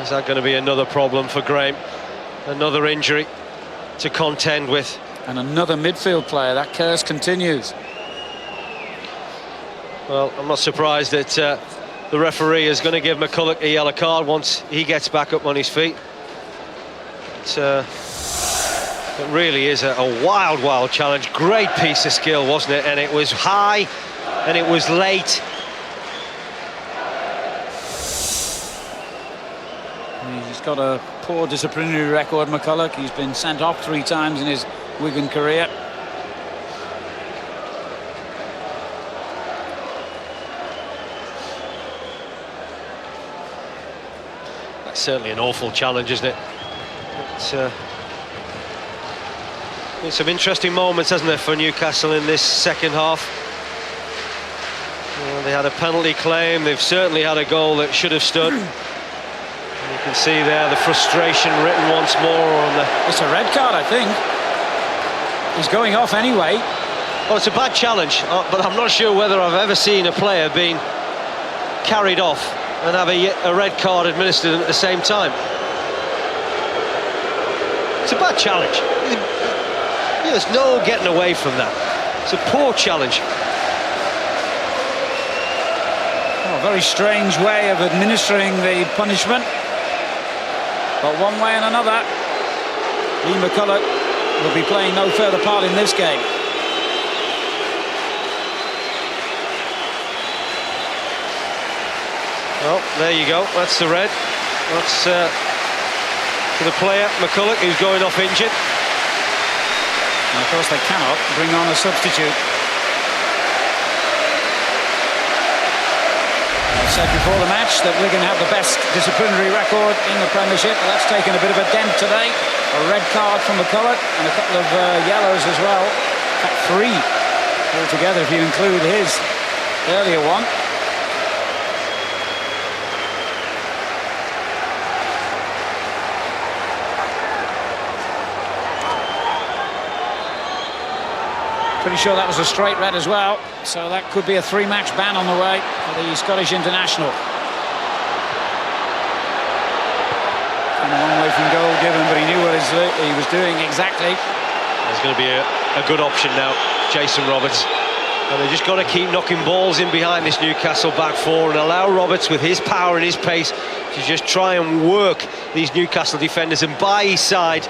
Is that going to be another problem for Graham? Another injury to contend with. And another midfield player. That curse continues. Well, I'm not surprised that the referee is going to give McCulloch a yellow card once he gets back up on his feet. It really is a wild challenge. Great piece of skill, wasn't it? And it was high and it was late. He's got a poor disciplinary record, McCulloch. He's been sent off 3 times in his Wigan career. That's certainly an awful challenge, isn't it? It's been some interesting moments, hasn't there, for Newcastle in this second half. They had a penalty claim. They've certainly had a goal that should have stood. You can see there the frustration written once more on the... It's a red card, I think. He's going off anyway. Oh, it's a bad challenge, but I'm not sure whether I've ever seen a player being carried off and have a red card administered at the same time. It's a bad challenge. There's no getting away from that. It's a poor challenge. Oh, a very strange way of administering the punishment. But one way and another, Lee McCulloch will be playing no further part in this game. Well, there you go. That's the red. That's for the player, McCulloch, who's going off injured. And of course, they cannot bring on a substitute. I said before the match that Wigan have the best disciplinary record in the Premiership. That's taken a bit of a dent today. A red card from McCulloch and a couple of yellows as well. In fact, 3 altogether if you include his earlier one. Pretty sure that was a straight red as well, so that could be a 3-match ban on the way for the Scottish international. And a long way from goal given, but he knew what he was doing exactly. There's going to be a good option now, Jason Roberts. And they've just got to keep knocking balls in behind this Newcastle back four and allow Roberts, with his power and his pace, to just try and work these Newcastle defenders and buy his side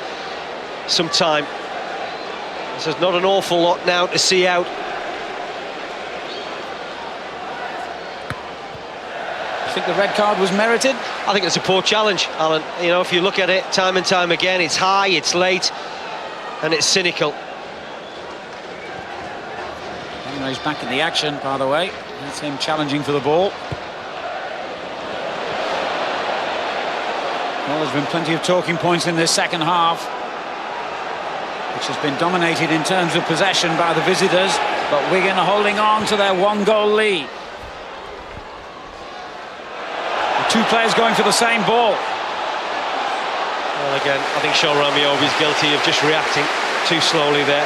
some time. So there's not an awful lot now to see out. I think the red card was merited. I think it's a poor challenge, Alan. You know, if you look at it time and time again, it's high, it's late, and it's cynical. He's back in the action, by the way. That's him challenging for the ball. Well, there's been plenty of talking points in this second half, which has been dominated in terms of possession by the visitors, but Wigan holding on to their 1-goal lead. The 2 players going for the same ball. Well, again, I think Sean Ramiobi is guilty of just reacting too slowly there.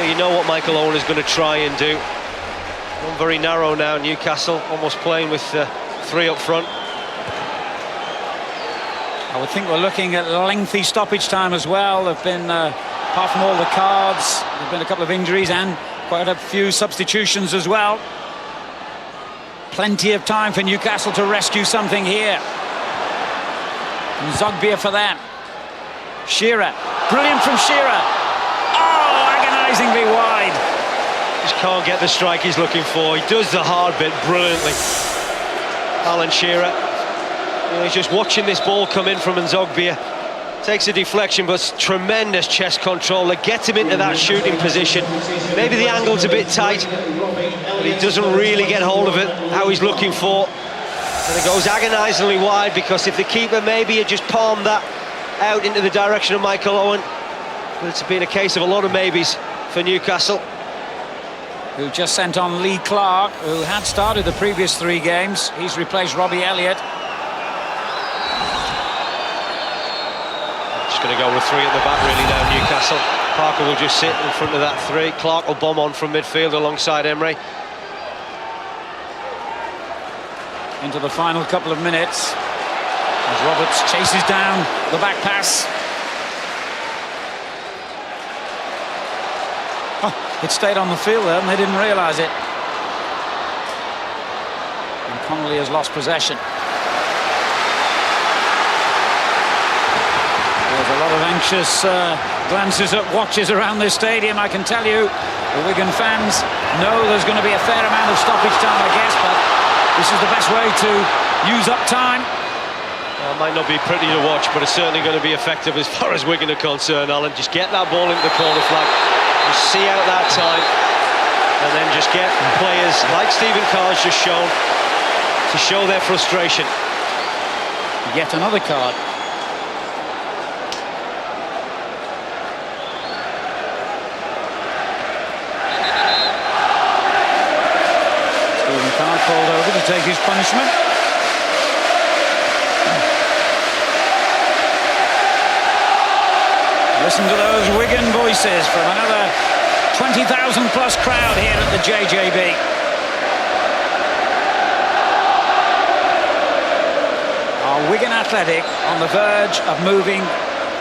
You know what Michael Owen is going to try and do. One very narrow now, Newcastle, almost playing with 3 up front. I would think we're looking at lengthy stoppage time as well. There have been, apart from all the cards, there have been a couple of injuries and quite a few substitutions as well. Plenty of time for Newcastle to rescue something here. And Zogbia for them. Shearer, brilliant from Shearer. Oh, agonisingly wide. Just can't get the strike he's looking for. He does the hard bit brilliantly. Alan Shearer. You know, he's just watching this ball come in from Nzogbia. Takes a deflection, but tremendous chest control that gets him into that shooting position. Maybe the angle's a bit tight, but he doesn't really get hold of it how he's looking for. And it goes agonisingly wide, because if the keeper maybe had just palmed that out into the direction of Michael Owen, but it's been a case of a lot of maybes for Newcastle. Who just sent on Lee Clark, who had started the previous 3 games. He's replaced Robbie Elliott. Just going to go with 3 at the back really now, Newcastle. Parker will just sit in front of that 3. Clark will bomb on from midfield alongside Emre. Into the final couple of minutes as Roberts chases down the back pass. Oh, it stayed on the field there and they didn't realise it. And Connolly has lost possession. There's a lot of anxious glances at watches around this stadium, I can tell you. The Wigan fans know there's going to be a fair amount of stoppage time, I guess, but this is the best way to use up time. Well, it might not be pretty to watch, but it's certainly going to be effective as far as Wigan are concerned, Alan. Just get that ball into the corner flag, just see out that time, and then just get players like Stephen Carr's just shown to show their frustration. Yet another card. Stephen Carr called over to take his punishment. Listen to those Wigan voices from another 20,000 plus crowd here at the JJB. Now Wigan Athletic on the verge of moving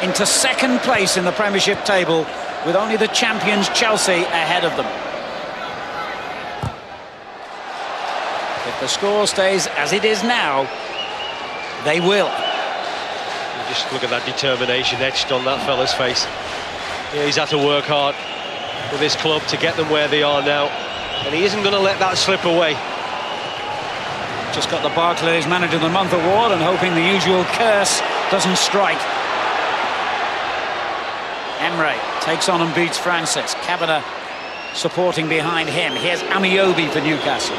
into second place in the Premiership table, with only the champions Chelsea ahead of them. If the score stays as it is now, they will. You just look at that determination etched on that fella's face. Yeah, he's had to work hard with his club to get them where they are now, and he isn't going to let that slip away. Just got the Barclays Manager of the Month award and hoping the usual curse doesn't strike. Emre takes on and beats Francis. Kavanagh supporting behind him. Here's Amiobi for Newcastle.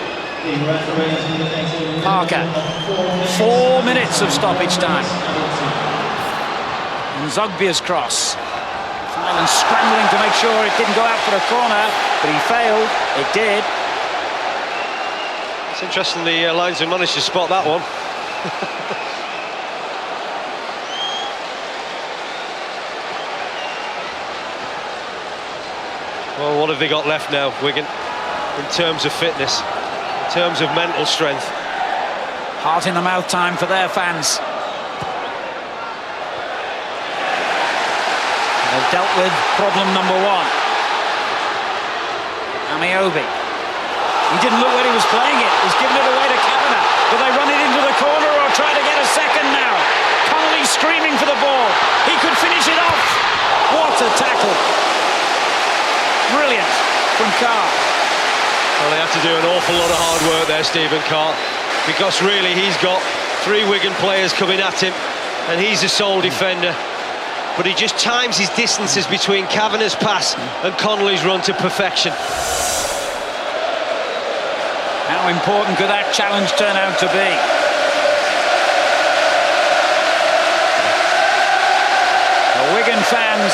Parker. 4 minutes of stoppage time. And Zogbia's cross. Fylan scrambling to make sure it didn't go out for a corner, but he failed. It did. It's interesting the linesman managed to spot that one. Well, what have they got left now, Wigan, in terms of fitness, in terms of mental strength? Heart in the mouth time for their fans. They've dealt with problem number one. Amiobi. He didn't look when he was playing it. He's given it away to Kavanagh. Do they run it into the corner or try to get a second now? Connolly screaming for the ball. He could finish it off. What a tackle. Brilliant from Carr. Well, they have to do an awful lot of hard work there, Stephen Carr, because really he's got 3 Wigan players coming at him, and he's the sole defender. But he just times his distances between Kavanagh's pass and Connolly's run to perfection. How important could that challenge turn out to be? The Wigan fans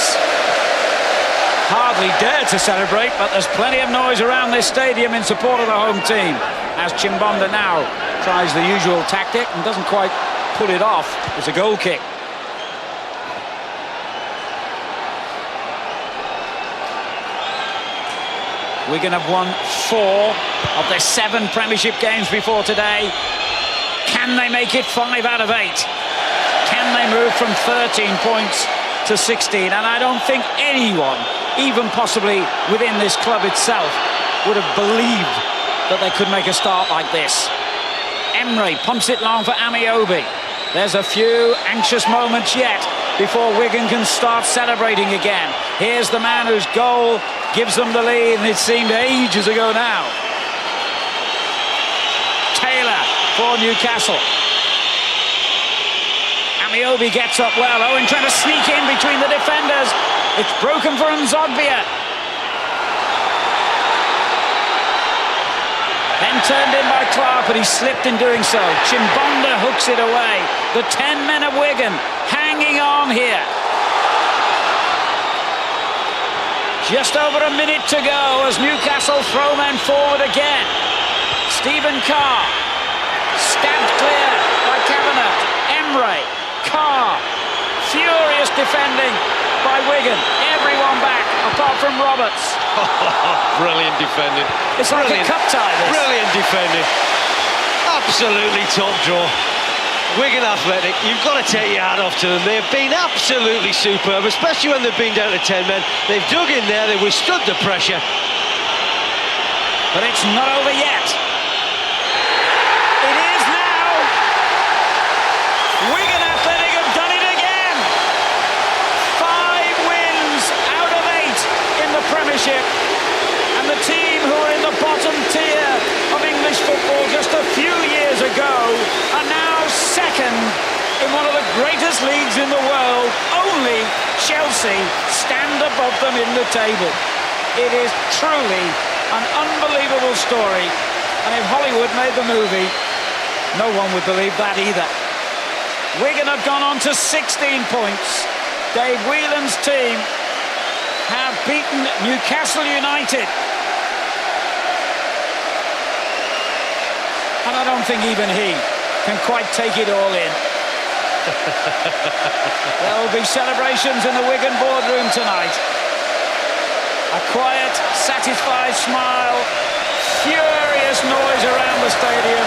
hardly dare to celebrate, but there's plenty of noise around this stadium in support of the home team, as Chimbonda now tries the usual tactic and doesn't quite pull it off. It's a goal kick. Wigan have won 4 of their 7 Premiership games before today. Can they make it 5 out of 8? Can they move from 13 points to 16? And I don't think anyone, even possibly within this club itself, would have believed that they could make a start like this. Emre pumps it long for Amiobi. There's a few anxious moments yet before Wigan can start celebrating again. Here's the man whose goal gives them the lead, and it seemed ages ago now. Taylor for Newcastle. Amiobi gets up well. Owen trying to sneak in between the defenders. It's broken for Nzogbia. Then turned in by Clark, but he slipped in doing so. Chimbonda hooks it away. The 10 men of Wigan hanging on here. Just over a minute to go as Newcastle throw men forward again. Stephen Carr, stabbed clear by Kavanagh. Emre, Carr, furious defending by Wigan. Everyone back, apart from Roberts. Brilliant defending. It's like a cup tie, this. Brilliant defending. Absolutely top draw. Wigan Athletic, you've got to take your hat off to them. They've been absolutely superb, especially when they've been down to 10 men. They've dug in there, they withstood the pressure. But it's not over yet. It is now. Wigan Athletic have done it again. 5 wins out of 8 in the Premiership. And the team who are in the bottom tier of English football just a few years ago are now second in one of the greatest leagues in the world. Only Chelsea stand above them in the table. It is truly an unbelievable story, and if Hollywood made the movie, no one would believe that either. Wigan have gone on to 16 points. Dave Whelan's team have beaten Newcastle United. And I don't think even he can quite take it all in. There will be celebrations in the Wigan boardroom tonight. A quiet, satisfied smile, furious noise around the stadium,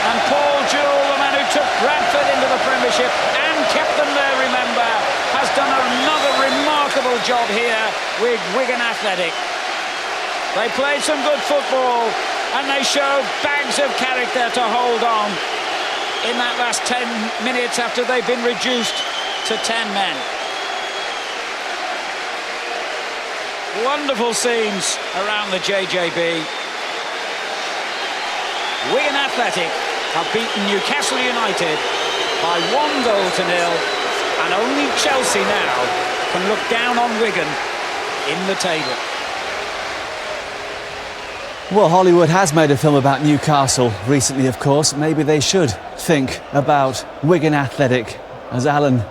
And Paul Jewell, the man who took Bradford into the Premiership and kept them there, remember, has done another remarkable job here with Wigan Athletic. They played some good football and they showed bags of character to hold on in that last 10 minutes after they've been reduced to 10 men. Wonderful scenes around the JJB. Wigan Athletic have beaten Newcastle United by 1 goal to 0, and only Chelsea now can look down on Wigan in the table. Well, Hollywood has made a film about Newcastle recently, of course. Maybe they should think about Wigan Athletic, as Alan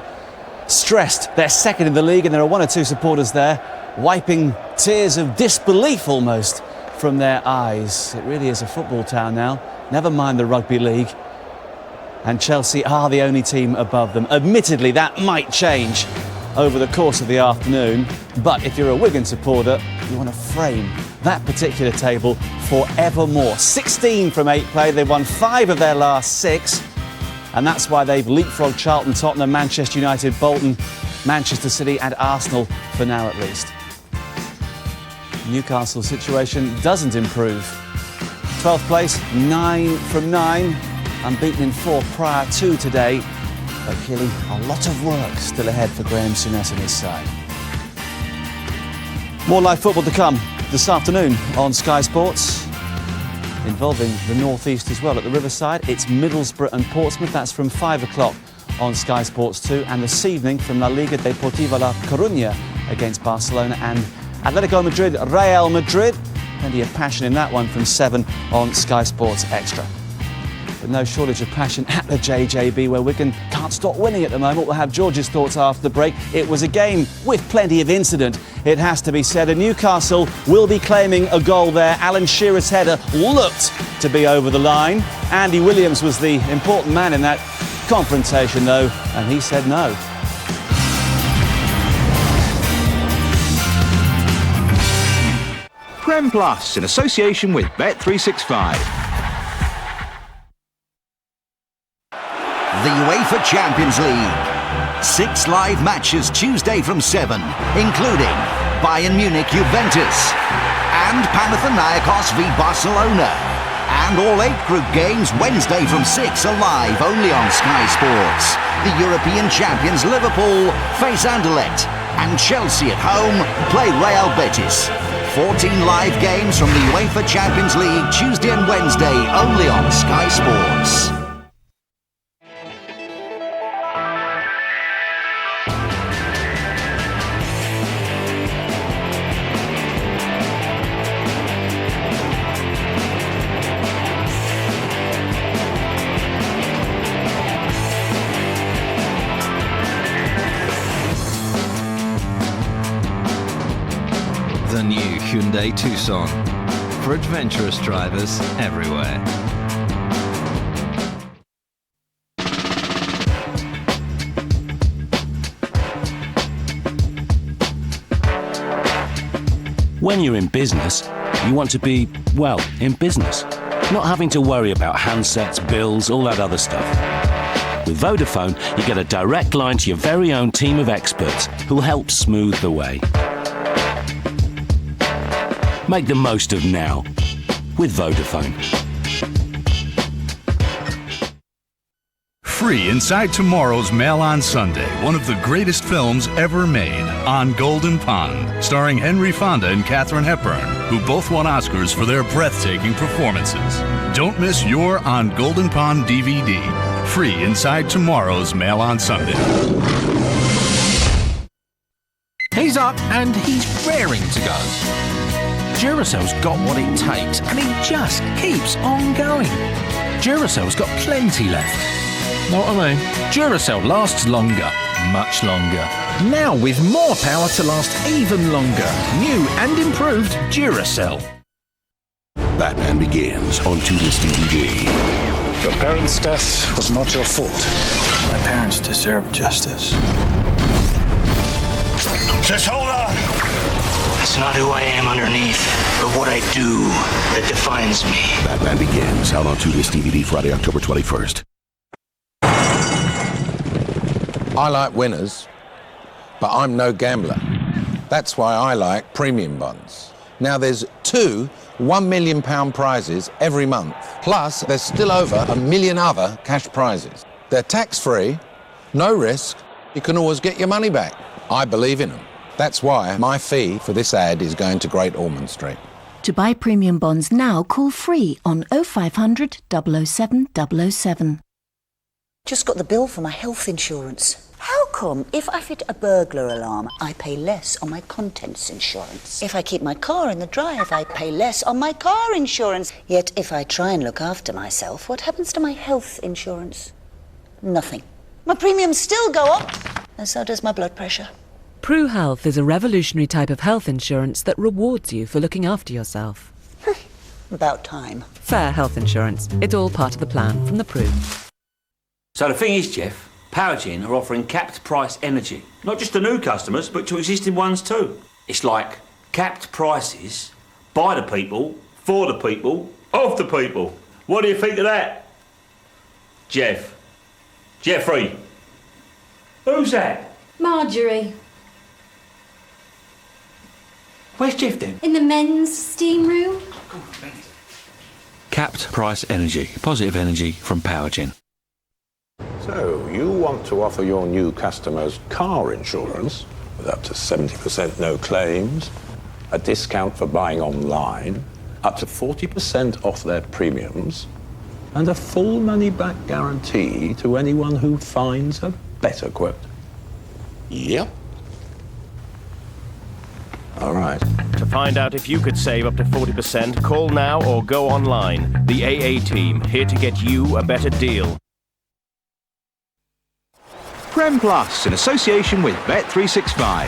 stressed. They're second in the league, and there are 1 or 2 supporters there wiping tears of disbelief almost from their eyes. It really is a football town now, never mind the rugby league. And Chelsea are the only team above them. Admittedly, that might change over the course of the afternoon, but if you're a Wigan supporter, you want to frame that particular table forevermore. 16 from 8 play, they've won 5 of their last 6, and that's why they've leapfrogged Charlton, Tottenham, Manchester United, Bolton, Manchester City and Arsenal for now at least. Newcastle's situation doesn't improve. 12th place, 9 from 9, unbeaten in 4 prior to today, but clearly a lot of work still ahead for Graham Souness and his side. More live football to come this afternoon on Sky Sports, involving the North East as well. At the Riverside, it's Middlesbrough and Portsmouth. That's from 5 o'clock on Sky Sports 2. And this evening from La Liga Deportiva La Coruña against Barcelona and Atletico Madrid, Real Madrid. Plenty of passion in that one from 7 on Sky Sports Extra. But no shortage of passion at the JJB, where Wigan can't stop winning at the moment. We'll have George's thoughts after the break. It was a game with plenty of incident, it has to be said. And Newcastle will be claiming a goal there. Alan Shearer's header looked to be over the line. Andy Williams was the important man in that confrontation, though, and he said no. Prem Plus, in association with Bet365. The UEFA Champions League. 6 live matches Tuesday from 7, including Bayern Munich Juventus and Panathinaikos v Barcelona. And all 8 group games Wednesday from 6 are live only on Sky Sports. The European champions Liverpool face Anderlecht, and Chelsea at home play Real Betis. 14 live games from the UEFA Champions League Tuesday and Wednesday only on Sky Sports. The new Hyundai Tucson, for adventurous drivers everywhere. When you're in business, you want to be, well, in business. Not having to worry about handsets, bills, all that other stuff. With Vodafone, you get a direct line to your very own team of experts who'll help smooth the way. Make the most of now with Vodafone. Free inside tomorrow's Mail on Sunday, one of the greatest films ever made, On Golden Pond, starring Henry Fonda and Katharine Hepburn, who both won Oscars for their breathtaking performances. Don't miss your On Golden Pond DVD. Free inside tomorrow's Mail on Sunday. He's up and he's raring to go. Duracell's got what it takes and he just keeps on going. Duracell's got plenty left. Know what I mean? Duracell lasts longer, much longer. Now with more power to last even longer. New and improved Duracell. Batman Begins on Tunis DVD. Your parents' death was not your fault. My parents deserve justice. Just hold on! It's not who I am underneath, but what I do that defines me. Batman Begins, out on 2-disc DVD Friday, October 21st. I like winners, but I'm no gambler. That's why I like premium bonds. Now there's 2 £1 million prizes every month. Plus, there's still over 1 million other cash prizes. They're tax-free, no risk. You can always get your money back. I believe in them. That's why my fee for this ad is going to Great Ormond Street. To buy premium bonds now, call free on 0500 007 007. Just got the bill for my health insurance. How come if I fit a burglar alarm, I pay less on my contents insurance? If I keep my car in the drive, I pay less on my car insurance. Yet if I try and look after myself, what happens to my health insurance? Nothing. My premiums still go up, and so does my blood pressure. Pru Health is a revolutionary type of health insurance that rewards you for looking after yourself. About time. Fair health insurance. It's all part of the plan from the Pru. So the thing is, Jeff, Powergen are offering capped price energy. Not just to new customers, but to existing ones too. It's like capped prices, by the people, for the people, of the people. What do you think of that? Jeff. Jeffrey. Who's that? Marjorie. Where's Jeff then? In the men's steam room. Capped price energy. Positive energy from Powergen. So, you want to offer your new customers car insurance with up to 70% no claims, a discount for buying online, up to 40% off their premiums, and a full money-back guarantee to anyone who finds a better quote. Yep. All right. To find out if you could save up to 40%, call now or go online. The AA team, here to get you a better deal. Prem Plus, in association with Bet365.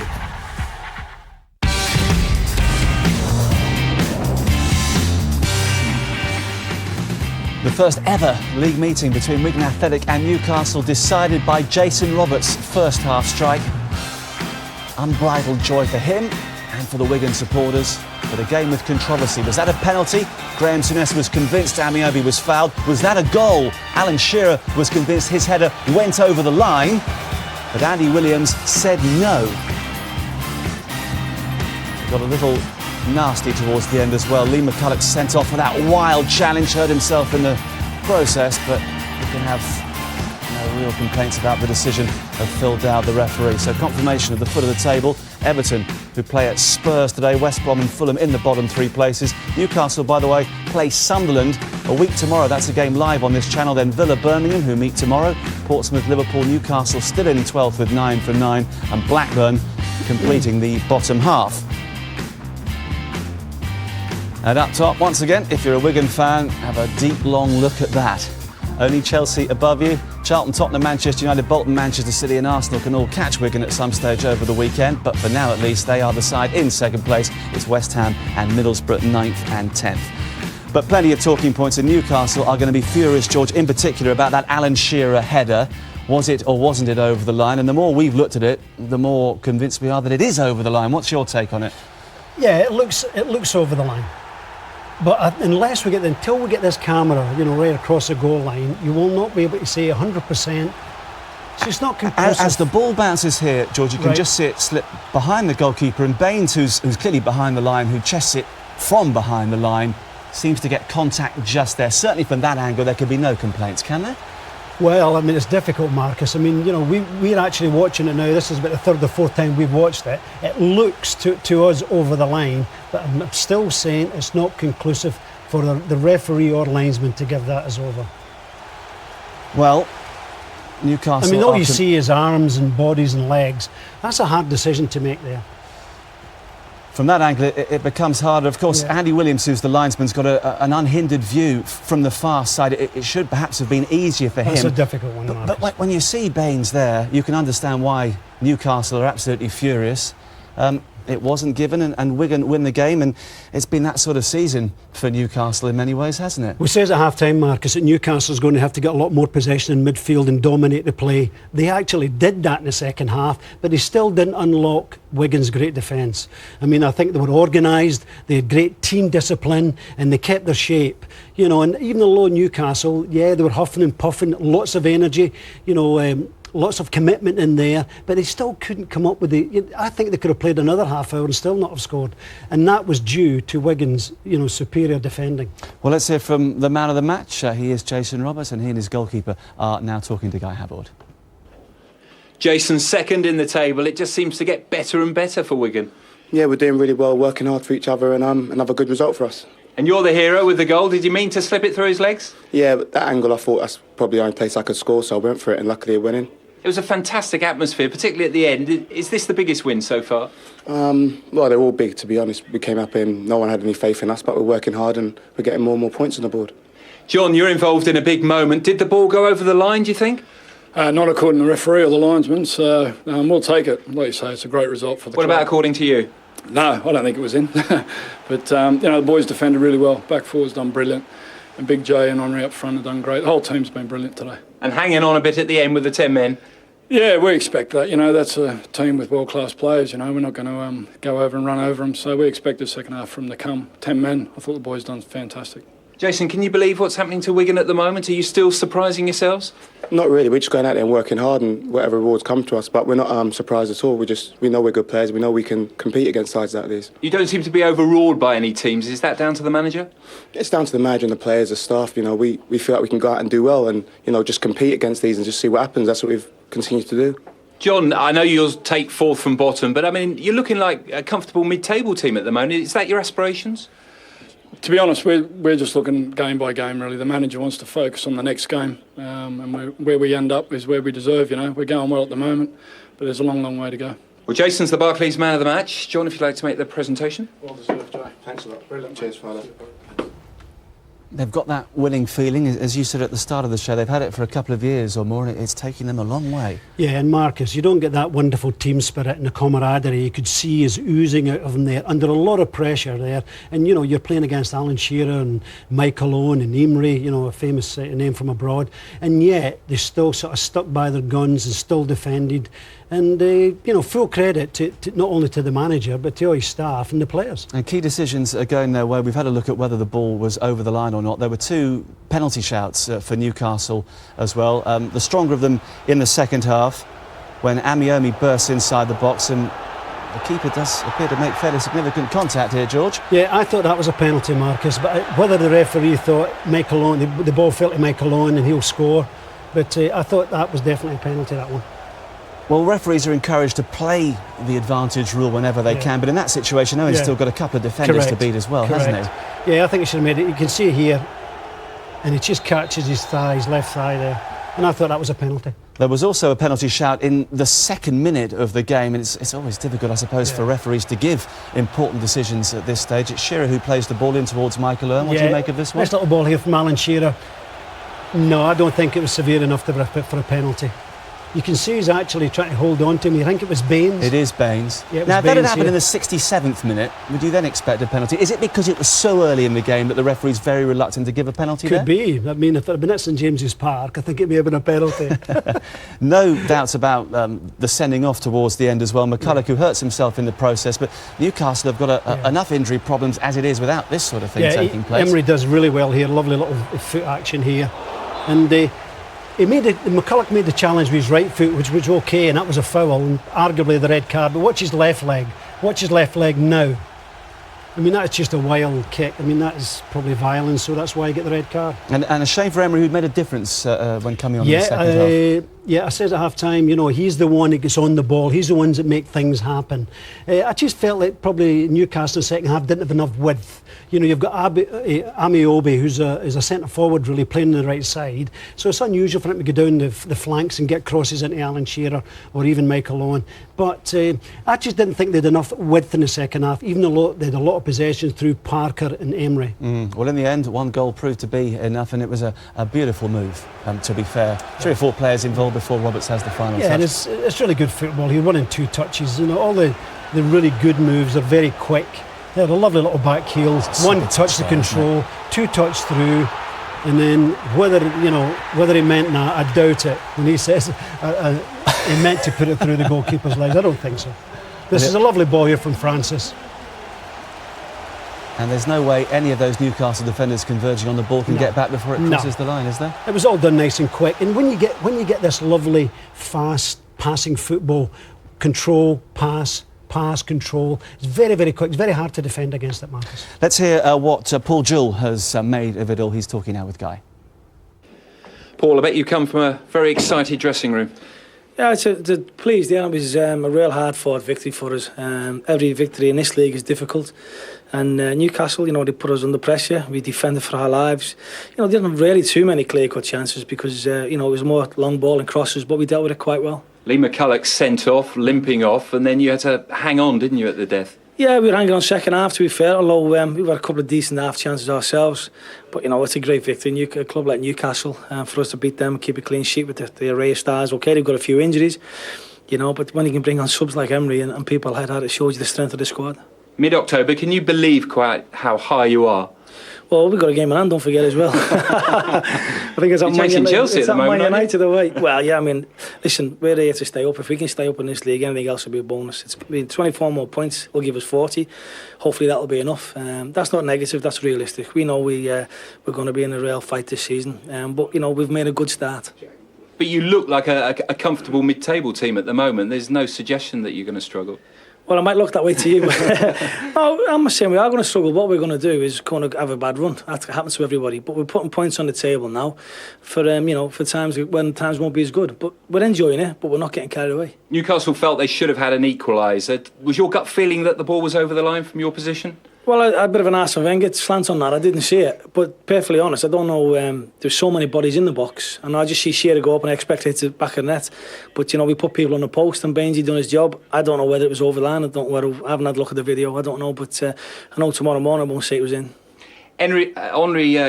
The first ever league meeting between Wigan Athletic and Newcastle decided by Jason Roberts' first half strike. Unbridled joy for him and for the Wigan supporters, but a game with controversy. Was that a penalty? Graham Souness was convinced Amiobi was fouled. Was that a goal? Alan Shearer was convinced his header went over the line, but Andy Williams said no. It got a little nasty towards the end as well. Lee McCulloch sent off for that wild challenge, hurt himself in the process, but you can have no real complaints about the decision of Phil Dowd, the referee. So confirmation of the foot of the table. Everton, who play at Spurs today, West Brom and Fulham in the bottom 3 places. Newcastle, by the way, play Sunderland a week tomorrow. That's a game live on this channel. Then Villa, Birmingham, who meet tomorrow. Portsmouth, Liverpool, Newcastle still in 12th with 9 from 9, and Blackburn completing the bottom half. And up top, once again, if you're a Wigan fan, have a deep, long look at that. Only Chelsea above you. Charlton, Tottenham, Manchester United, Bolton, Manchester City and Arsenal can all catch Wigan at some stage over the weekend. But for now, at least, they are the side in second place. It's West Ham and Middlesbrough 9th and 10th. But plenty of talking points in Newcastle are going to be furious, George, in particular about that Alan Shearer header. Was it or wasn't it over the line? And the more we've looked at it, the more convinced we are that it is over the line. What's your take on it? Yeah, it looks over the line. But until we get this camera, right across the goal line, you will not be able to say 100%. So it's not conclusive. As the ball bounces here, George, you can just see it slip behind the goalkeeper, and Baines, who's clearly behind the line, who chests it from behind the line, seems to get contact just there. Certainly from that angle, there could be no complaints, can there? Well, it's difficult, Marcus. We're actually watching it now. This is about the 3rd or 4th time we've watched it. It looks to us over the line, but I'm still saying it's not conclusive for the referee or linesman to give that as over. Well, Newcastle... all you see is arms and bodies and legs. That's a hard decision to make there. From that angle, it becomes harder. Of course, yeah. Andy Williams, who's the linesman's got an unhindered view from the far side. It should perhaps have been easier for him. That's a difficult one, Marcus. But when you see Baines there, you can understand why Newcastle are absolutely furious. it wasn't given, and Wigan win the game, and it's been that sort of season for Newcastle in many ways, hasn't it? We says at half-time, Marcus, that Newcastle's going to have to get a lot more possession in midfield and dominate the play. They actually did that in the second half, but they still didn't unlock Wigan's great defence. I mean, I think they were organised, they had great team discipline, and they kept their shape. You know, and even though Newcastle, yeah, they were huffing and puffing, lots of energy, you know, lots of commitment in there, but they still couldn't come up with the... I think they could have played another half hour and still not have scored. And that was due to Wigan's, you know, superior defending. Well, let's hear from the man of the match. He is Jason Roberts, and he and his goalkeeper are now talking to Guy Habord. Jason, second in the table. It just seems to get better and better for Wigan. Yeah, we're doing really well, working hard for each other, and another good result for us. And you're the hero with the goal. Did you mean to slip it through his legs? Yeah, but that angle, I thought that's probably the only place I could score, so I went for it, and luckily it went in. It was a fantastic atmosphere, particularly at the end. Is this the biggest win so far? Well, they're all big, to be honest. We came up in, no one had any faith in us, but we're working hard and we're getting more and more points on the board. John, you're involved in a big moment. Did the ball go over the line, do you think? Not according to the referee or the linesman, so we'll take it. Like you say, it's a great result for the club. What about according to you? No, I don't think it was in. But, you know, the boys defended really well. Back four's done brilliant. And Big J and Henry up front have done great. The whole team's been brilliant today. And hanging on a bit at the end with the 10 men? Yeah, we expect that. You know, that's a team with world-class players. You know, we're not going to go over and run over them. So we expect the second half from them to come. 10 men. I thought the boys done fantastic. Jason, can you believe what's happening to Wigan at the moment? Are you still surprising yourselves? Not really. We're just going out there and working hard, and whatever rewards come to us. But we're not surprised at all. We know we're good players. We know we can compete against sides like these. You don't seem to be overawed by any teams. Is that down to the manager? It's down to the manager and the players, the staff. You know, we feel like we can go out and do well, and you know, just compete against these and just see what happens. That's what we've continued to do. John, I know you'll take fourth from bottom, but I mean, you're looking like a comfortable mid-table team at the moment. Is that your aspirations? To be honest, we're just looking game by game, really. The manager wants to focus on the next game, and where we end up is where we deserve, you know. We're going well at the moment, but there's a long, long way to go. Well, Jason's the Barclays man of the match. John, if you'd like to make the presentation. Well deserved, Jay. Thanks a lot. Brilliant. Cheers, Father. They've got that winning feeling, as you said at the start of the show. They've had it for a couple of years or more, and it's taking them a long way. Yeah, and Marcus, you don't get that wonderful team spirit and the camaraderie you could see is oozing out of them there, under a lot of pressure there. And, you know, you're playing against Alan Shearer and Michael Owen and Emery, you know, a famous name from abroad. And yet, they still sort of stuck by their guns and still defended. And, you know, full credit to not only to the manager, but to all his staff and the players. And key decisions are going their way. We've had a look at whether the ball was over the line or not. There were two penalty shouts for Newcastle as well. The stronger of them in the second half, when Amiomi bursts inside the box, and the keeper does appear to make fairly significant contact here, George. Yeah, I thought that was a penalty, Marcus, but whether the referee thought Michael Owen, the ball fell to Michael Owen and he'll score, but I thought that was definitely a penalty, that one. Well, referees are encouraged to play the advantage rule whenever they can, but in that situation, Owen's still got a couple of defenders to beat as well, hasn't he? Yeah, I think he should have made it. You can see here, and he just catches his thigh, his left thigh there, and I thought that was a penalty. There was also a penalty shout in the second minute of the game, and it's always difficult, I suppose, for referees to give important decisions at this stage. It's Shearer who plays the ball in towards Michael Owen. What do you make of this one? Nice little ball here from Alan Shearer. No, I don't think it was severe enough to rip it for a penalty. You can see he's actually trying to hold on to him. You think it was Baines? It is Baines. Yeah, now, if that had happened in the 67th minute, would you then expect a penalty? Is it because it was so early in the game that the referee's very reluctant to give a penalty there? Could be. I mean, if it had been at St James's Park, I think it may have been a penalty. No doubts about the sending off towards the end as well. McCulloch, who hurts himself in the process, but Newcastle have got enough injury problems as it is without this sort of thing taking place. Emery does really well here. Lovely little foot action here. And McCulloch made the challenge with his right foot, which was okay, and that was a foul, and arguably the red card. But watch his left leg. Watch his left leg now. I mean, that's just a wild kick. I mean, that is probably violence, so that's why you get the red card. And a shame for Emery, who'd made a difference when coming on in the second half. Yeah, I said at half-time, you know, he's the one that gets on the ball. He's the ones that make things happen. I just felt like probably Newcastle in the second half didn't have enough width. You know, you've got Amiobi, who's a centre-forward, really, playing on the right side. So it's unusual for him to go down the flanks and get crosses into Alan Shearer or even Michael Owen. But I just didn't think they had enough width in the second half, even though they had a lot of possessions through Parker and Emery. Well, in the end, one goal proved to be enough, and it was a beautiful move, to be fair. 3 or 4 players involved before Roberts has the final touch. Yeah, and it's really good football. He won in 2 touches. You know, all the They're really good moves. They're very quick. They have a lovely little back heels. One touch to control, two touch through, and then whether he meant that, I doubt it. When he says he meant to put it through the goalkeeper's legs, I don't think so. This is a lovely ball here from Francis. And there's no way any of those Newcastle defenders converging on the ball can get back before it crosses the line, is there? It was all done nice and quick. And when you get this lovely, fast passing football, control, pass, control, it's very, very quick. It's very hard to defend against it, Marcus. Let's hear what Paul Jewell has made of it all. He's talking now with Guy. Paul, I bet you come from a very excited dressing room. Yeah, it's pleased. Yeah, it was a real hard-fought victory for us. Every victory in this league is difficult. And Newcastle, they put us under pressure. We defended for our lives. There didn't really too many clear-cut chances because, it was more long ball and crosses, but we dealt with it quite well. Lee McCulloch sent off, limping off, and then you had to hang on, didn't you, at the death? Yeah, we were hanging on second half, to be fair, although we had a couple of decent half chances ourselves. But, it's a great victory. A club like Newcastle, for us to beat them, keep a clean sheet with the array of stars. OK, they've got a few injuries, but when you can bring on subs like Emery and people like that, it shows you the strength of the squad. Mid-October, can you believe quite how high you are? Well, we've got a game in hand, don't forget as well. I think it's at Man United away. Well, yeah, listen, we're here to stay up. If we can stay up in this league, anything else will be a bonus. It's 24 more points will give us 40. Hopefully that'll be enough. That's not negative, that's realistic. We know we're going to be in a real fight this season. But, we've made a good start. But you look like a comfortable mid-table team at the moment. There's no suggestion that you're going to struggle. Well, I might look that way to you. No, I'm saying we are going to struggle. What we're going to do is kind of have a bad run. That happens to everybody. But we're putting points on the table now for for times when times won't be as good. But we're enjoying it, but we're not getting carried away. Newcastle felt they should have had an equaliser. Was your gut feeling that the ball was over the line from your position? Well, I had a bit of an Arsene Wenger slant on that. I didn't see it. But perfectly honest, I don't know. There's so many bodies in the box. And I just see Shearer go up and I expect it to back of the net. But, we put people on the post and Bainesy done his job. I don't know whether it was over the line. I haven't had a look at the video. I don't know. But I know tomorrow morning I won't say it was in. Henry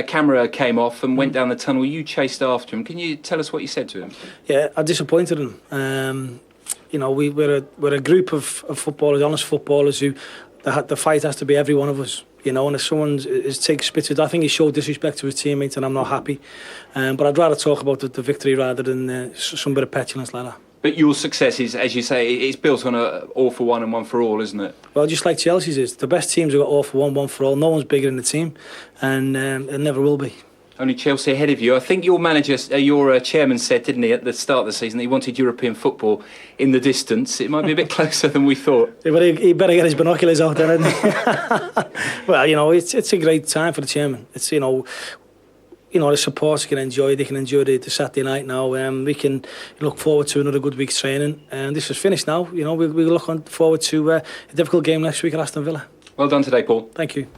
camera came off and went down the tunnel. You chased after him. Can you tell us what you said to him? Yeah, I disappointed him. We're a group of footballers, honest footballers who... The fight has to be every one of us, and if someone takes spits at, I think he showed disrespect to his teammates, and I'm not happy. But I'd rather talk about the victory rather than some bit of petulance like that. But your success is, as you say, it's built on all for one and one for all, isn't it? Well, just like Chelsea's is. The best teams have got all for one for all. No one's bigger than the team, and it never will be. Only Chelsea ahead of you. I think your manager, your chairman said, didn't he, at the start of the season, that he wanted European football in the distance. It might be a bit closer than we thought. He better get his binoculars out there, hadn't he? Well, it's a great time for the chairman. It's, the supporters can enjoy. They can enjoy the Saturday night now. We can look forward to another good week's training. And this is finished now. We look forward to a difficult game next week at Aston Villa. Well done today, Paul. Thank you.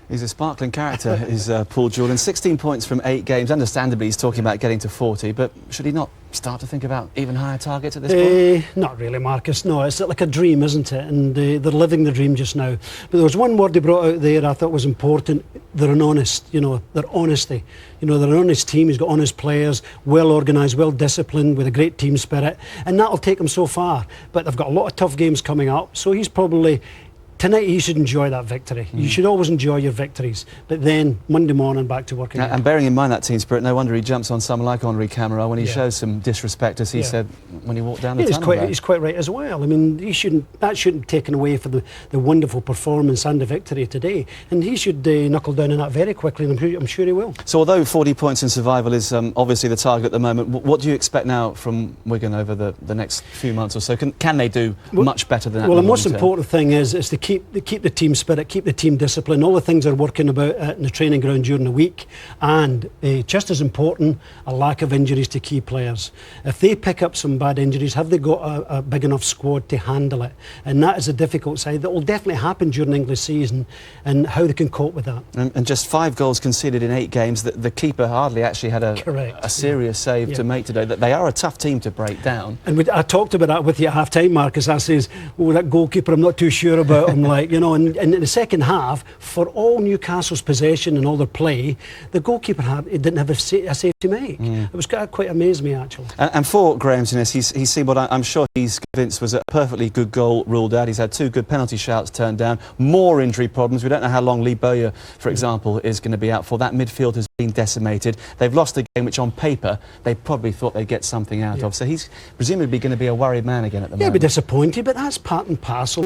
He's a sparkling character, is Paul Jewell. And 16 points from 8 games. Understandably, he's talking about getting to 40, but should he not start to think about even higher targets at this point? Not really, Marcus. No, it's like a dream, isn't it? And they're living the dream just now. But there was one word he brought out there I thought was important. They're an honest, their honesty. They're an honest team. He's got honest players, well organised, well disciplined, with a great team spirit. And that'll take them so far. But they've got a lot of tough games coming up, so he's probably... Tonight you should enjoy that victory. You should always enjoy your victories. But then Monday morning back to work again. And bearing in mind that team spirit, no wonder he jumps on someone like Henry Camara when he shows some disrespect, as he said when he walked down the tunnel. He's quite right as well. That shouldn't be taken away for the wonderful performance and the victory today. And he should knuckle down on that very quickly, and I'm sure he will. So although 40 points in survival is obviously the target at the moment, what do you expect now from Wigan over the next few months or so? Can they do much better than that? Well, the most important thing is to keep the team spirit, keep the team discipline, all the things they're working about in the training ground during the week, and just as important, a lack of injuries to key players. If they pick up some bad injuries, have they got a big enough squad to handle it? And that is a difficult side that will definitely happen during the English season, and how they can cope with that. And just 5 goals conceded in 8 games. The keeper hardly actually had a serious save to make today. That they are a tough team to break down. And I talked about that with you at half-time, Marcus. I says, that goalkeeper, I'm not too sure about him. like, you know, and in the second half, for all Newcastle's possession and all their play, the goalkeeper didn't have a save to make. It was quite amazed me, actually. And for Graham's Innes, he's seen what I'm sure he's convinced was a perfectly good goal ruled out. He's had 2 good penalty shouts turned down, more injury problems. We don't know how long Lee Bowyer, for example, is going to be out for. That midfield has been decimated. They've lost a game which on paper they probably thought they'd get something out of. So he's presumably going to be a worried man again at the moment. Yeah, be disappointed, but that's part and parcel.